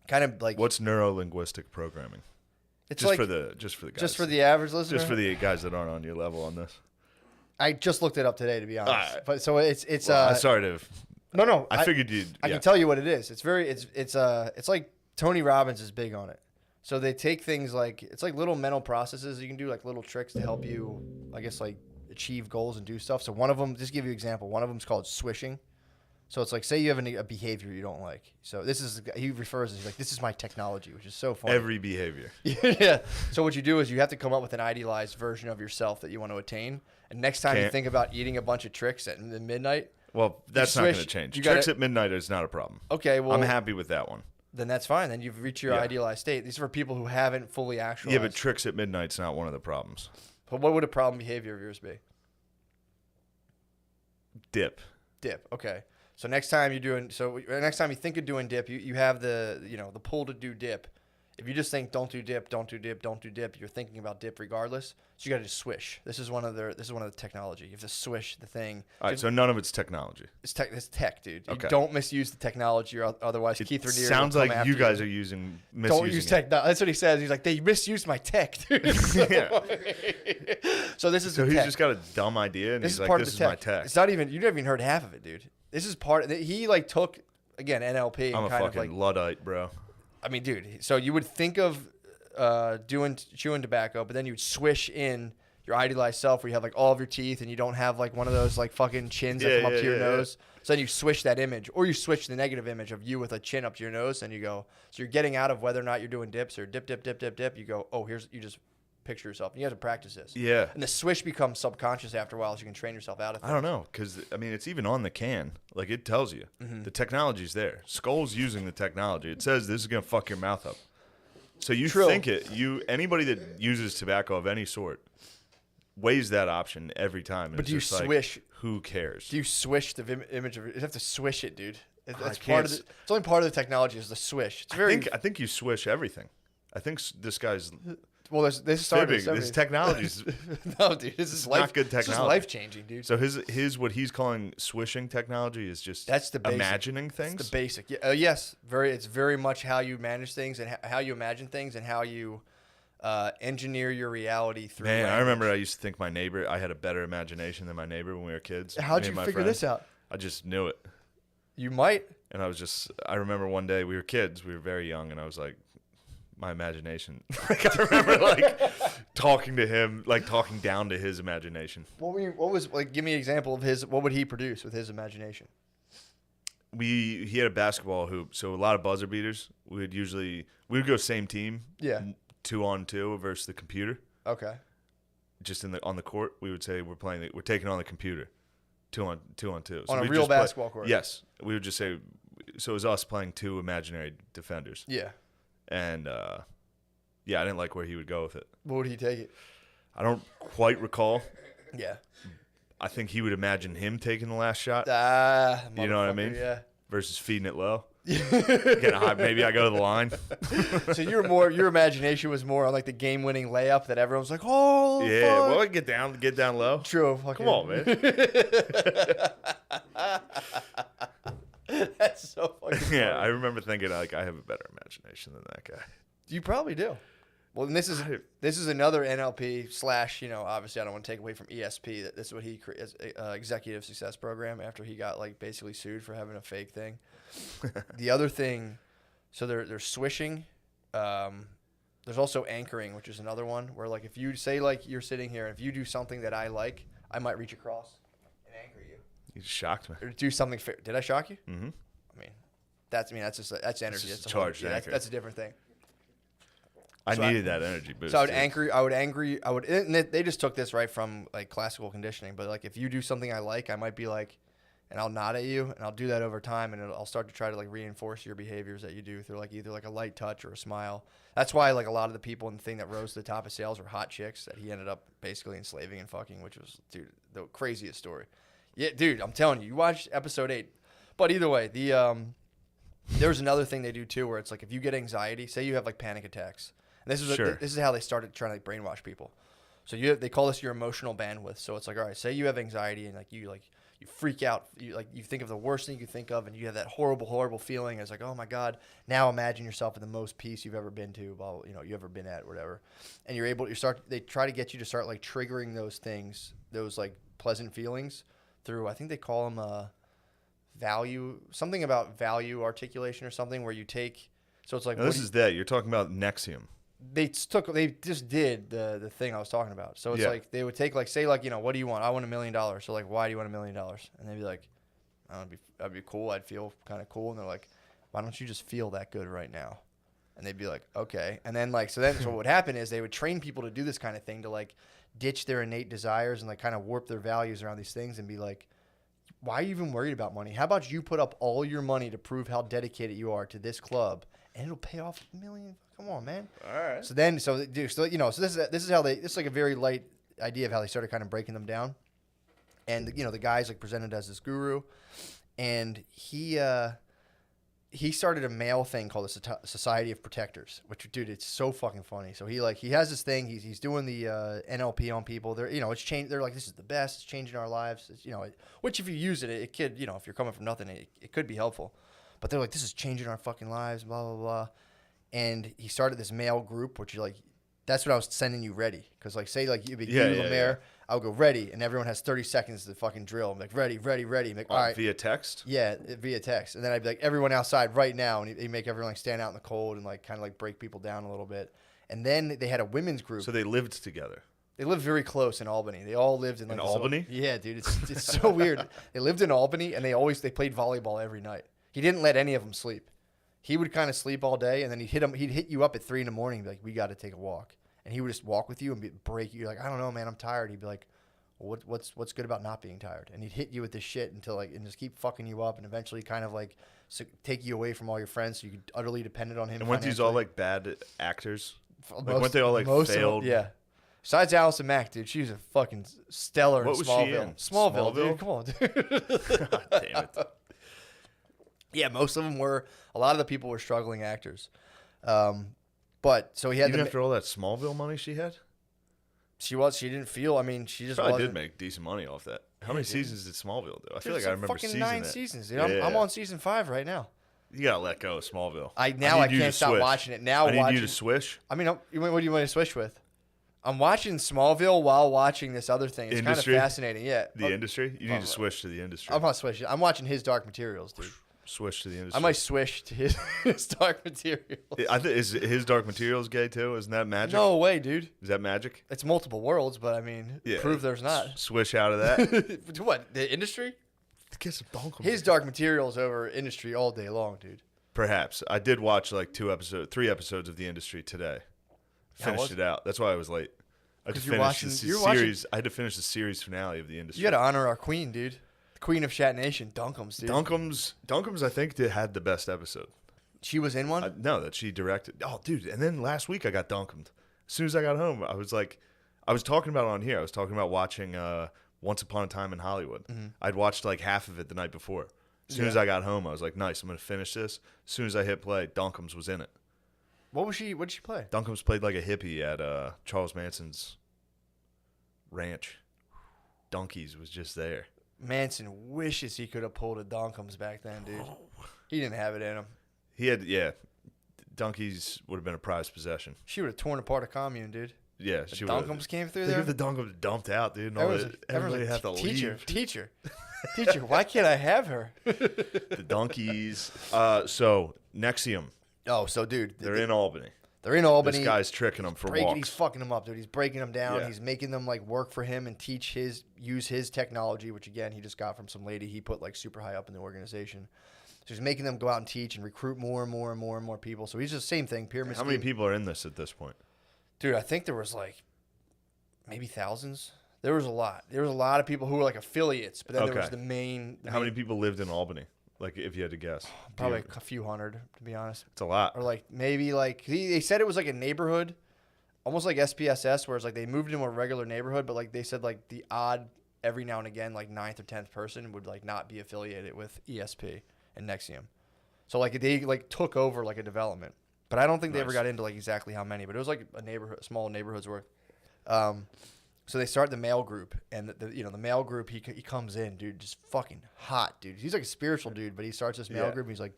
kind of like. What's neuro-linguistic programming? It's just like, for the guys. Just for the average listener? Just for the guys that aren't on your level on this. I just looked it up today, to be honest. Right. But so it's Well, sorry to. No. I figured you'd. I can tell you what it is. It's like Tony Robbins is big on it. So they take things like it's like little mental processes you can do, like little tricks to help you, I guess, like achieve goals and do stuff. So one of them, just to give you an example, one of them is called swishing. So it's like, say you have a behavior you don't like. So he refers to it, he's like, this is my technology, which is so funny. Every behavior. Yeah. So what you do is you have to come up with an idealized version of yourself that you want to attain. And next time you think about eating a bunch of tricks at midnight. Well, that's not going to change. Tricks at midnight is not a problem. Okay, well. I'm happy with that one. Then that's fine. Then you've reached your idealized state. These are for people who haven't fully actualized. Yeah, but tricks at midnight's not one of the problems. But what would a problem behavior of yours be? Dip. Okay. So next time you think of doing dip, you have the pull to do dip. If you just think don't do dip, you're thinking about dip regardless. So you got to just swish. This is one of the technology. You have to swish the thing. All right, so none of it's technology. It's tech, dude. You Okay. don't misuse the technology, or otherwise Keith Raniere sounds will come like after you guys are misusing. Don't use tech. No, that's what he says. He's like, they misused my tech, dude. Yeah. So this is So the he's tech. just got a dumb idea, and This he's is like, part "This of is the my tech." It's not even. You never even heard half of it, dude. This is part. He like took again NLP. I'm and a kind fucking of like. Luddite, bro. I mean, dude. So you would think of chewing tobacco, but then you would swish in. your idealized self where you have like all of your teeth and you don't have like one of those like fucking chins that come up to your nose. So then you switch that image, or you switch the negative image of you with a chin up to your nose, and you go. So you're getting out of whether or not you're doing dips or dip. You go, oh, you just picture yourself. You have to practice this. Yeah. And the swish becomes subconscious after a while, so you can train yourself out of things. I don't know, because, I mean, it's even on the can. Like, it tells you. The technology's there. Skull's using the technology. It says this is going to fuck your mouth up. So you think it. Anybody that uses tobacco of any sort weighs that option every time. But do you swish? Like, who cares? Do you swish the image of it? You have to swish it, dude. That's part of it's only part of the technology is the swish. It's very. I think you swish everything. I think this guy's. Well, this started. This technology's no, dude. This is not good technology. This is life changing, dude. So his what he's calling swishing technology is just that's the basic. Imagining things. That's the basic. Yes, it's very much how you manage things and how you imagine things and how you engineer your reality through. Man, language. I remember I used to think I had a better imagination than my neighbor when we were kids. How'd you figure this out? I just knew it. You might. And I remember one day we were kids, we were very young, and I was like, my imagination. Like I remember like talking to him, like talking down to his imagination. What was like? Give me an example of his. What would he produce with his imagination? He had a basketball hoop, so a lot of buzzer beaters. We would go same team. Yeah. 2-on-2 versus the computer. Okay. Just on the court, we would say we're taking on the computer. 2-on-2. So on a real basketball court. Yes, we would just say. So it was us playing two imaginary defenders. Yeah. And I didn't like where he would go with it. What would he take it? I don't quite recall. Yeah. I think he would imagine him taking the last shot. You know what I mean? Yeah. Versus feeding it low. Maybe I go to the line. So your imagination was more on like the game-winning layup that everyone's like, oh, yeah. fuck. Well, get down low. True. Come on, man. That's so fucking funny. Yeah, I remember thinking like I have a better imagination than that guy. You probably do. Well, and this is another NLP / obviously I don't want to take away from ESP that this is what he created, executive success program after he got like basically sued for having a fake thing. The other thing, so there's swishing. There's also anchoring, which is another one where like if you say like you're sitting here, if you do something that I like, I might reach across and anchor you. You just shocked me. Or do something fair. Did I shock you? Mm-hmm. That's energy. Just charged anchor. That's a different thing. I needed that energy boost. So I would angry. And they just took this right from like classical conditioning. But like if you do something I like, I might be like, and I'll nod at you, and I'll do that over time, and I'll start to try to like reinforce your behaviors that you do through like either like a light touch or a smile. That's why like a lot of the people in the thing that rose to the top of sales were hot chicks that he ended up basically enslaving and fucking, which was the craziest story. Yeah, dude, I'm telling you watch episode 8. But either way, there's another thing they do too, where it's like if you get anxiety, say you have like panic attacks. And this is how they started trying to like brainwash people. So they call this your emotional bandwidth. So it's like, all right, say you have anxiety and like you freak out, you think of the worst thing you can think of, and you have that horrible feeling. It's like, oh my God, now imagine yourself in the most peace you've ever been to, you ever been at, whatever. And they try to get you to start like triggering those things, those like pleasant feelings through, I think they call them something about value articulation or something, where you take, so it's like, you're talking about Nexium. They just did the thing I was talking about. So it's like they would take like, say like, what do you want? I want $1 million. So like, why do you want $1 million? And they'd be like, that'd be cool. I'd feel kind of cool. And they're like, why don't you just feel that good right now? And they'd be like, okay. And then like, so what would happen is they would train people to do this kind of thing, to like ditch their innate desires and like kind of warp their values around these things and be like, why are you even worried about money? How about you put up all your money to prove how dedicated you are to this club, and it'll pay off $1 million. Come on, man. All right. So this is like a very light idea of how they started kind of breaking them down. And the guy's like presented as this guru, and he started a male thing called the Society of Protectors, which, dude, it's so fucking funny. So he has this thing. He's doing the NLP on people. It's changed. They're like, this is the best. It's changing our lives. Which if you use it, it could, if you're coming from nothing, it could be helpful. But they're like, this is changing our fucking lives, blah, blah, blah. And he started this male group, which that's what I was sending you ready. Because like, say like you'd be Lemaire, I would go ready, and everyone has 30 seconds to fucking drill. I'm like, ready. I'm like, all right. Via text? Yeah, via text. And then I'd be like, everyone outside right now. And he'd make everyone like stand out in the cold and like kind of like break people down a little bit. And then they had a women's group. So they lived together. They live very close in Albany. They all lived in like In this little- Albany? Yeah, dude. It's so weird. They lived in Albany, and they played volleyball every night. He didn't let any of them sleep. He would kind of sleep all day, and then he'd hit you up at 3 a.m. and be like, "We got to take a walk." And he would just walk with you and break you. You're like, "I don't know, man. I'm tired." He'd be like, well, "What's good about not being tired?" And he'd hit you with this shit and just keep fucking you up, and eventually kind of like take you away from all your friends, so you could utterly dependent on him. And weren't these all like bad actors? Like, Most- weren't they all like most of them- failed? yeah. Besides Allison Mack, dude, she was a fucking stellar What in was she Smallville. in? Smallville, Smallville? dude. Come on, dude. God damn it. Yeah, most of them were. A lot of the people were struggling actors. But so he had Even the. after all that Smallville money she had? She didn't feel. I mean, she just Probably wasn't. did make decent money off that. How many dude. seasons did Smallville do? I feel Dude, like I it's remember fucking season 9 it. seasons, dude. Yeah. I'm on season 5 right now. You gotta let go of Smallville. I need you to can't stop swish. watching it. Now I need watching. you to swish. I mean, what do you want to switch with? I'm watching Smallville while watching this other thing. It's Industry? kind of fascinating. Yeah. The industry? You need to swish to the industry. I'm not switching. I'm watching his Dark Materials, dude. Swish to the industry. I might switch to his Dark Materials. Is his Dark Materials gay too? Isn't that magic? No way, dude. Is that magic? It's multiple worlds, but I mean, Yeah. prove there's not. Swish out of that. What, the industry? Get some donk. His Dark Materials over industry all day long, dude. Perhaps. I did watch like 3 episodes of the industry today. Finished it out. That's why I was late. I had to 'Cause you're finish watching- the you're watching- series. I had to finish the series finale of the industry. You got to honor our queen, dude. The queen of Shat Nation, Dunkums, dude. Dunkums, I think, had the best episode. She was in one? No, that she directed. Oh, dude. And then last week I got Dunkumed. As soon as I got home, I was talking about it on here. I was talking about watching Once Upon a Time in Hollywood. Mm-hmm. I'd watched like half of it the night before. As soon as I got home, I was like, nice, I'm going to finish this. As soon as I hit play, Dunkums was in it. What did she play? Dunkums played like a hippie at Charles Manson's ranch. Donkeys was just there. Manson wishes he could have pulled a Dunkums back then, dude. He didn't have it in him. He had, yeah, Donkeys would have been a prized possession. She would have torn apart a commune, dude. Yeah, The she would. Dunkums came through Think there. if the Dunkums dumped out, dude. And Everyone's everybody had to like, leave. Teacher. Why can't I have her? The Donkeys. So Nexium, Oh, so dude, they're in Albany. they're in Albany. This guy's tricking them for He's walks. fucking them up, dude. He's breaking them down. Yeah. He's making them like work for him and use his technology, which again he just got from some lady he put like super high up in the organization. So he's making them go out and teach and recruit more and more and more and more people. So he's just same thing. Pyramid How many scheme. people are in this at this point? Dude, I think there was like maybe thousands. There was a lot. There was a lot of people who were like affiliates, but then there was Okay. the main. How many people lived in Albany? Like, if you had to guess, Probably a few hundred, to be honest. it's a lot. Or like maybe like they said it was like a neighborhood, almost like SPSS, where it's like they moved into a regular neighborhood, but like they said like the odd every now and again like 9th or 10th person would like not be affiliated with ESP and Nexium. So like they like took over like a development, but I don't think they ever Nice. got into like exactly how many, but it was like a neighborhood, small neighborhood's worth. So they start the male group, and the male group he comes in, dude, just fucking hot, dude. He's like a spiritual dude, but he starts this male Yeah. group. And he's like,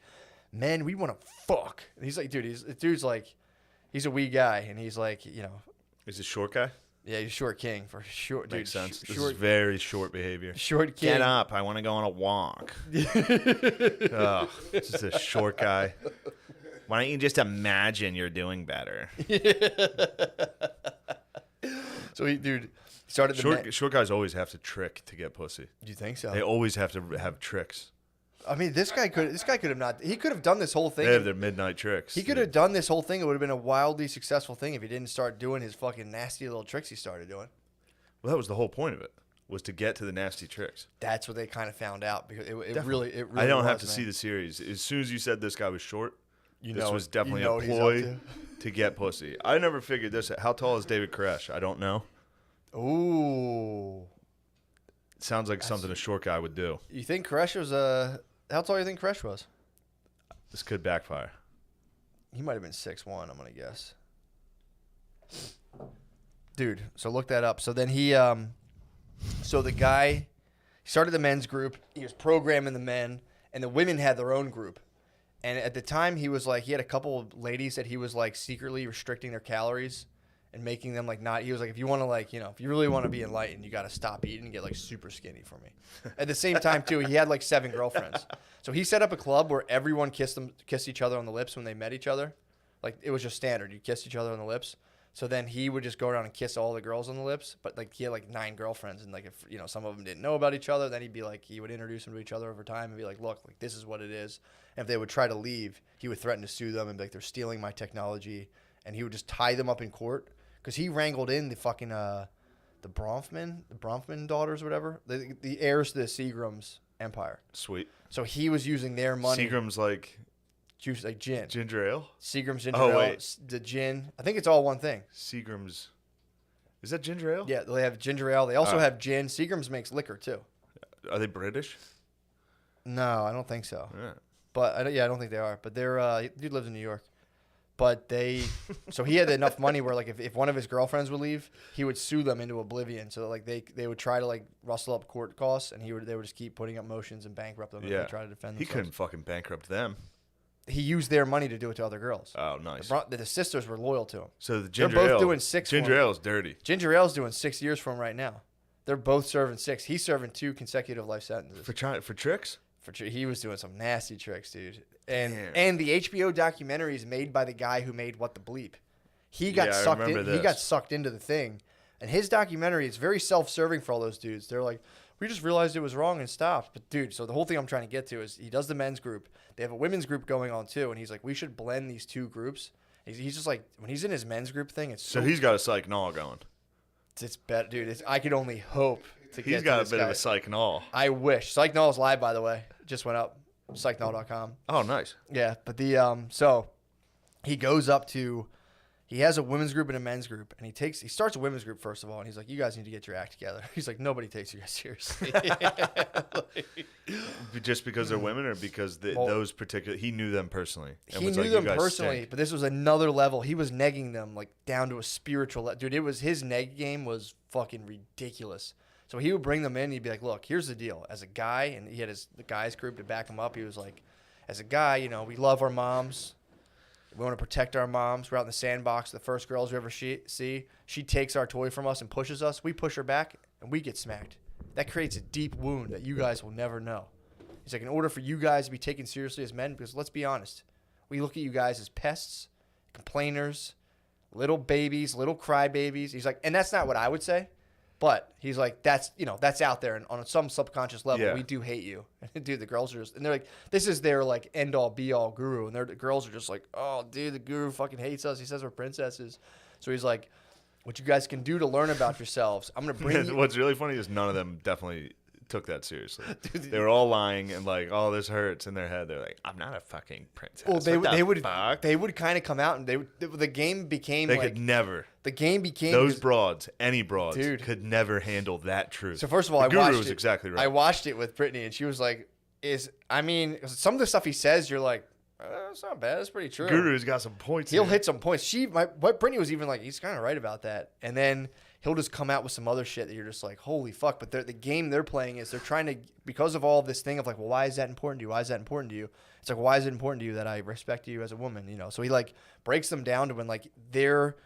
"Men, we want to fuck." And he's like, dude, dude's like, he's a wee guy, and he's like, Is it short guy? yeah, he's a short king for sure, dude. Makes sense. This Short, is very short behavior. short king. Get up! I want to go on a walk. Oh, just a short guy. Why don't you just imagine you're doing better? So he started the. Short guys always have to trick to get pussy. Do you think so? They always have to have tricks. I mean, this guy could have not. He could have done this whole thing. They have their midnight tricks. He could have done this whole thing. It would have been a wildly successful thing if he didn't start doing his fucking nasty little tricks he started doing. Well, that was the whole point of it, was to get to the nasty tricks. That's what they kind of found out because it really I don't have to was, see man. the series. As soon as you said this guy was short, You this know was it. definitely You know a what he's up ploy to get pussy. I never figured this out. How tall is David Koresh? I don't know. Ooh. Sounds like something a short guy would do. You think Koresh was how tall do you think Koresh was? This could backfire. He might have been 6'1", I'm gonna guess. Dude, so look that up. So then so the guy started the men's group. He was programming the men, and the women had their own group. And at the time, he had a couple of ladies that he was like secretly restricting their calories and making them like not. He was like, if you want to if you really want to be enlightened, you got to stop eating and get like super skinny for me. At the same time, too, he had like 7 girlfriends. So he set up a club where everyone kissed each other on the lips when they met each other. Like it was just standard. You kissed each other on the lips. So then he would just go around and kiss all the girls on the lips, but like he had like 9 girlfriends, and like if some of them didn't know about each other, then he'd be like he would introduce them to each other over time and be like, look, like this is what it is. And if they would try to leave, he would threaten to sue them and be like they're stealing my technology, and he would just tie them up in court because he wrangled in the fucking the Bronfman daughters or whatever, the heirs to the Seagram's empire. Sweet. So he was using their money. Seagram's like juice, like gin. ginger ale. Seagram's ginger ale. Wait. The gin. I think it's all one thing. Seagram's. Is that ginger ale? Yeah, they have ginger ale. They also have gin. Seagram's makes liquor too. Are they British? No, I don't think so. Yeah. But I don't think they are. But they're dude lives in New York. But so he had enough money where like if one of his girlfriends would leave, he would sue them into oblivion. So like they would try to like rustle up court costs, and they would just keep putting up motions and bankrupt them. Yeah. And try to defend He themselves. couldn't fucking bankrupt them. He used their money to do it to other girls. Oh, nice. The sisters were loyal to him. So the ginger They're both ale. doing 6 Ginger for him. ale is dirty. Ginger Ale's doing 6 years for him right now. They're both serving 6. He's serving 2 consecutive life sentences. For tricks? He was doing some nasty tricks, dude. And Damn. and the HBO documentary is made by the guy who made What the Bleep. He got Yeah, I sucked remember in. He this. got sucked into the thing, and his documentary is very self-serving for all those dudes. They're like, we just realized it was wrong and stopped. But dude, so the whole thing I'm trying to get to is he does the men's group. They have a women's group going on too, and he's like, we should blend these 2 groups. He's just like, when he's in his men's group thing, it's So he's got a psych gnaw going. it's better, dude. I could only hope to get He's got to a this bit guy. of a psych gnaw. I wish. Psychnol is live, by the way. Just went up. Psychnol.com. Oh, nice. Yeah, but so he goes up to, he has a women's group and a men's group, and he starts a women's group first of all, and he's like, you guys need to get your act together. He's like, nobody takes you guys seriously. Just because they're women, or because those particular he knew them personally? And He was knew like, them "You guys personally, stink." but this was another level. He was negging them like down to a spiritual level. Dude, his neg game was fucking ridiculous. So he would bring them in. He'd be like, look, here's the deal. As a guy, and he had the guys group to back him up. He was like, as a guy, we love our moms. We want to protect our moms. We're out in the sandbox. The first girls we ever see, she takes our toy from us and pushes us. We push her back, and we get smacked. That creates a deep wound that you guys will never know. He's like, in order for you guys to be taken seriously as men, because let's be honest, we look at you guys as pests, complainers, little babies, little crybabies. He's like, and that's not what I would say. But he's like, that's out there, and on some subconscious level, Yeah. we do hate you. Dude, the girls are just, and they're like, this is their like end all be all guru, and the girls are just like, oh, dude, the guru fucking hates us. He says we're princesses. So he's like, what you guys can do to learn about yourselves, I'm gonna bring you. What's really funny is none of them definitely took that seriously. They were all lying and like, oh, this hurts in their head. They're like, I'm not a fucking princess. Well, they would fuck? they would kind of come out, and the game became They like could never. the game became Those broads, any broads, Dude. could never handle that truth. So first of all, the I guru watched was it. exactly right. I watched it with Brittany, and she was like, some of the stuff he says, you're like, it's not bad. It's pretty true. Guru's got some points. He'll here. hit some points. What Brittany was even like, he's kind of right about that. And then he'll just come out with some other shit that you're just like, holy fuck. But the game they're playing is they're trying to, because of all this thing of like, well, why is that important to you? Why is that important to you? It's like, why is it important to you that I respect you as a woman? So he like breaks them down to when like they're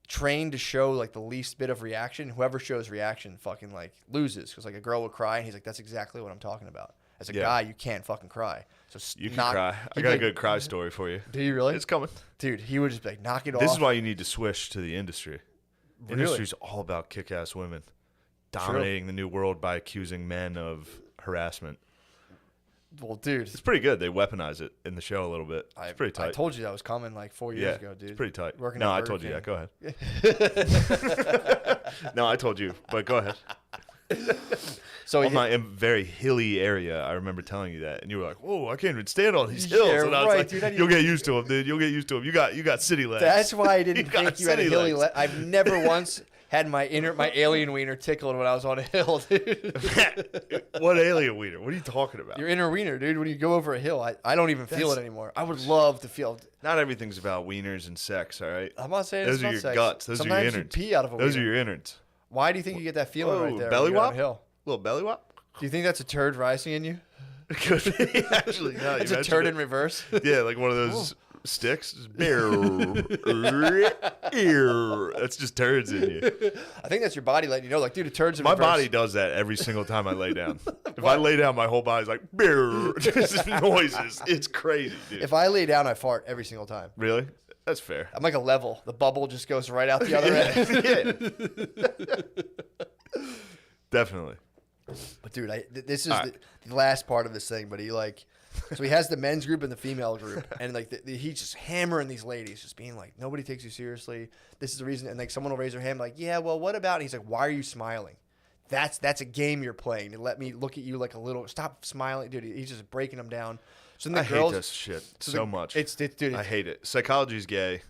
trained to show like the least bit of reaction. Whoever shows reaction fucking like loses. Because like a girl would cry, and he's like, that's exactly what I'm talking about. As a guy, you can't fucking cry. So You can cry. I got a good cry story for you. Do you really? It's coming. Dude, he would just be like, knock it off. This is why you need to switch to the industry. Really? Industry's all about kick-ass women dominating the new world by accusing men of harassment. Well, dude, It's pretty good. They weaponize it in the show a little bit. It's pretty tight. I told you that was coming like 4 years ago, dude. It's pretty tight. Working No, at I Burger told you King. that. Go ahead. No, I told you, but go ahead. So On my very hilly area, I remember telling you that, and you were like, "Whoa, I can't even stand on these hills." Yeah, And I was right, like, dude, I "You'll didn't- get used to them, dude. You'll get used to them. You got city legs." that's why I didn't got think you had a city hilly. legs. I've never once had my alien wiener tickled when I was on a hill, dude. What alien wiener? What are you talking about? Your inner wiener, dude. When you go over a hill, I don't even feel it anymore. I would love to feel. Not everything's about wieners and sex, all right? I'm not saying Those it's are not your sex. guts. Those Sometimes are your you innards. pee out of a Those are wiener. your innards. Why do you think you get that feeling right there? belly when you're on whop? a hill? Little belly whop? Do you think that's a turd rising in you? Could be, actually. No, It's you a turd in mentioned reverse. it. Yeah, like one of those sticks. Just That's just turds in you. I think that's your body letting you know, like, dude, a turd's in My reverse. body does that every single time I lay down. If I lay down, my whole body's like, just noises. It's crazy, dude. If I lay down, I fart every single time. Really? That's fair. I'm like a level. The bubble just goes right out the other end. Yeah. Definitely. But dude, this is the last part of this thing. But so he has the men's group and the female group, and like he's just hammering these ladies, just being like, nobody takes you seriously. This is the reason. And like someone will raise their hand, like, yeah, well, what about? And he's like, why are you smiling? That's a game you're playing. To let me look at you like a little. Stop smiling, dude. He's just breaking them down. So then the girls, hate this shit so much. Dude. I hate it. Psychology's gay.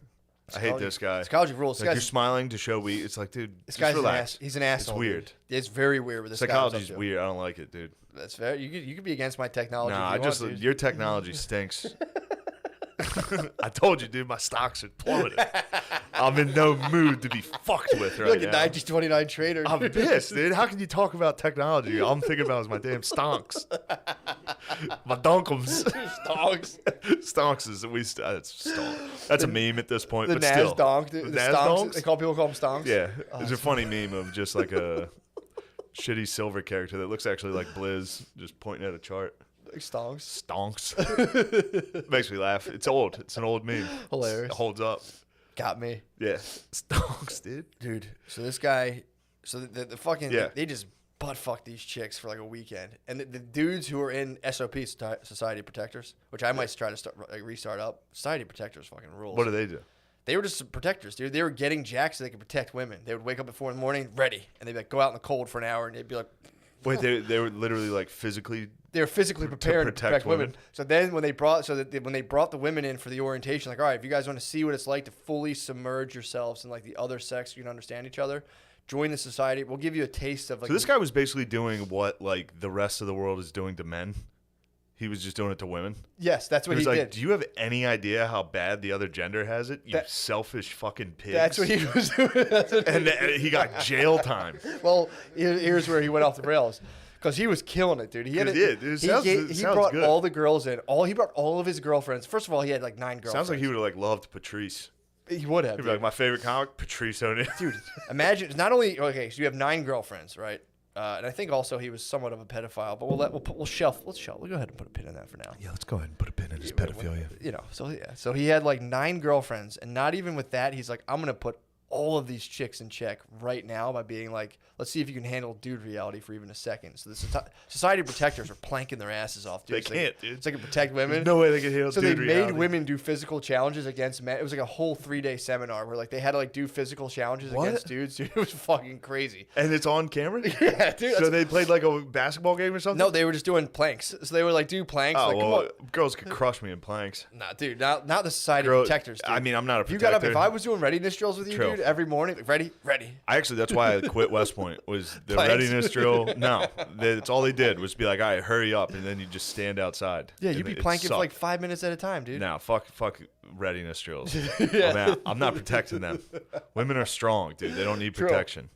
I hate this guy. Psychology rules. Like you're smiling to show weak. It's like, dude, this just guy's relax. he's an asshole. It's weird. Dude. It's very weird with this guy. Psychology's weird. I don't like it, dude. That's fair. You could be against my technology. Nah, your technology stinks. I told you, dude, my stocks are plummeting. I'm in no mood to be fucked with right You're like now. a 1929 trader. I'm pissed, dude. How can you talk about technology? All I'm thinking about is my damn stonks. My donkums. Stonks. Stonks is that's stonk. That's a meme at this point. The but still. Nasdonk. The stonks. They people call them stonks. Yeah. There's a funny meme of just like a shitty silver character that looks actually like Blizz just pointing at a chart. Like stonks. Stonks. Makes me laugh. It's old. It's an old meme. Hilarious. It holds up. Got me. Yeah. Stonks, dude. So this guy, the fucking, Yeah. they just butt fuck these chicks for like a weekend. And the dudes who are in SOP, Society of Protectors, which I might try to restart up. Society of Protectors fucking rules. What do they do? They were just protectors, dude. They were getting jacked so they could protect women. They would wake up at 4 a.m, ready. And they'd be like, go out in the cold for an hour. And they'd be like, Wait, they were literally like physically. They were physically prepared to protect women. women. So then when they brought the women in for the orientation, like, all right, if you guys want to see what it's like to fully submerge yourselves in like the other sex, so you can understand each other, join the society. We'll give you a taste of like. So this guy was basically doing what like the rest of the world is doing to men. He was just doing it to women. Yes, that's what He was he like, did. do you have any idea how bad the other gender has it? You selfish fucking pigs. That's what he was doing. And he got jail time. Well, here's where he went off the rails. Because he was killing it, dude. He brought good. all the girls in. He brought all of his girlfriends. First of all, he had like 9 girlfriends. Sounds like he would have like loved Patrice. He would have. He'd be like, my favorite comic, Patrice O'Neal. Dude, imagine not only so you have 9 girlfriends, right? And I think also he was somewhat of a pedophile. But we'll shelf. We'll go ahead and put a pin in that for now. Yeah, let's go ahead and put a pin in his pedophilia. So he had like 9 girlfriends, and not even with that, he's like, I'm gonna put all of these chicks in check right now by being like, let's see if you can handle dude reality for even a second. So the Society of Protectors are planking their asses off, dude. They can't, dude. It's like to protect women. There's no way they can handle so dude they reality. made women do physical challenges against men. It was like a whole 3-day seminar where like they had to like do physical challenges against dudes. Dude, it was fucking crazy. And it's on camera? Yeah, dude. So they played like a basketball game or something? No, they were just doing planks. So they would like do planks. Oh, like, well, come on. girls could crush me in planks. Nah, dude, not the Society of Protectors, dude. I mean, I'm not a If you protector. got up, if I was doing readiness drills with you, True. dude, every morning, like, ready. I actually, that's why I quit West Point, was the Planks. readiness drill. No, that's all they did was be like, all right, hurry up, and then you just stand outside. Yeah, And you'd be it planking for like sucked. 5 minutes at a time, dude. No, fuck readiness drills. I'm out. I'm not protecting them. Women are strong, dude. They don't need True. protection.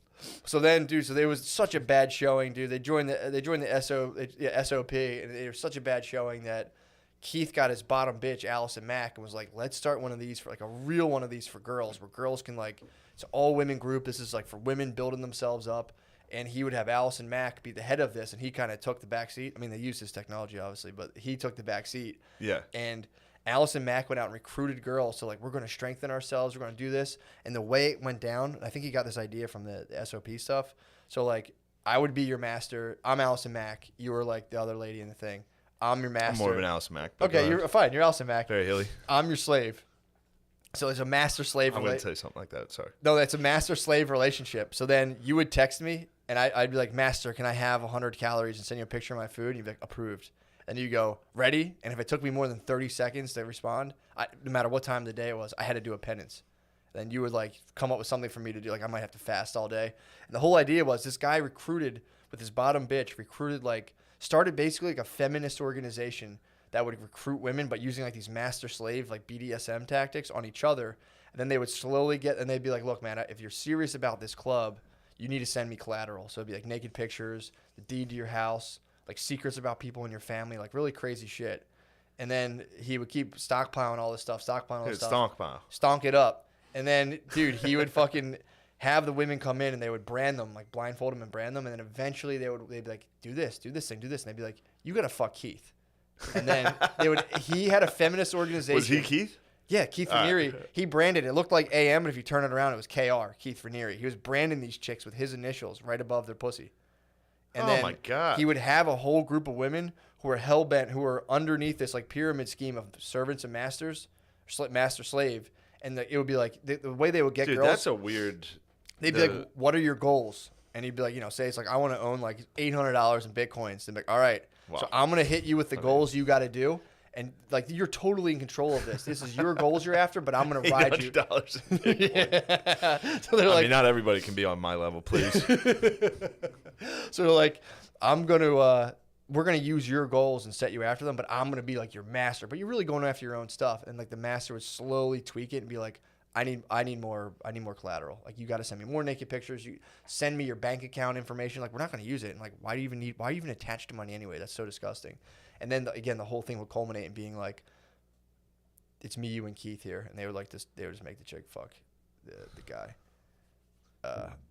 So then, dude, there was such a bad showing, dude. They joined the SOP, and it was such a bad showing that Keith got his bottom bitch, Allison Mack, and was like, let's start one of these for like a real one of these for girls, where girls can like, it's an all women group. This is like for women building themselves up. And he would have Allison Mack be the head of this, and he kind of took the back seat. I mean, they used his technology, obviously, but he took the back seat. Yeah. And Allison Mack went out and recruited girls. So, like, we're going to strengthen ourselves. We're going to do this. And the way it went down, I think he got this idea from the SOP stuff. So, like, I would be your master. I'm Allison Mack. You were, like, the other lady in the thing. I'm your master. I'm more of an Allison Mack. but Okay, go you're ahead. fine. You're Allison Mack. Very hilly. I'm your slave. So it's a master-slave I'm going to say something like that. Sorry. No, that's a master-slave relationship. So then you would text me, and I'd be like, Master, can I have 100 calories and send you a picture of my food? And you'd be like, approved. And you go, ready? And if it took me more than 30 seconds to respond, no matter what time of the day it was, I had to do a penance. Then you would like come up with something for me to do. Like I might have to fast all day. And the whole idea was this guy recruited with his bottom bitch, started basically like a feminist organization that would recruit women, but using like these master slave, like BDSM tactics on each other. And then they would slowly and they'd be like, look, man, if you're serious about this club, you need to send me collateral. So it'd be like naked pictures, the deed to your house, like secrets about people in your family, like really crazy shit. And then he would keep stockpiling all this stuff, stonk it up. And then, dude, he would fucking have the women come in and they would brand them, like blindfold them and brand them. And then eventually they'd be like, do this thing, do this. And they'd be like, you got to fuck Keith. And then he had a feminist organization. Was he Keith? Yeah, Keith Raniere, he branded it. It looked like AM, but if you turn it around, it was KR, Keith Raniere. He was branding these chicks with his initials right above their pussy. And then my God. he would have a whole group of women who were hell-bent, who were underneath this like pyramid scheme of servants and masters, master-slave. And it would be like, the way they would get girls. That's a weird... They'd be like, what are your goals? And he'd be like, say it's like, I want to own like $800 in Bitcoins. They'd be like, all right, so I'm going to hit you with the goals you got to do. And like, you're totally in control of this. This is your goals you're after, but I'm going to ride you. $800 in Bitcoin. Yeah. So they're like, I mean, not everybody can be on my level, please. So they're like, we're going to use your goals and set you after them, but I'm going to be like your master. But you're really going after your own stuff. And like the master would slowly tweak it and be like, I need more collateral. Like, you got to send me more naked pictures. You send me your bank account information. Like, we're not going to use it. And like, why are you even attached to money anyway? That's so disgusting. And then again, the whole thing would culminate in being like, it's me, you, and Keith here. And they would just make the chick fuck the guy.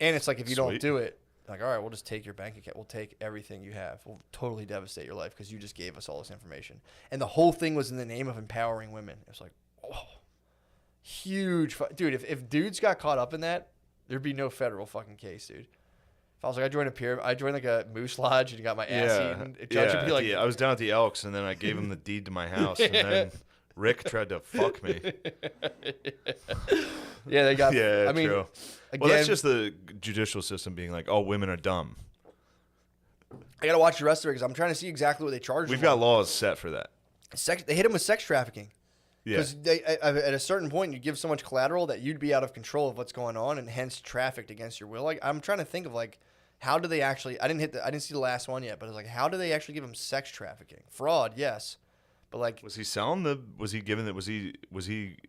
And it's like, if you don't do it, like, all right, we'll just take your bank account. We'll take everything you have. We'll totally devastate your life because you just gave us all this information. And the whole thing was in the name of empowering women. It was like, oh, huge. Dude, if dudes got caught up in that, there'd be no federal fucking case, dude. If I was like, I joined like a moose lodge and got my ass eaten. A judge would be like, I was down at the Elks, and then I gave him the deed to my house, and then Rick tried to fuck me. Yeah, they got. Yeah, I mean, true. again, Well, that's just the judicial system being like, oh, women are dumb. I gotta watch the rest of it because I'm trying to see exactly what they charge. We've got laws set for that. They hit them with sex trafficking. Yeah. Because at a certain point, you give so much collateral that you'd be out of control of what's going on, and hence trafficked against your will. Like, I'm trying to think of like, how do they actually? I didn't see the last one yet, but it's like, how do they actually give them sex trafficking? Fraud, yes, but like, Was he selling the? Was he giving it? Was he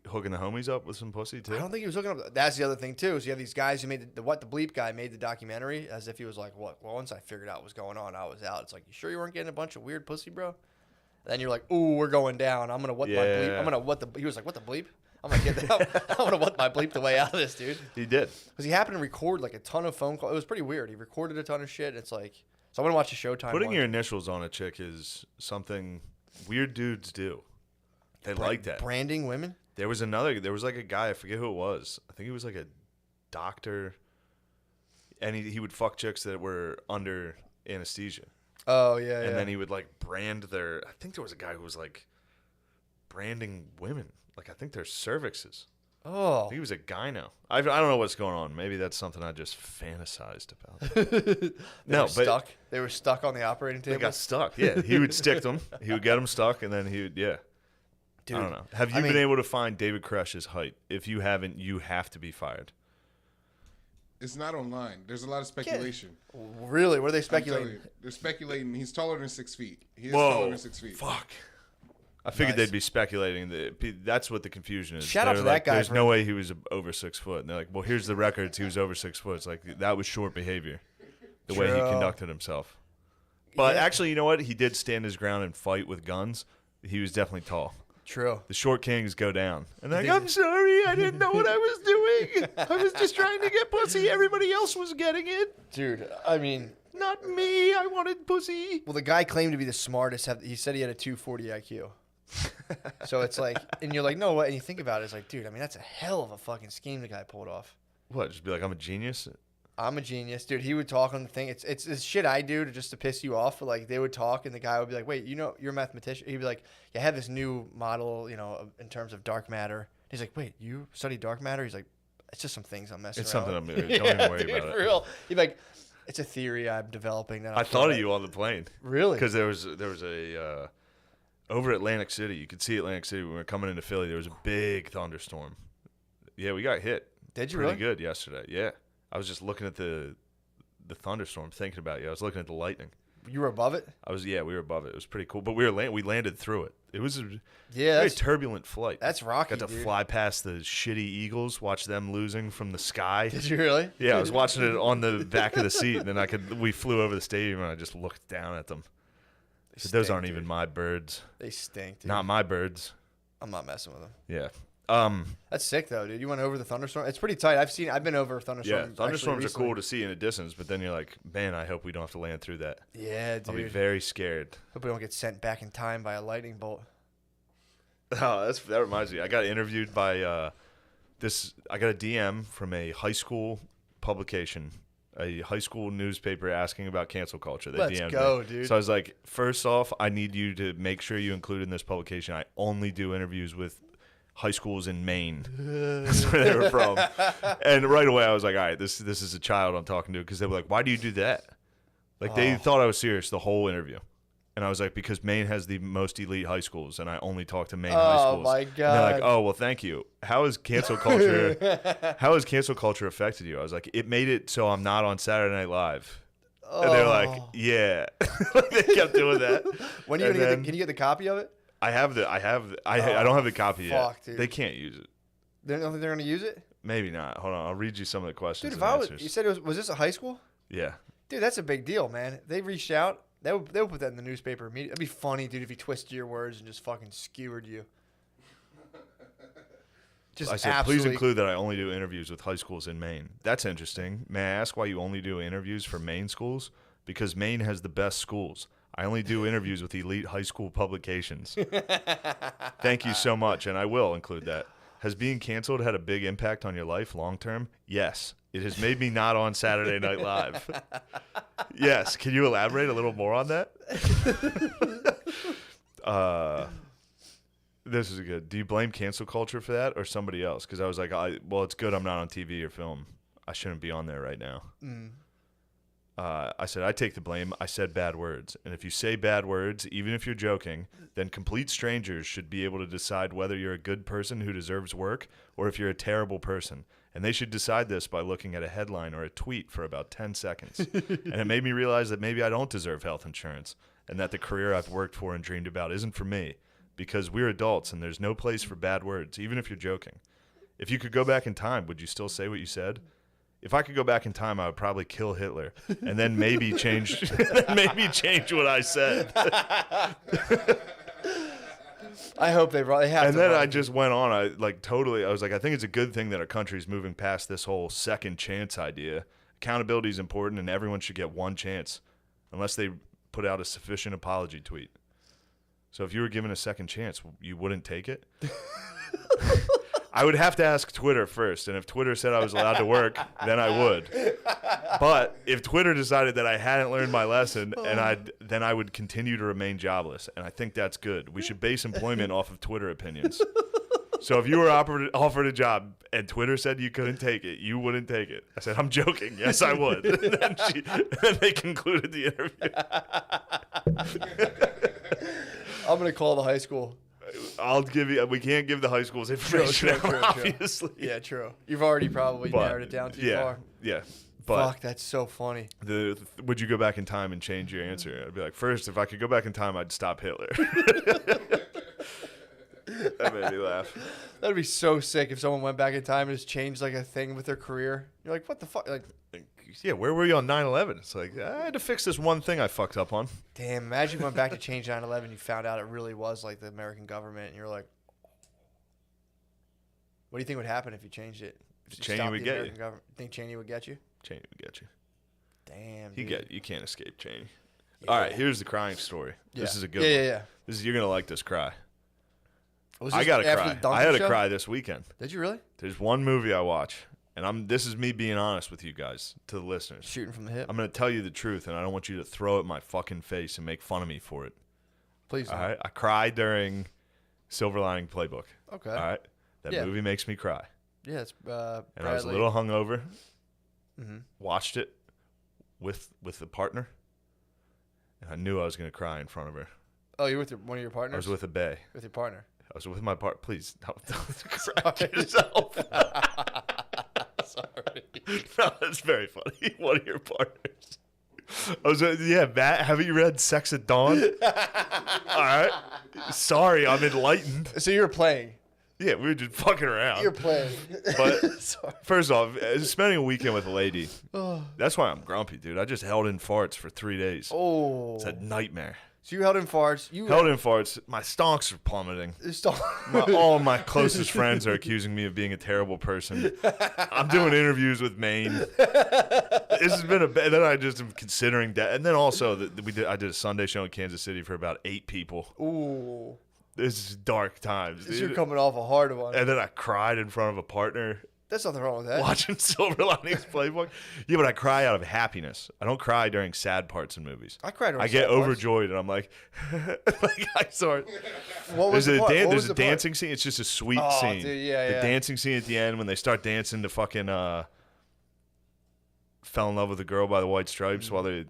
hooking the homies up with some pussy too? I don't think he was hooking up. That's the other thing too. Is you have these guys who made the bleep guy made the documentary as if he was like, what? Well, once I figured out what was going on, I was out. It's like, you sure you weren't getting a bunch of weird pussy, bro? And then you're like, ooh, we're going down. I'm gonna what my bleep. I'm gonna what the. He was like, what the bleep? I'm gonna get that. I'm gonna what my bleep the way out of this, dude. He did. Because he happened to record like a ton of phone calls. It was pretty weird. He recorded a ton of shit. It's like, so I'm gonna watch the Showtime. Putting one. your initials on a chick is something weird dudes do. They like that. Branding women. There was like a guy, I forget who it was. I think he was like a doctor, and he would fuck chicks that were under anesthesia. Oh yeah. And then he would like brand their. I think there was a guy who was like branding women. Like, I think their cervixes. Oh. I think he was a gyno. I don't know what's going on. Maybe that's something I just fantasized about. They were stuck on the operating table. They got stuck. Yeah, he would stick them. He would get them stuck, and then he would. Yeah. Dude, I don't know. Have you been able to find David Koреш's height? If you haven't, you have to be fired. It's not online. There's a lot of speculation. Really? What are they I'm telling speculating? you, they're speculating. He's taller than 6 feet. He is Whoa. taller than 6 feet. Fuck. I figured Nice. they'd be speculating. That's what the confusion is. Shout out They're to that guy There's for- no way he was over 6 foot. And they're like, well, here's the records. He was over 6 foot. It's like, that was short behavior, the way he True. conducted himself. But Yeah. actually, you know what? He did stand his ground and fight with guns. He was definitely tall. True. The short kings go down. And they're like, I'm sorry. I didn't know what I was doing. I was just trying to get pussy. Everybody else was getting it. Dude, I mean, Not me. I wanted pussy. well, the guy claimed to be the smartest. He said he had a 240 IQ. So it's like, and you're like, no, what? And you think about it, it's like, dude, I mean, that's a hell of a fucking scheme the guy pulled off. What? Just be like, I'm a genius? I'm a genius, dude. He would talk on the thing. It's shit I do to piss you off. But like, they would talk, and the guy would be like, "Wait, you're a mathematician?" He'd be like, "Yeah, I have this new model, in terms of dark matter." He's like, "Wait, you study dark matter?" He's like, "It's just some things I'm messing It's around something with." I'm don't even worry dude, about for it. real. He'd be like, "It's a theory I'm developing." That I thought of you on the plane. Really? Because there was a over Atlantic City. You could see Atlantic City when we were coming into Philly. There was a big thunderstorm. Yeah, we got hit. Did you pretty really? good yesterday. Yeah, I was just looking at the thunderstorm, thinking about you. I was looking at the lightning. You were above it? We were above it. It was pretty cool. But we landed through it. It was a Yeah, very that's, turbulent flight. that's rocky, Got to dude. fly past the shitty Eagles, watch them losing from the sky. Did you really? Yeah, I was watching it on the back of the seat, and then we flew over the stadium, and I just looked down at them. I said, those stink, aren't dude. even my birds. They stink, dude. Not my birds. I'm not messing with them. Yeah. That's sick though, dude. You went over the thunderstorm. It's pretty tight. I've been over a thunderstorm. Yeah, thunderstorms are recently. cool to see in a distance, but then you're like, man, I hope we don't have to land through that. Yeah, dude. I'll be very scared. Hope we don't get sent back in time by a lightning bolt. Oh, that reminds me. I got interviewed by I got a DM from a high school publication, a high school newspaper asking about cancel culture. They Let's DM'd go, me. dude. So I was like, first off, I need you to make sure you include in this publication. I only do interviews with high schools in Maine. That's where they were from. And right away, I was like, all right, this is a child I'm talking to, because they were like, why do you do that? Like, they thought I was serious the whole interview. And I was like, because Maine has the most elite high schools, and I only talk to Maine high schools. Oh my And they're like, god. oh, well, thank you. How has cancel culture affected you? I was like, it made it so I'm not on Saturday Night Live. And they're like, yeah. They kept doing that. When are you gonna can you get the copy of it? I don't have the copy fuck, yet. dude. They can't use it. They don't think they're gonna use it? Maybe not. Hold on, I'll read you some of the questions Dude, and if I was, answers. you said was this a high school? Yeah. Dude, that's a big deal, man. If they reached out, they would put that in the newspaper immediately. That'd be funny, dude, if he twisted your words and just fucking skewered you. Just I said, absolutely. please include that I only do interviews with high schools in Maine. That's interesting. May I ask why you only do interviews for Maine schools? Because Maine has the best schools. I only do interviews with elite high school publications. Thank you so much, and I will include that. Has being canceled had a big impact on your life long term? Yes. It has made me not on Saturday Night Live. Yes. Can you elaborate a little more on that? This is good. Do you blame cancel culture for that or somebody else? Because I was like, well, it's good I'm not on TV or film. I shouldn't be on there right now. I said, I take the blame. I said bad words. And if you say bad words, even if you're joking, then complete strangers should be able to decide whether you're a good person who deserves work or if you're a terrible person. And they should decide this by looking at a headline or a tweet for about 10 seconds. And it made me realize that maybe I don't deserve health insurance and that the career I've worked for and dreamed about isn't for me, because we're adults and there's no place for bad words, even if you're joking. If you could go back in time, would you still say what you said? If I could go back in time, I would probably kill Hitler and then maybe change what I said. I hope they have And to then run. I just went on. I was like, I think it's a good thing that our country's moving past this whole second chance idea. Accountability is important and everyone should get one chance unless they put out a sufficient apology tweet. So if you were given a second chance, you wouldn't take it? I would have to ask Twitter first, and if Twitter said I was allowed to work, then I would. But if Twitter decided that I hadn't learned my lesson, then I would continue to remain jobless, and I think that's good. We should base employment off of Twitter opinions. So if you were offered a job and Twitter said you couldn't take it, you wouldn't take it. I said, I'm joking. Yes, I would. And then they concluded the interview. I'm gonna call the high school. I'll give you. We can't give the high school's information out, obviously. Yeah, true. You've already probably narrowed it down too far. Yeah. But Fuck, that's so funny. Would you go back in time and change your answer? I'd be like, first, if I could go back in time, I'd stop Hitler. That made me laugh. That'd be so sick if someone went back in time and just changed like a thing with their career. You're like, what the fuck? Like, Yeah, where were you on 9/11? It's like, I had to fix this one thing I fucked up on. damn, imagine you went back to change 9/11, you found out it really was like the American government, and you're like, what do you think would happen if you changed it? If you Cheney stopped would the get American you. government? Think Cheney would get you? Cheney would get you. Damn, dude. You can't escape Cheney. All right, here's the crying story. This is a good one. Yeah. You're gonna like this cry. Was I this gotta after cry. the Duncan I had show? to cry this weekend. Did you really? There's one movie I watch, and this is me being honest with you guys, to the listeners. Shooting from the hip? I'm gonna tell you the truth, and I don't want you to throw it in my fucking face and make fun of me for it. Please All don't. right, I cried during Silver Lining Playbook. Okay. All right, that Yeah. movie makes me cry, Yeah, it's and I was a Bradley. little hungover. Mm-hmm. Watched it with the partner, and I knew I was gonna cry in front of her. Oh, you're with one of your partners? I was with a bae. With your partner. I was with my part. Please don't crack yourself. Sorry. No, that's very funny. One of your partners. I was Matt, haven't you read Sex at Dawn? All right. Sorry, I'm enlightened. So you were playing. Yeah, we were just fucking around. You're playing. But Sorry. first off, spending a weekend with a lady, that's why I'm grumpy, dude. I just held in farts for 3 days. Oh. It's a nightmare. So you held in farts. Held in farts. My stonks are plummeting. All my closest friends are accusing me of being a terrible person. I'm doing interviews with Maine. This has been then I just am considering that. And then also I did a Sunday show in Kansas City for about 8 people. Ooh. This is dark times, dude. You're coming off a hard one. And then I cried in front of a partner There's nothing wrong with that. watching Silver Linings Playbook. Yeah, but I cry out of happiness. I don't cry during sad parts in movies. I cried during I get sad parts. overjoyed, and I'm like, like I saw it. What was There's the part? What was there's a the part? dancing scene. It's just a sweet Oh, scene. dude, yeah. The dancing scene at the end when they start dancing to fucking fell in love with a girl by the white stripes while they're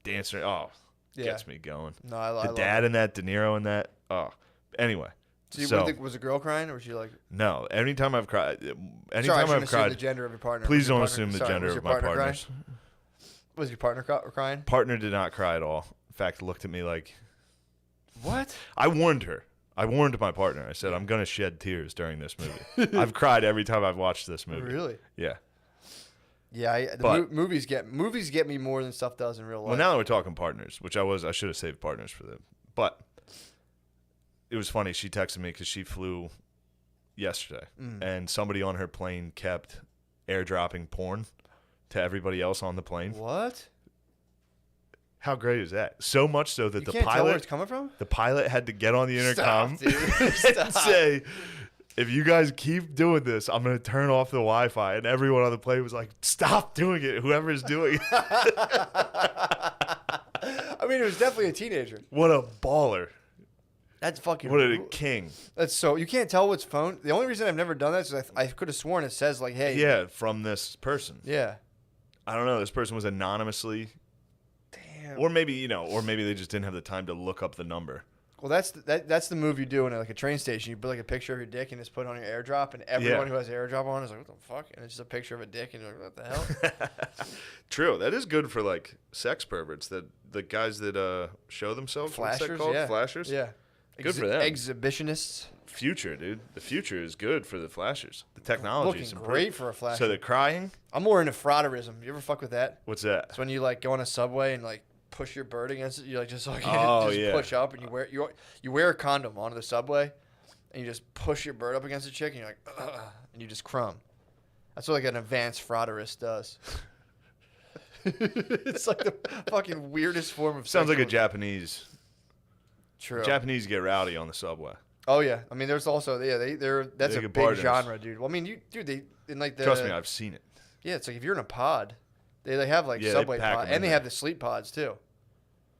dancing. Oh, Yeah. gets me going. No, I The love dad it. in that, De Niro in that. Oh, anyway. So, was the girl crying, or was she like? No, anytime I've cried, Sorry, I anytime shouldn't I've assume the cried, gender of your partner. please Was your don't partner- assume the sorry, gender was of your my partner partners. crying? Was your partner crying? Partner did not cry at all. In fact, looked at me like, What? I warned her. I warned my partner. I said, I'm going to shed tears during this movie. I've cried every time I've watched this movie. Really? Yeah. Yeah, But- movies get me more than stuff does in real life. Well, now that we're talking partners, which I should have saved partners for them. But it was funny. She texted me because she flew yesterday, and somebody on her plane kept airdropping porn to everybody else on the plane. What? How great is that? So much so that You the can't tell where it's pilot, coming from? the pilot had to get on the intercom Stop, dude. and Stop. say, if you guys keep doing this, I'm going to turn off the Wi-Fi. And everyone on the plane was like, stop doing it, whoever is doing it. I mean, it was definitely a teenager. What a baller. That's fucking. What a king. That's so you can't tell what's phone. The only reason I've never done that is I could have sworn it says like, hey. Yeah, from this person. Yeah. I don't know. This person was anonymously, Damn. or maybe they just didn't have the time to look up the number. Well, that's the move you do in like a train station. You put like a picture of your dick and just put it on your AirDrop, and everyone who has AirDrop on is like, "What the fuck?" And it's just a picture of a dick, and you're like, "What the hell?" True. That is good for like sex perverts. That the guys that show themselves. What's that Flashers, called? yeah. Flashers. Yeah. Good for them. Exhibitionists. Future, dude. The future is good for the flashers. The technology is Looking improved. great for a flasher. So the crying. I'm more into frauderism. You ever fuck with that? What's that? It's when you like go on a subway and like push your bird against it. You like just like Oh, just yeah. push up, and you wear a condom onto the subway, and you just push your bird up against the chick, and you're like, ugh, and you just crumb. That's what like an advanced frauderist does. It's like the fucking weirdest form of. Sounds like a sexual- Japanese. True. Japanese get rowdy on the subway. Oh yeah, I mean, there's also that's They a get big partners. genre, dude. Well, I mean, they in like the Trust me, I've seen it. yeah, it's like if you're in a pod, they have like Yeah, they subway pack pod, 'em in and they there. have the sleep pods too.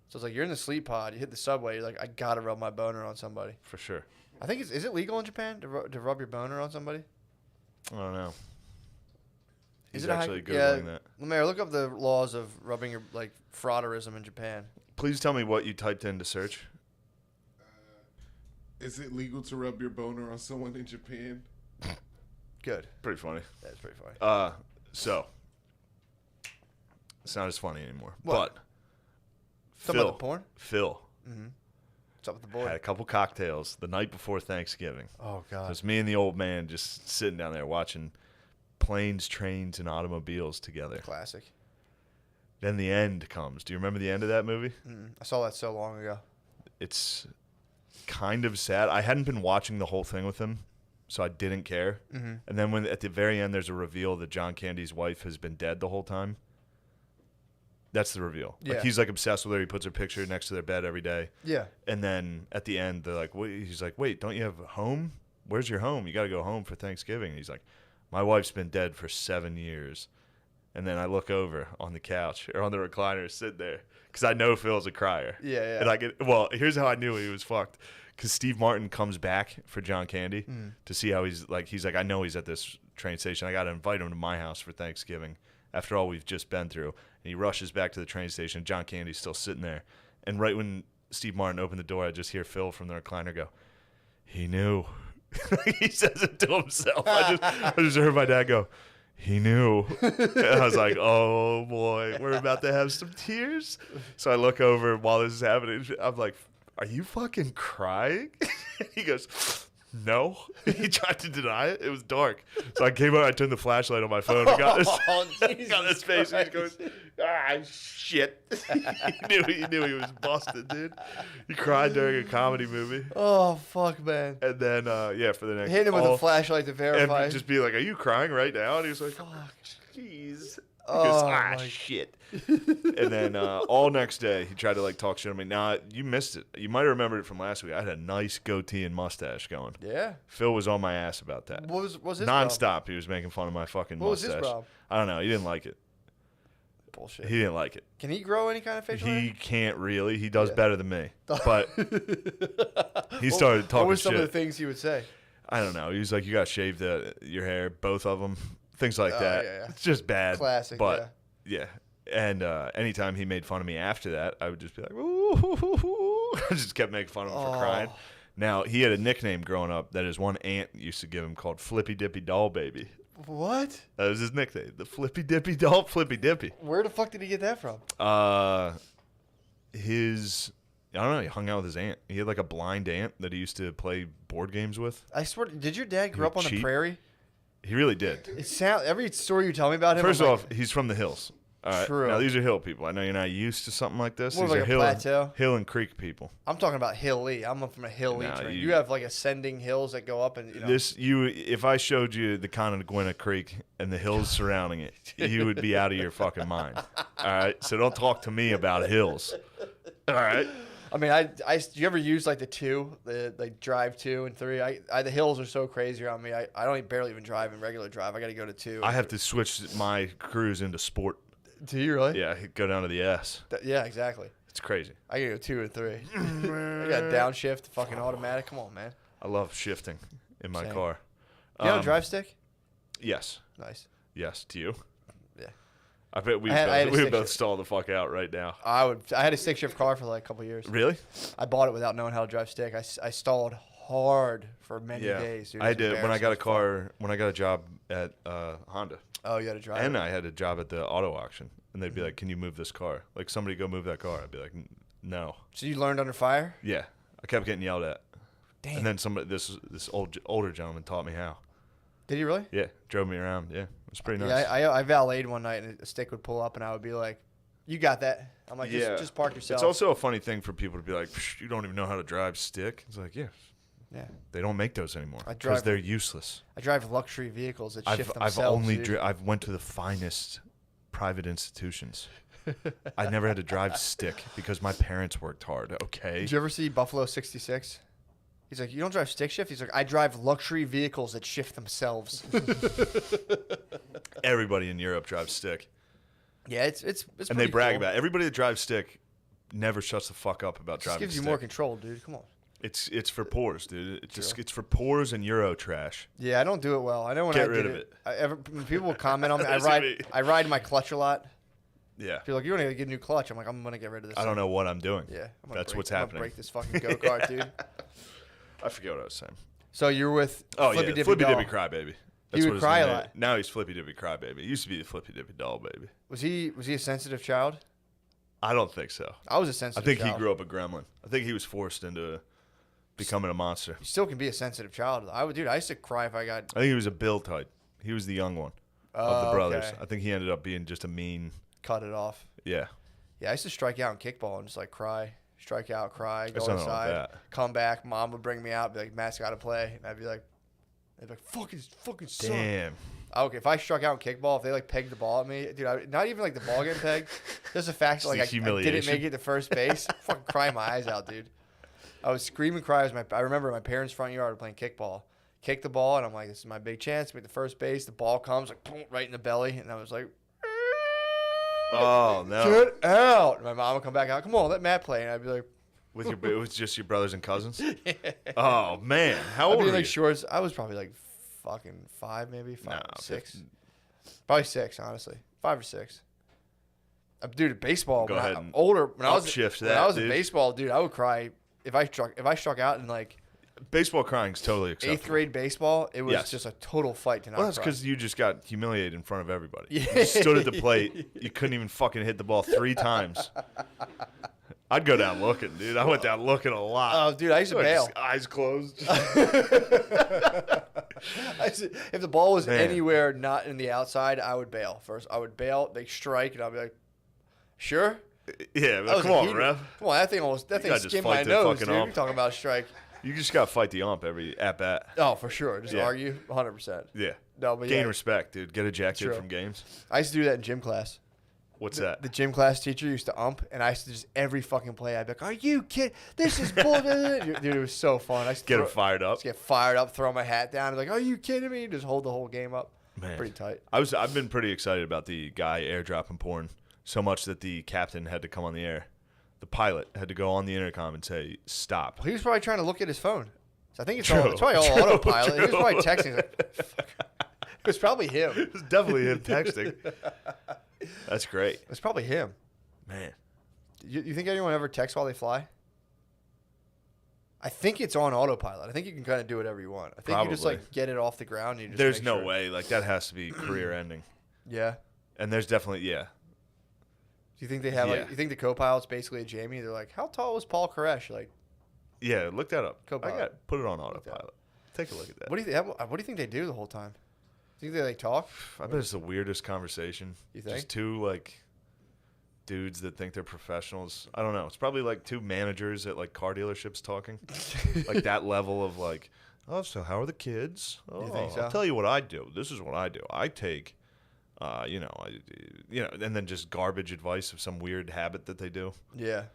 So it's like you're in the sleep pod, you hit the subway, you're like, I gotta rub my boner on somebody. For sure. I think is it legal in Japan to rub your boner on somebody? I don't know. He's Is it a high- actually yeah, Googling that. Lemaire, look up the laws of rubbing your like frauderism in Japan. Please tell me what you typed into search. Is it legal to rub your boner on someone in Japan? Good. Pretty funny. That's pretty funny. So it's not as funny anymore. What? But Talking about the porn? Phil What's up with the boy? had a couple cocktails the night before Thanksgiving. Oh So god. it's me and the old man just sitting down there watching planes, trains, and automobiles together. Classic. Then the end comes. Do you remember the end of that movie? I saw that so long ago. It's kind of sad. I hadn't been watching the whole thing with him, so I didn't care. Mm-hmm. And then when at the very end there's a reveal that John Candy's wife has been dead the whole time. That's the reveal. Yeah. Like he's like obsessed with her. He puts her picture next to their bed every day. Yeah. And then at the end they're like, wait, he's like, wait, don't you have a home? Where's your home? You got to go home for Thanksgiving. And he's like, my wife's been dead for 7 years. And then I look over on the couch or on the recliner sitting there because I know Phil's a crier. Yeah, yeah. And I get, well, here's how I knew he was fucked. Because Steve Martin comes back for John Candy to see how he's like, I know he's at this train station. I got to invite him to my house for Thanksgiving after all we've just been through. And he rushes back to the train station. John Candy's still sitting there. And right when Steve Martin opened the door, I just hear Phil from the recliner go, he knew. He says it to himself. I just heard my dad go, he knew. And I was like, oh boy, we're about to have some tears. So I look over while this is happening. I'm like, are you fucking crying? He goes, no. He tried to deny it. It was dark. So I came out, I turned the flashlight on my phone and got his face. He's going, shit. He knew he was busted, dude. He cried during a comedy movie. Oh fuck, man. And then, for the next. Hit him with a flashlight to verify. And just be like, are you crying right now? And he was like, oh, jeez. He Oh, goes, my- shit. And then all next day, he tried to like talk shit on me. Now, you missed it. You might have remembered it from last week. I had a nice goatee and mustache going. Yeah. Phil was on my ass about that. What was his Nonstop, problem? he was making fun of my fucking What was mustache. his problem? I don't know. He didn't like it. Bullshit. He didn't like it. Can he grow any kind of facial hair? He can't really. He does Yeah. better than me. But he started talking What were some shit. of the things he would say? I don't know. He was like, "You got to shave your hair, both of them, things like that." yeah. It's just bad. Classic, but yeah. And anytime he made fun of me after that, I would just be like, "Ooh!" I just kept making fun of him for crying. Now he had a nickname growing up that his one aunt used to give him called Flippy Dippy Doll Baby. What? That was his nickname, the Flippy Dippy Doll Flippy Dippy. Where the fuck did he get that from? I don't know. He hung out with his aunt. He had like a blind aunt that he used to play board games with. I swear, did your dad grow up on the cheat. prairie? He really did. Every story you tell me about him. First I'm off, he's from the hills. All right. True. Now these are hill people. I know you're not used to something like this. More These like are a hill, plateau. hill and creek people. I'm talking about hilly. I'm from a hilly Nah, terrain. you- You have like ascending hills that go up and If I showed you the Conagwina Creek and the hills surrounding it, you would be out of your fucking mind. All right. So don't talk to me about hills. All right. I mean, do you ever use like the like drive 2 and 3? The hills are so crazy around me. I don't barely even drive in regular drive. I got to go to 2. I have to switch my cruise into sport. Do you really? Yeah, go down to the S. Yeah, exactly. It's crazy. I gotta go 2 and 3. I got downshift, fucking automatic. Come on, man. I love shifting in my Same. car. You have a drive stick? Yes. Nice. Yes. To you? Yeah. I bet we I had a would stick both shift. stall the fuck out right now. I had a stick shift car for like a couple years. Really? I bought it without knowing how to drive stick. I stalled hard for many days, dude. I It was did when I got a embarrassing as fuck. car. When I got a job at Honda, Oh, you had to drive and it? I had a job at the auto auction, and they'd be like, "Can you move this car? Like somebody go move that car." I'd be like, "No." So you learned under fire? Yeah, I kept getting yelled at, Damn. and then somebody, this older gentleman, taught me how. Did he really? Yeah, drove me around. Yeah, it was pretty nice. Yeah, I valeted one night and a stick would pull up and I would be like, "You got that?" I'm like, just park yourself." It's also a funny thing for people to be like, "You don't even know how to drive stick." It's like, yeah, they don't make those anymore I because drive- they're useless. I drive luxury vehicles that shift I've themselves. only dude. I've went to the finest private institutions. I never had to drive stick because my parents worked hard. Okay. Did you ever see Buffalo 66? He's like, "You don't drive stick shift?" He's like, "I drive luxury vehicles that shift themselves." Everybody in Europe drives stick, Yeah, it's and they pretty brag cool. about it. Everybody that drives stick never shuts the fuck up about It just driving gives you stick. more control, dude. Come on. It's for pores, dude. It's for pores and Euro trash. Yeah, I don't do it well. I know when Get I rid did of it. When people will comment on me, That's what I mean. I ride my clutch a lot. Yeah. People are like, "You don't even get a new clutch." I'm like, "I'm gonna get rid of this." I don't thing." know what I'm doing. Yeah, That's what's I'm gonna happening. break this fucking go kart, dude. I forget what I was saying. So you're with Oh Flippy yeah, Dippy Flippy Doll. Dippy Crybaby. He would what his cry a name lot. is. Now he's Flippy Dippy Crybaby. He used to be the Flippy Dippy Doll Baby. Was he a sensitive child? I don't think so. I was a I sensitive think child. he grew up a gremlin. I think he was forced into becoming a monster. You still can be a sensitive child. I used to cry if I got. I think he was a Bill type. He was the young one of Oh, the brothers. okay. I think he ended up being just a mean. Cut it off. Yeah. Yeah, I used to strike out in kickball and just like cry, strike out, cry, go There's nothing wrong with outside, that. come back. Mom would bring me out, be like, "Matt's got to play," and I'd be like, fucking son. Damn. Okay, if I struck out in kickball, if they like pegged the ball at me, dude, not even like the ball getting pegged, just the fact that like the I didn't humiliation. make it to first base, fucking crying my eyes out, dude. I was screaming, crying. I remember my parents' front yard playing kickball. Kicked the ball, and I'm like, "This is my big chance to make the first base." The ball comes like boom, right in the belly, and I was like, Oh no. "Get out!" And my mom would come back out. "Come on, let Matt play," and I'd be like, It was just your brothers and cousins. Oh man, how I'd old be were in, like you? shorts. I was probably like fucking 5, maybe 5, No, 6, 15. probably 6, honestly, 5 or 6. Dude, baseball. Go when ahead I'm and older, when I was upshift when I that, was in dude. baseball, dude, I would cry if I struck out in like Baseball crying's totally 8th acceptable. grade baseball. It was Yes. just a total fight to not Well, that's cry. because you just got humiliated in front of everybody. Yeah. You stood at the plate. You couldn't even fucking hit the ball 3 times. I'd go down looking, dude. I went down looking a lot. Oh, dude, I used to bail. Just eyes closed. If the ball was Man. anywhere not in the outside, I would bail first. I would bail, make strike, and I'd be like, "Sure." Yeah, That but was come a on, heater. ref. Come on, that thing gotta just skimmed fight my the nose, fucking dude. ump. You're talking about a strike. You just got to fight the ump every at bat. Oh, for sure. Just Yeah. argue, 100%. Yeah. No, but Gain yeah, respect, dude. Get ejected True. from games. I used to do that in gym class. What's that? The gym class teacher used to ump, and I used to just every fucking play, I'd be like, "Are you kidding? This is bullshit." Dude, it was so fun. I used to Get him fired up. Just get fired up, throw my hat down, and be like, "Are you kidding me?" Just hold the whole game up. Man, pretty tight. I've been pretty excited about the guy airdropping porn so much that the captain had to come on the air. The pilot had to go on the intercom and say, "Stop." Well, he was probably trying to look at his phone. So I think it's probably all True, autopilot. He was true. probably texting. He's like, "Fuck." It was probably him. It was definitely him texting. That's great. It's probably him. Man. You think anyone ever texts while they fly? I think it's on autopilot. I think you can kind of do whatever you want. I think you just Probably. like get it off the ground. And you just There's make no sure. way. Like, that has to be career ending. Yeah. And there's definitely, yeah. Do you think they have Yeah. like? You think the co-pilot's basically a Jamie? They're like, how tall was Paul Koresh? Like, Yeah, look that up. Co-pilot. Put it on autopilot. Take a look at that. what do you think they do the whole time? Do you think they like talk? I bet it's the weirdest conversation. You think? Just two, like, dudes that think they're professionals. I don't know. It's probably like two managers at, like, car dealerships talking. Like, that level of, like, oh, so how are the kids? Oh, think so? I'll tell you what I do. This is what I do. I take, and then just garbage advice of some weird habit that they do. Yeah.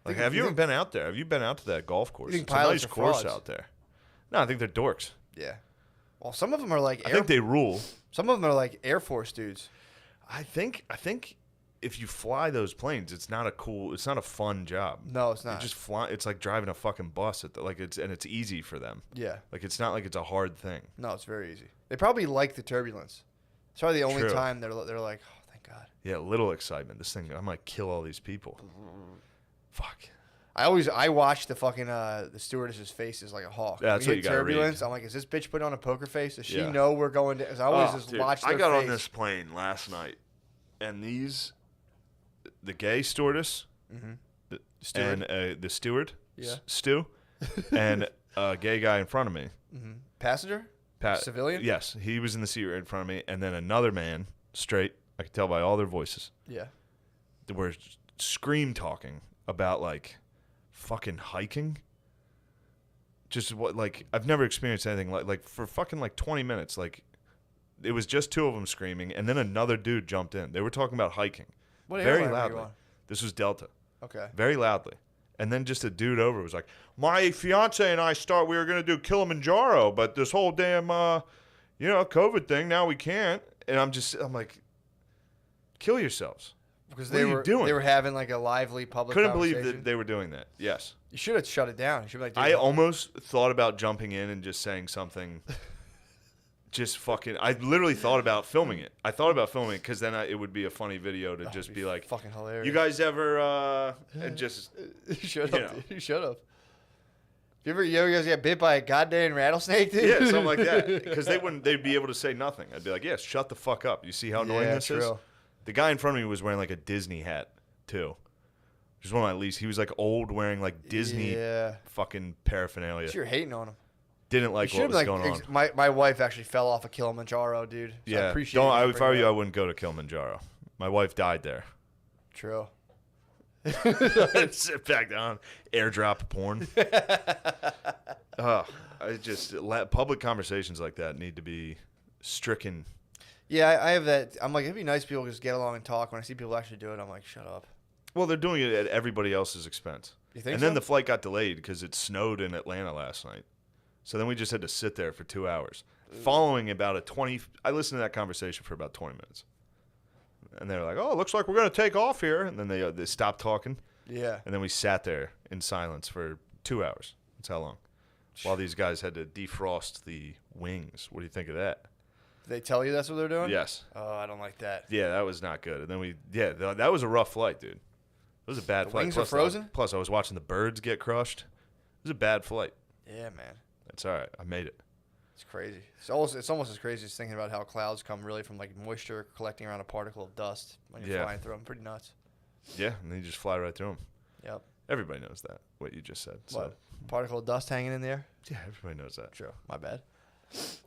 Like, Think- have you you ever been out there? Have you been out to that golf course? think It's a pilots nice are course frauds? out there. No, I think they're dorks. Yeah. Well, some of them are like I think they rule. some of them are like Air Force dudes. I think if you fly those planes, it's not a fun job. No, it's You not. just fly. It's like driving a fucking bus it's easy for them. Yeah. Like, it's not like it's a hard thing. No, it's very easy. They probably like the turbulence. It's probably the only True. time they're like, oh, thank God. Yeah, little excitement. This thing, I might kill all these people. Fuck. I watch the fucking the stewardess's faces like a hawk. Yeah, that's We what hit you gotta turbulence. read. I'm like, is this bitch putting on a poker face? Does she Yeah. know we're going to? Cause I always just Dude, watch their I got face. on this plane last night, and the gay stewardess, Steward. and the steward, Yeah. Stu, and a gay guy in front of me. Passenger? Civilian? Yes, he was in the seat right in front of me, and then another man, straight. I could tell by all their voices. Yeah. They were scream talking about, like, fucking hiking. Just what, like, I've never experienced anything like for fucking like 20 minutes. Like, it was just two of them screaming, and then another dude jumped in. They were talking about hiking, What very airline were you loudly. on? This was Delta, Okay. very loudly. And then just a dude over was like, "My fiance and I we were gonna do Kilimanjaro, but this whole damn COVID thing, now we can't." And I'm like, kill yourselves. Because What are you doing? They were having like a lively public Couldn't believe conversation. that they were doing that. Yes. You should have shut it down. You should be like, dude, I almost thought about jumping in and just saying something. I literally thought about filming it. I thought about filming it because then it would be a funny video to just be like, fucking hilarious. "You guys ever and just You should you have. know. You should have. You ever guys get bit by a goddamn rattlesnake, dude? yeah, something like that?" Because they'd be able to say nothing. I'd be like, "Yes, shut the fuck up. You see how annoying Yeah, this is?" true. The guy in front of me was wearing like a Disney hat too. Which is one of my least. He was like old, wearing like Disney Yeah. fucking paraphernalia. You're hating on him. Didn't like what was going on. My wife actually fell off a Kilimanjaro, dude. So I Yeah, appreciate if I were you, I wouldn't go to Kilimanjaro. My wife died there. True. Sit back down, airdrop porn. Public conversations like that need to be stricken. Yeah, I have that. I'm like, it'd be nice people just get along and talk. When I see people actually do it, I'm like, shut up. Well, they're doing it at everybody else's expense. You think And so? then the flight got delayed because it snowed in Atlanta last night. So then we just had to sit there for 2 hours. Following about I listened to that conversation for about 20 minutes. And they were like, "Oh, it looks like we're going to take off here." And then they stopped talking. Yeah. And then we sat there in silence for 2 hours. That's how long. While these guys had to defrost the wings. What do you think of that? Did they tell you that's what they're doing? Yes. Oh, I don't like that. Yeah, that was not good. And then that was a rough flight, dude. It was a bad flight. wings were frozen? Plus, I was watching the birds get crushed. It was a bad flight. Yeah, man. That's all right. I made it. It's crazy. It's almost as crazy as thinking about how clouds come really from like moisture collecting around a particle of dust when you're Yeah. flying through them. Pretty nuts. Yeah, and then you just fly right through them. Yep. Everybody knows that, what you just said. So, What? Particle of dust hanging in the air? yeah, everybody knows that. True. My bad.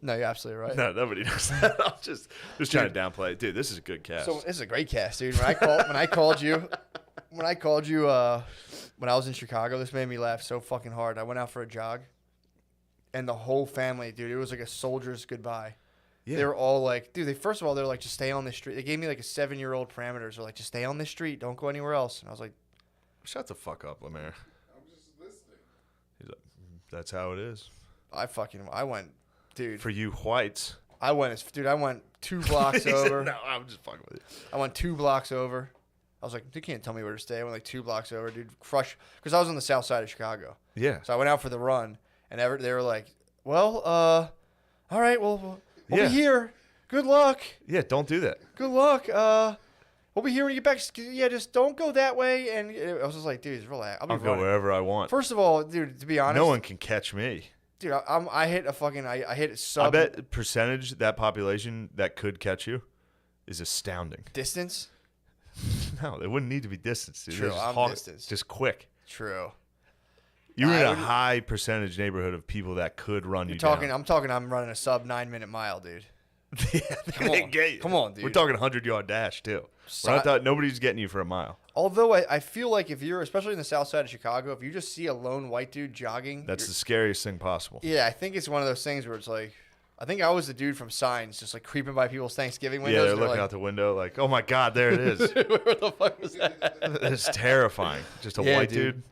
No, you're absolutely right. No, nobody knows that. I'm just trying to downplay it. Dude, this is a good cast. So this is a great cast, dude. When I called you when I was in Chicago, this made me laugh so fucking hard. I went out for a jog, and the whole family, dude, it was like a soldier's goodbye. Yeah. They were all like, dude, first of all, they're like, just stay on this street. They gave me like a 7-year-old parameters. They're like, just stay on this street. Don't go anywhere else. And I was like, Shut the fuck up, Lemaire. I'm just listening. He's like, that's how it is. I went, dude. For you whites. I went 2 blocks He said, over. no, I'm just fucking with you. I went 2 blocks over. I was like, you can't tell me where to stay. I went like 2 blocks over, dude. Crush. Because I was on the south side of Chicago. Yeah. So I went out for the run, and they were like, well, all right, well, we'll Yeah. be here. Good luck. Yeah, don't do that. Good luck. We'll be here when you get back. Yeah, just don't go that way. And I was just like, dude, relax. I'll go wherever I want. First of all, dude, to be honest, No one can catch me. dude, I hit a fucking, I hit a sub I bet percentage that population that could catch you is astounding. distance. No, they wouldn't need to be distance, dude. True, They're just I'm hawk- distance. Just quick. True. You're I in a wouldn't- high percentage neighborhood of people that could run you down. I'm running a sub 9-minute mile, dude. Yeah, Come they on. get you. Come on, dude. We're talking 100-yard dash too. Nobody's getting you for a mile. Although I feel like if you're, especially in the south side of Chicago, if you just see a lone white dude jogging, That's the scariest thing possible. yeah, I think it's one of those things where it's like, I think I was the dude from Signs, just like creeping by people's Thanksgiving windows. Yeah, they're and looking like, out the window like, oh my God, there it is. where the fuck was that? It's terrifying. Just a Yeah, white dude. dude.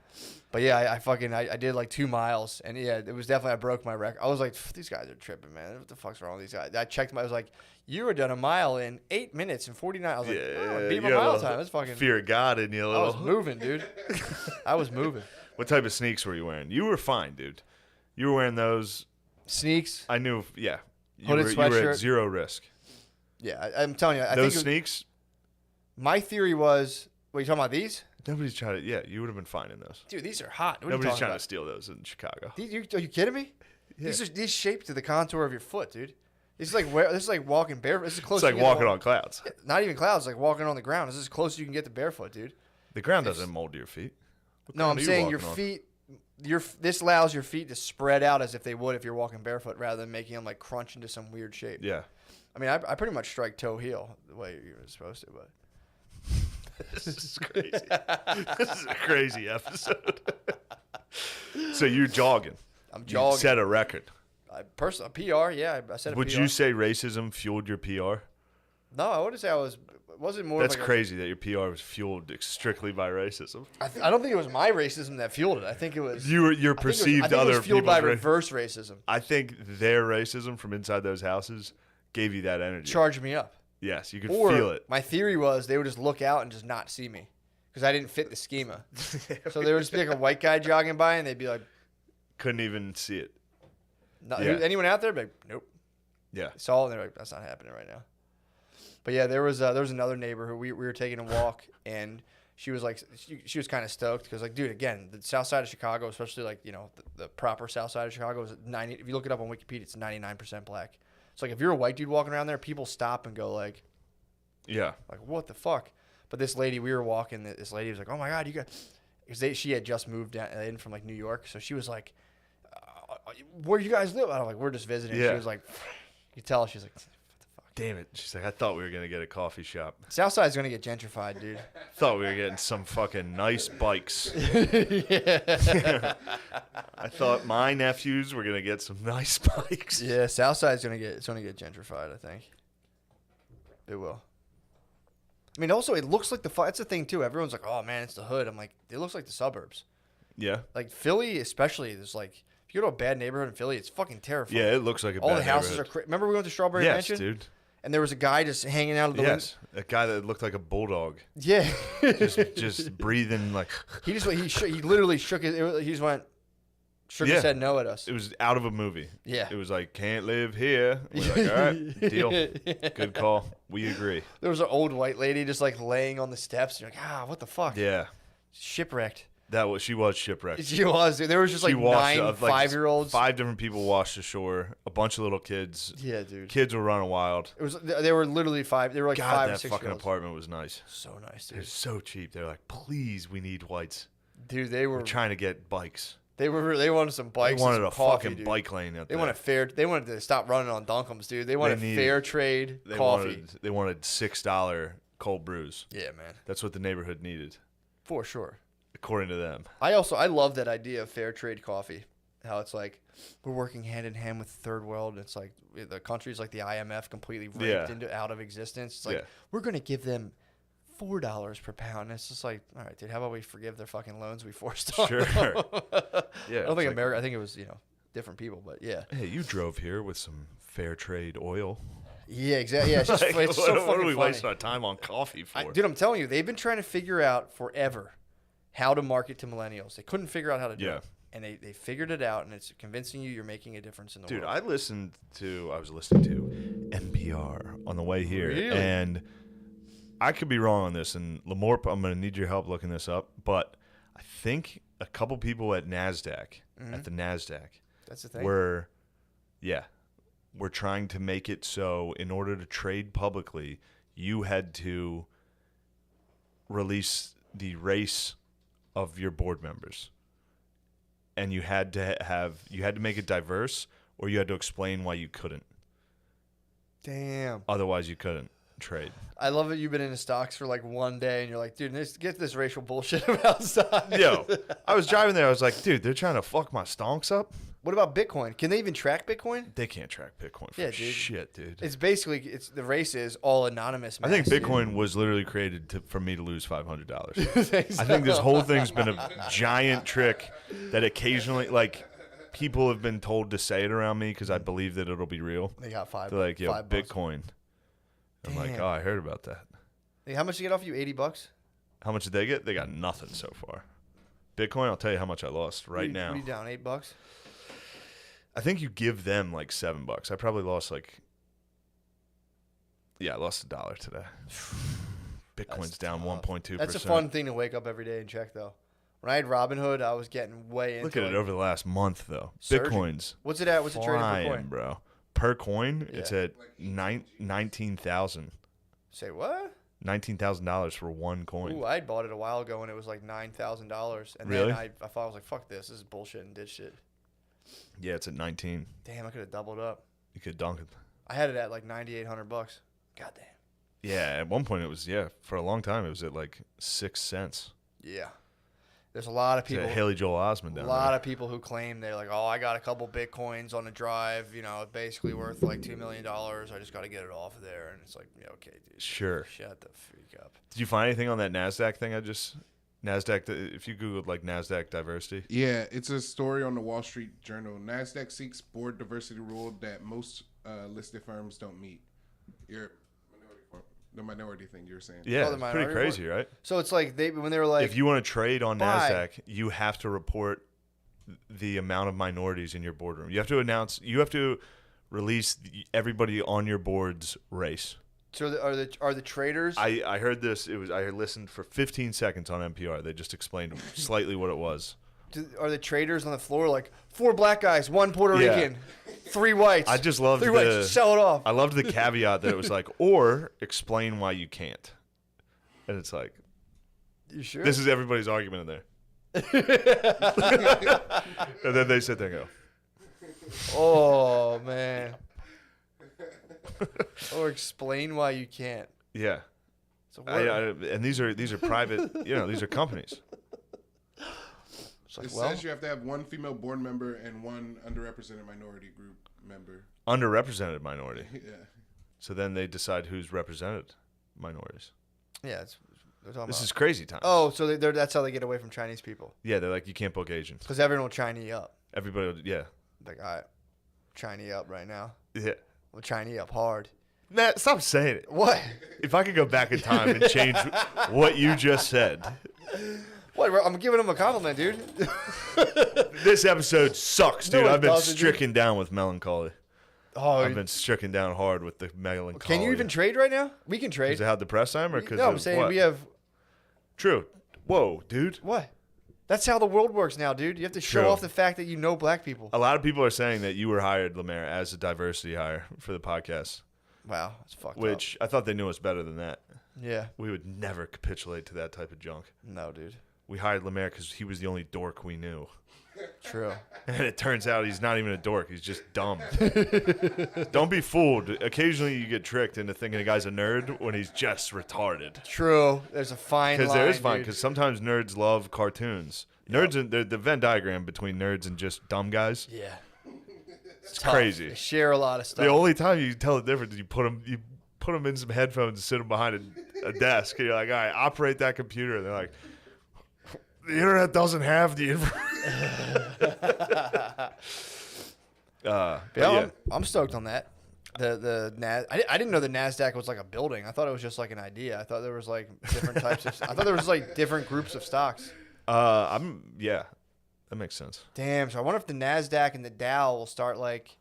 But yeah, I did like 2 miles, and yeah, it was definitely, I broke my record. I was like, these guys are tripping, man. What the fuck's wrong with these guys? I checked I was like, you were done a mile in 8 minutes and 49. I was like, oh, I beat my you got a mile little time. That's fucking. fear of God in you a I little. was moving, dude. I was moving. What type of sneaks were you wearing? You were fine, dude. You were wearing those. Sneaks. I knew. Yeah. Hooded you were at sweatshirt. 0 risk. Yeah, I'm telling you. Those think sneaks. my theory was, what, you talking about these? Nobody's trying to. Yeah, you would have been fine in those. Dude, these are hot. What are you Nobody's talking trying about? to steal those in Chicago. Are you kidding me? Yeah. These shaped to the contour of your foot, dude. This is like walking barefoot. This is close. It's like you can get to walking on clouds. Not even clouds, like walking on the ground. This is as close as you can get to barefoot, dude. The ground doesn't mold your feet. What No, ground I'm are you saying your walking on? feet. This allows your feet to spread out as if they would if you're walking barefoot, rather than making them like crunch into some weird shape. Yeah. I mean, I pretty much strike toe heel the way you're supposed to, but This is crazy. This is a crazy episode. So you're jogging. I'm You jogging. set a record. A PR, yeah, I said a Would PR. you say racism fueled your PR? No, I wouldn't say I was. Wasn't more. That's like crazy that your PR was fueled strictly by racism. I don't think it was my racism that fueled it. I think it was. Your I think it perceived was other fueled people's by ra- reverse racism. I think their racism from inside those houses gave you that energy. Charged me up. Yes, you could Or feel it. my theory was they would just look out and just not see me because I didn't fit the schema. So there would just be like a white guy jogging by and they'd be like, Couldn't even see it. "No, anyone out there?" Be like, nope. Yeah. Saw it and they're like, that's not happening right now. But yeah, there was another neighbor who we were taking a walk and she was like, she was kind of stoked because like, dude, again, the south side of Chicago, especially like, you know, the proper south side of Chicago is 90. If you look it up on Wikipedia, it's 99% black. So like if you're a white dude walking around there, people stop and go like, Yeah. what the fuck? But this lady, we were walking, this lady was like, oh my God, you got, because she had just moved in from like New York. So she was like, where you guys live? I was like, we're just visiting. Yeah. She was like, you tell, she's like, Damn it. She's like, I thought we were going to get a coffee shop. Southside's going to get gentrified, dude. Thought we were getting some fucking nice bikes. I thought my nephews were going to get some nice bikes. Yeah, Southside's going to get gentrified, I think. It will. I mean, also, it looks like that's the thing, too. Everyone's like, oh, man, it's the hood. I'm like, it looks like the suburbs. Yeah. Like, Philly, especially, there's like, if you go to a bad neighborhood in Philly, it's fucking terrifying. Yeah, it looks like a All bad the houses neighborhood. are remember we went to Strawberry Yes, Mansion? dude. And there was a guy just hanging out of the window. Yes, a guy that looked like a bulldog, Yeah. just breathing like. He literally shook his his Yeah. head no at us. It was out of a movie. Yeah. It was like, can't live here. We're like, all right, deal. Good call. We agree. There was an old white lady just like laying on the steps. You're like, what the fuck? Yeah, Shipwrecked. she was shipwrecked. She was. Dude. There was just like She washed 9 up, like, 5-year-olds. 5 different people washed ashore. A bunch of little kids. Yeah, dude. Kids were running wild. It was. They were literally 5. They were like God, 5 or that 6 fucking year olds. apartment was nice. So nice, It dude. was so cheap. They're like, please, we need whites. Dude, they were. We're trying to get bikes. They wanted some bikes. They wanted and a some coffee, fucking dude. bike lane out They there. They wanted to stop running on Dunkums, dude. They wanted needed- fair trade They coffee. wanted $6 cold brews. Yeah, man. That's what the neighborhood needed, For sure. according to them. I love that idea of fair trade coffee. how it's like we're working hand in hand with the third world. And it's like the countries like the IMF completely raped out of existence. It's like we're going to give them $4 per pound. And it's just like, all right, dude, how about we forgive their fucking loans we forced on them? Yeah. I don't think America. I think it was different people, but yeah. Hey, you drove here with some fair trade oil. Yeah, exactly. Yeah, it's just Like, it's so fucking what are we funny. wasting our time on coffee for? Dude, I'm telling you, they've been trying to figure out forever how to market to millennials. They couldn't figure out how to do it. And they figured it out, and it's convincing you're making a difference in the world. Dude, I was listening to NPR on the way here. Really? And I could be wrong on this, and Lamore, I'm going to need your help looking this up, but I think a couple people at NASDAQ, at the NASDAQ, that's the thing. we're trying to make it so in order to trade publicly, you had to release the race of your board members. And you had to make it diverse, or you had to explain why you couldn't. Damn. Otherwise, you couldn't trade. I love that you've been into stocks for like one day, and you're like, dude, get this racial bullshit about stocks. Yo, I was driving there. I was like, dude, they're trying to fuck my stonks up. What about Bitcoin? Can they even track Bitcoin? They can't track Bitcoin for Yeah, dude. shit, dude. It's basically the race is all anonymous. I think mass, Bitcoin was literally created for me to lose $500. dude. I think this whole thing's been a giant trick that occasionally, like, people have been told to say it around me because I believe that it'll be real. They got They're like, yo, $5. Bitcoin. I'm like, Damn. oh, I heard about that. Hey, how much did you get off you? $80? How much did they get? They got nothing so far. Bitcoin, I'll tell you how much I lost right now. What are you down? $8? I think you give them like $7. I probably lost I lost $1 today. Bitcoin's down 1.2%. That's a fun thing to wake up every day and check, though. When I had Robinhood, I was getting way into Look at it over the last month, though. Surging. Bitcoin's What's it at? What's it trading per flying, coin? bro. Per coin, it's Yeah. at 19,000. Say what? $19,000 for one coin. Ooh, I bought it a while ago and it was like $9,000. And Really? then I thought I was like, fuck this. This is bullshit and ditched it. Yeah, it's at 19. Damn, I could have doubled up. You could dunk it. I had it at like $9,800. Goddamn. Yeah, at one point it was, for a long time it was at like 6 cents. Yeah. There's a lot of It's at people. Haley Joel Osment down A lot there. of people who claim they're like, oh, I got a couple Bitcoins on the drive, basically worth like $2 million. I just got to get it off of there. And it's like, yeah, okay, dude. Sure. Shut the freak up. Did you find anything on that NASDAQ thing NASDAQ, if you Googled like NASDAQ diversity? Yeah, it's a story on the Wall Street Journal. NASDAQ seeks board diversity rule that most listed firms don't meet. The minority thing you were saying. Yeah, the it's pretty minority crazy, right? So it's like when they were like, If you want to trade on buy. NASDAQ, you have to report the amount of minorities in your boardroom. You have to release everybody on your board's race. so are the traders? I heard this. I listened for 15 seconds on NPR. They just explained slightly what it was. Are the traders on the floor like 4 black guys, 1 Puerto Yeah. Rican, 3 whites? I just loved 3 whites. Sell it off. I loved the caveat that it was like, or explain why you can't. And it's like, You sure? this is everybody's argument in there. And then they sit there and go, Oh man. Or explain why you can't. yeah. So And these are private, these are companies. it's like, It well, says you have to have 1 female board member and 1 underrepresented minority group member. Underrepresented minority. Yeah. So then they decide who's represented minorities. yeah, they're talking This about. is crazy times. Oh, so that's how they get away from Chinese people Yeah, they're like, you can't book Asians. because everyone will Chinese up. Everybody, yeah. Like, all right, Chinese up right now. Yeah. We'll Chinese up hard. Matt, stop saying it. What? If I could go back in time and change what you just said, What? I'm giving him a compliment, dude. this episode sucks, dude. No, it I've been doesn't, dude. stricken down with melancholy. Oh, I've been stricken down hard with the melancholy. can you even trade right now? We can trade. Because of how depressed I am, or because No, I'm of saying what? we have True. Whoa, dude. what? That's how the world works now, dude. You have to show True. off the fact that you know black people. A lot of people are saying that you were hired, Lemaire, as a diversity hire for the podcast, Wow, that's fucked up. which I thought they knew us better than that. Yeah. We would never capitulate to that type of junk. No, dude. we hired Lemaire because he was the only dork we knew. True. And it turns out he's not even a dork. He's just dumb. Don't be fooled. Occasionally you get tricked into thinking a guy's a nerd when he's just retarded. True. There's a fine line. Because there is fine. dude. Because sometimes nerds love cartoons. Nerds, and the Venn diagram between nerds and just dumb guys. Yeah. It's Tough. crazy. They share a lot of stuff. The only time you tell the difference is you put them in some headphones and sit them behind a desk. And you're like, all right, operate that computer. And they're like, the internet doesn't have the information. Yeah, I'm stoked on that. I didn't know the NASDAQ was like a building. I thought it was just like an idea. I thought there was like different types of. I thought there was like different groups of stocks. Yeah, that makes sense. Damn. So I wonder if the NASDAQ and the Dow will start like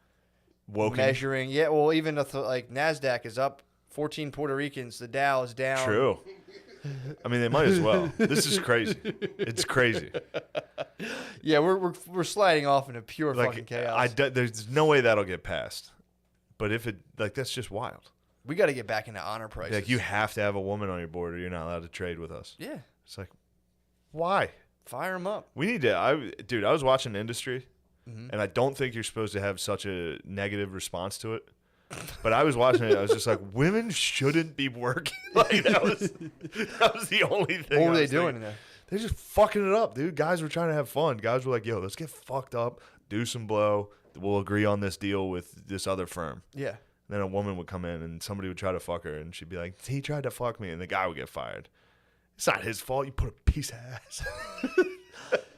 Woken. measuring. Yeah. Well, even if like NASDAQ is up 14 Puerto Ricans, the Dow is down. True. I mean, they might as well. This is crazy. It's crazy. Yeah, we're sliding off into pure fucking chaos. There's no way that'll get passed. But if it, like, that's just wild. We got to get back into honor prices. Like, you have to have a woman on your board or you're not allowed to trade with us. Yeah. It's like, why? Fire them up. We need to. I was watching Industry, and I don't think you're supposed to have such a negative response to it. But I was watching it. I was just like, women shouldn't be working. Like that was the only thing. What were they doing in there? They're just fucking it up, dude. Guys were trying to have fun. Guys were like, yo, let's get fucked up, do some blow. We'll agree on this deal with this other firm. Yeah. And then a woman would come in and somebody would try to fuck her, and she'd be like, he tried to fuck me, and the guy would get fired. It's not his fault. You put a piece of ass.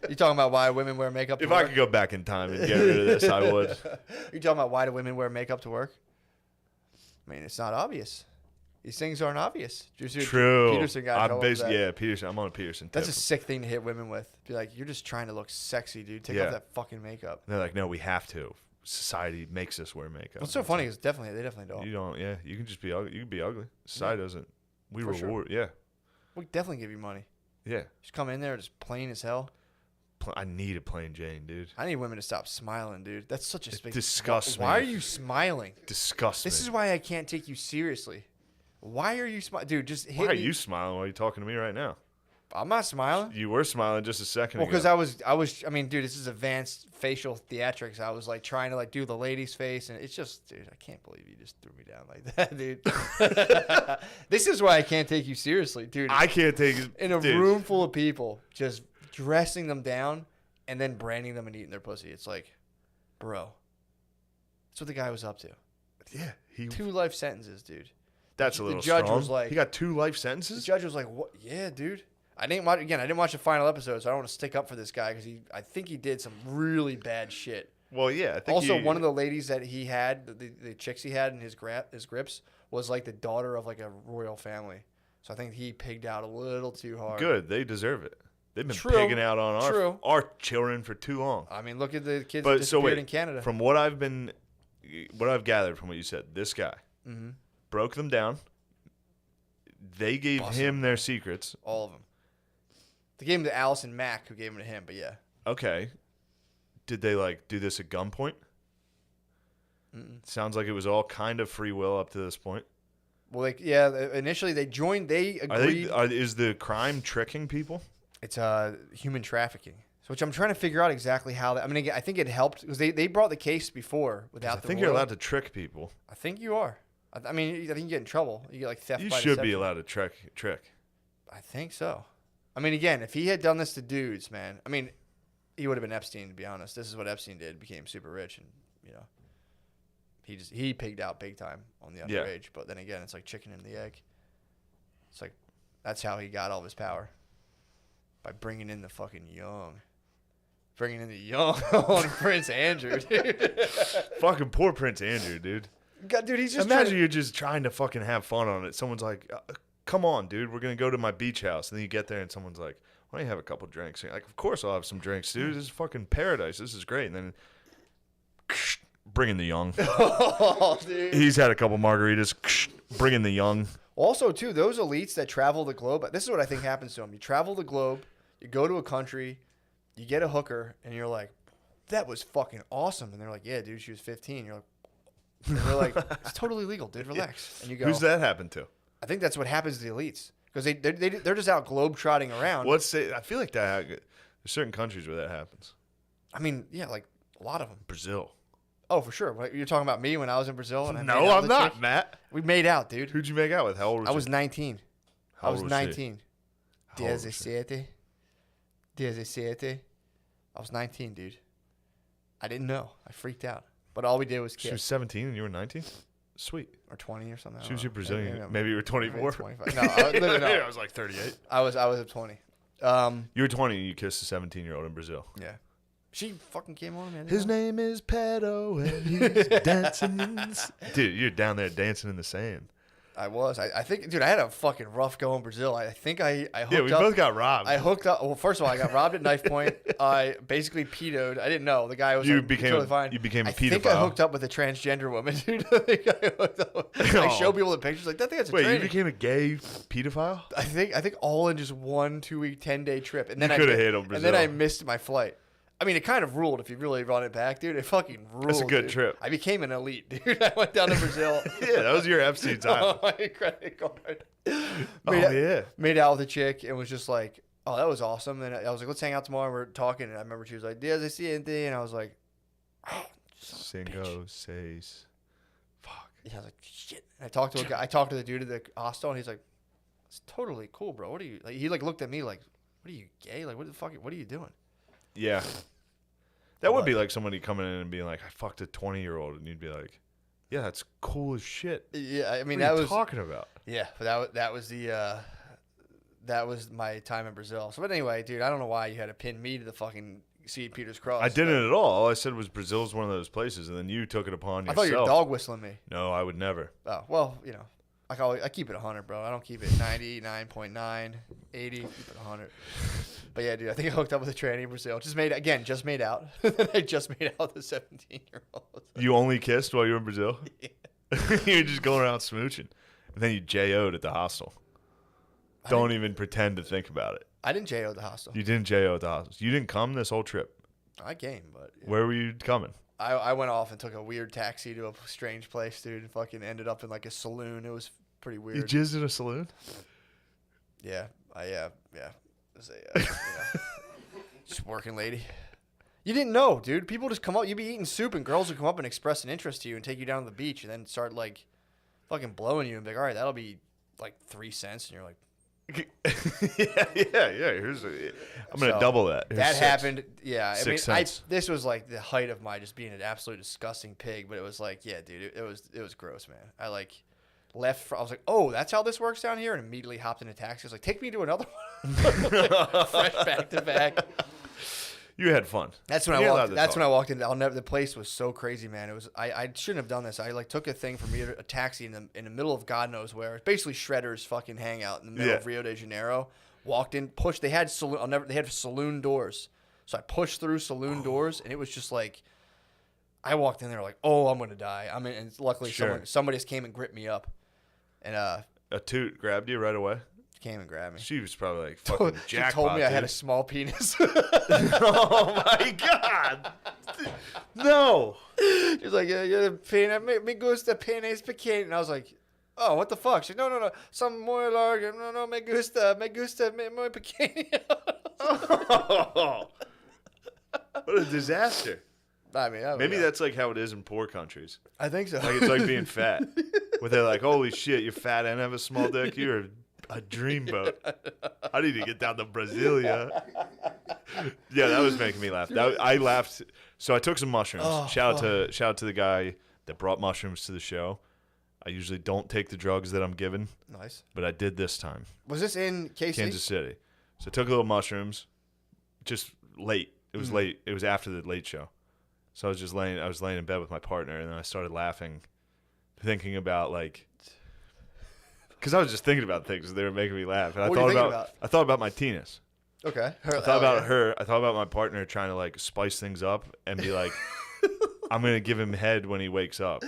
You talking about why women wear makeup to If work? I could go back in time and get rid of this, I would. You talking about why do women wear makeup to work? I mean, it's not obvious. These things aren't obvious. True. Peterson got I'm Peterson. I'm on a Peterson tip. That's a sick thing to hit women with. Be like, you're just trying to look sexy, dude. Take off that fucking makeup. And they're like, no, we have to. Society makes us wear makeup. What's so funny is they definitely don't. You don't. Yeah, you can just be ugly. You can be ugly. Society doesn't. We For reward. sure. Yeah. We definitely give you money. Yeah. Just come in there just plain as hell. I need a plain Jane, dude. I need women to stop smiling, dude. That's such a big. Disgusts me. Why are you smiling? Disgust me. This is why I can't take you seriously. Why are you smiling, dude? Just hit Why are me. you smiling while you're talking to me right now? I'm not smiling. You were smiling just a second Well, ago. because I was. I mean, dude, this is advanced facial theatrics. I was like trying to like do the lady's face, and it's just, dude, I can't believe you just threw me down like that, dude. This is why I can't take you seriously, dude. I can't take it. In a dude. room full of people, just dressing them down and then branding them and eating their pussy. It's like, bro, that's what the guy was up to. Yeah. 2 life sentences, dude. That's a The little judge strong. was like- he got 2 life The sentences? judge was like, "What? Yeah, dude." I didn't watch the final episode, so I don't want to stick up for this guy because I think he did some really bad shit. Well, yeah. I think Also, one of the ladies that he had, the chicks he had in his grips, was like the daughter of like a royal family. So I think he pigged out a little too hard. Good. They deserve it. They've been True. pigging out on True. our children for too long. I mean, look at the kids that But disappeared so wait, in Canada. from what I've gathered from what you said, this guy broke them down. They gave Busted him their secrets. All of them. They gave him to Allison Mack, who gave him to him, but yeah. Okay. Did they like do this at gunpoint? Sounds like it was all kind of free will up to this point. Well, initially they joined, they agreed. Is the crime tricking people? It's human trafficking. So which I'm trying to figure out exactly how that. I mean, again, I think it helped because they brought the case before without I the think royal. you're allowed to trick people. I think you are. I mean, I think you get in trouble. You get like theft. You by should be deception. allowed to trick. I think so. I mean, again, if he had done this to dudes, man, I mean, he would have been Epstein, to be honest. This is what Epstein did, became super rich, and, you know, he pigged out big time on the Yeah. underage. But then again, it's like chicken and the egg. It's like, that's how he got all of his power. By bringing in the fucking young. Bringing in the young on Prince Andrew, dude. Fucking poor Prince Andrew, dude. God, dude, he's just Imagine you're just trying to fucking have fun on it. Someone's like, come on, dude, we're going to go to my beach house. And then you get there and someone's like, why don't you have a couple drinks? And you're like, of course I'll have some drinks, dude. This is fucking paradise. This is great. And then bring in the young. Oh, dude. He's had a couple margaritas. Bring in the young. Also, too, those elites that travel the globe, this is what I think happens to them. You travel the globe, you go to a country, you get a hooker, and you're like, that was fucking awesome. And they're like, yeah, dude, she was 15. You're like, and they're like, it's totally legal, dude. Relax. And you go, Who's that happened to? I think that's what happens to the elites. because they're just out globe-trotting around. I feel like that. There's certain countries where that happens. I mean, yeah, like a lot of them. Brazil. Oh, for sure. You're talking about me when I was in Brazil? And I made No, out I'm with a not, chick? Matt. We made out, dude. Who'd you make out with? How old was I you? was 19. How I was old 19. How old was she? 17. I was 19, dude. I didn't know. I freaked out. But all we did was kiss. She was 17 and you were 19? Sweet. Or 20 or something. She was your Maybe, Brazilian. Maybe you were 24. 25. No, I was like 38. I was at 20. You were 20 and you kissed a 17-year-old in Brazil. Yeah. She fucking came on, man. His name is Pedo and he's dancing in the Dude, you're down there dancing in the sand. I was. I think, dude, I had a fucking rough go in Brazil. I think I hooked up. Yeah, we both got robbed. I hooked up. Well, first of all, I got robbed at knife point. I basically pedoed. I didn't know. The guy was totally fine. You became a I pedophile. think I hooked up with a transgender woman, dude. I think I hooked up. I show people the pictures. Like, that thing that's a Wait, tranny. you became a gay pedophile? I think all in just 1 2-week 10-day trip. And then You coulda hit on And then I Brazil. missed my flight. I mean, it kind of ruled if you really run it back, dude. It fucking ruled. That's a good dude. trip. I became an elite, dude. I went down to Brazil. Yeah, that was your Epstein time. on my credit card. Yeah. Made out with a chick and was just like, oh, that was awesome. And I was like, let's hang out tomorrow. We're talking. And I remember she was like, Diaz, I see anything. And I was like, oh, Cinco, seis. Fuck. yeah, I was like, shit. And I talked to a guy. I talked to the dude at the hostel, and he's like, it's totally cool, bro. What are you, like, he like looked at me like, what are you, gay? Like, what the fuck, what are you doing? Yeah. That would be like somebody coming in and being like, I fucked a 20-year-old. And you'd be like, yeah, that's cool as shit. Yeah, I mean, What are that you was talking about? Yeah, but that was my time in Brazil. So, but anyway, dude, I don't know why you had to pin me to the fucking St. Peter's Cross. I didn't at all. All I said was Brazil's one of those places, and then you took it upon I yourself. thought you were dog whistling me. No, I would never. Oh, well, you know, I keep it 100, bro. I don't keep it 99.9, 80. Keep it 100. But yeah, dude, I think I hooked up with a tranny in Brazil. Just made out. I just made out with a 17-year-old. You only kissed while you were in Brazil? Yeah. You were just going around smooching. And then you JO'd at the hostel. Don't even pretend to think about it. I didn't JO at the hostel. You didn't JO at the hostel. You didn't come this whole trip. I came, but yeah. Where were you coming? I went off and took a weird taxi to a strange place, dude, and fucking ended up in like a saloon. It was pretty weird. You jizzed in a saloon? Yeah, it was a just working lady. You didn't know, dude. People just come up. You'd be eating soup, and girls would come up and express an interest to you and take you down to the beach, and then start like fucking blowing you and be like, all right, that'll be like 3 cents, and you're like, yeah. I'm gonna double that. Here's that 6. happened. Yeah, 6 cents. This was like the height of my just being an absolute disgusting pig, but it was like, yeah, dude, it was gross, man. I like left. I was like, oh, that's how this works down here, and immediately hopped in a taxi. I was like, take me to another one. Like, fresh back to back. You had fun. That's when You're I allowed walked. to That's talk. when I walked in. The place was so crazy, man. It was. I shouldn't have done this. I like took a thing from a taxi in the middle of God knows where. It's basically Shredder's fucking hangout in the middle of Rio de Janeiro. Walked in, pushed. They had saloon. They had saloon doors. So I pushed through saloon doors, and it was just like. I walked in there like, oh, I'm gonna die. And luckily somebody just came and gripped me up, and A toot grabbed you right away. came and grabbed me. She was probably like fucking She jackpot. told me I had a dude. small penis. Oh my god! No. She's like, yeah, penis, me gusta penis pequeño. And I was like, oh, what the fuck? She's like, no, some muy largo. No, me gusta muy pequeño. Oh. What a disaster. I mean, Maybe that's like how it is in poor countries. I think so. Like it's like being fat. Where they're like, holy shit, you're fat and have a small dick. You're a dreamboat. I need to get down to Brasilia. Yeah, that was making me laugh. I laughed. So I took some mushrooms. Oh, shout out to the guy that brought mushrooms to the show. I usually don't take the drugs that I'm given, Nice. but I did this time. Was this in KC? Kansas City. So I took a little mushrooms, just late. It was late. It was after the late show. So I was laying in bed with my partner, and then I started laughing, thinking about like, because I was just thinking about things. They were making me laugh. And What were you thinking about? I thought about my penis. Okay. I thought about her. I thought about my partner trying to like spice things up and be like, I'm going to give him head when he wakes up.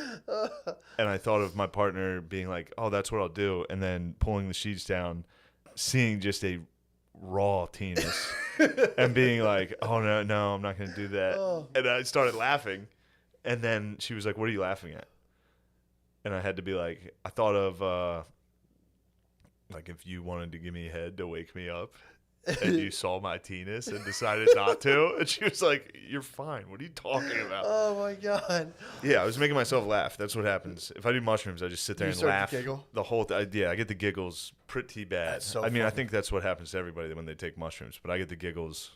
And I thought of my partner being like, oh, that's what I'll do. And then pulling the sheets down, seeing just a raw penis and being like, oh, no, I'm not going to do that. Oh. And I started laughing. And then she was like, what are you laughing at? And I had to be like, I thought of like if you wanted to give me head to wake me up and you saw my penis and decided not to, and she was like, "You're fine. What are you talking about?" Oh my god. Yeah, I was making myself laugh. That's what happens. If I do mushrooms, I just sit there You and start to laugh giggle? the whole yeah, I get the giggles pretty bad. That's so I mean, I funny. think that's what happens to everybody when they take mushrooms, but I get the giggles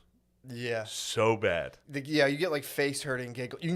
Yeah. so bad. Yeah, you get like face hurting giggle. You can get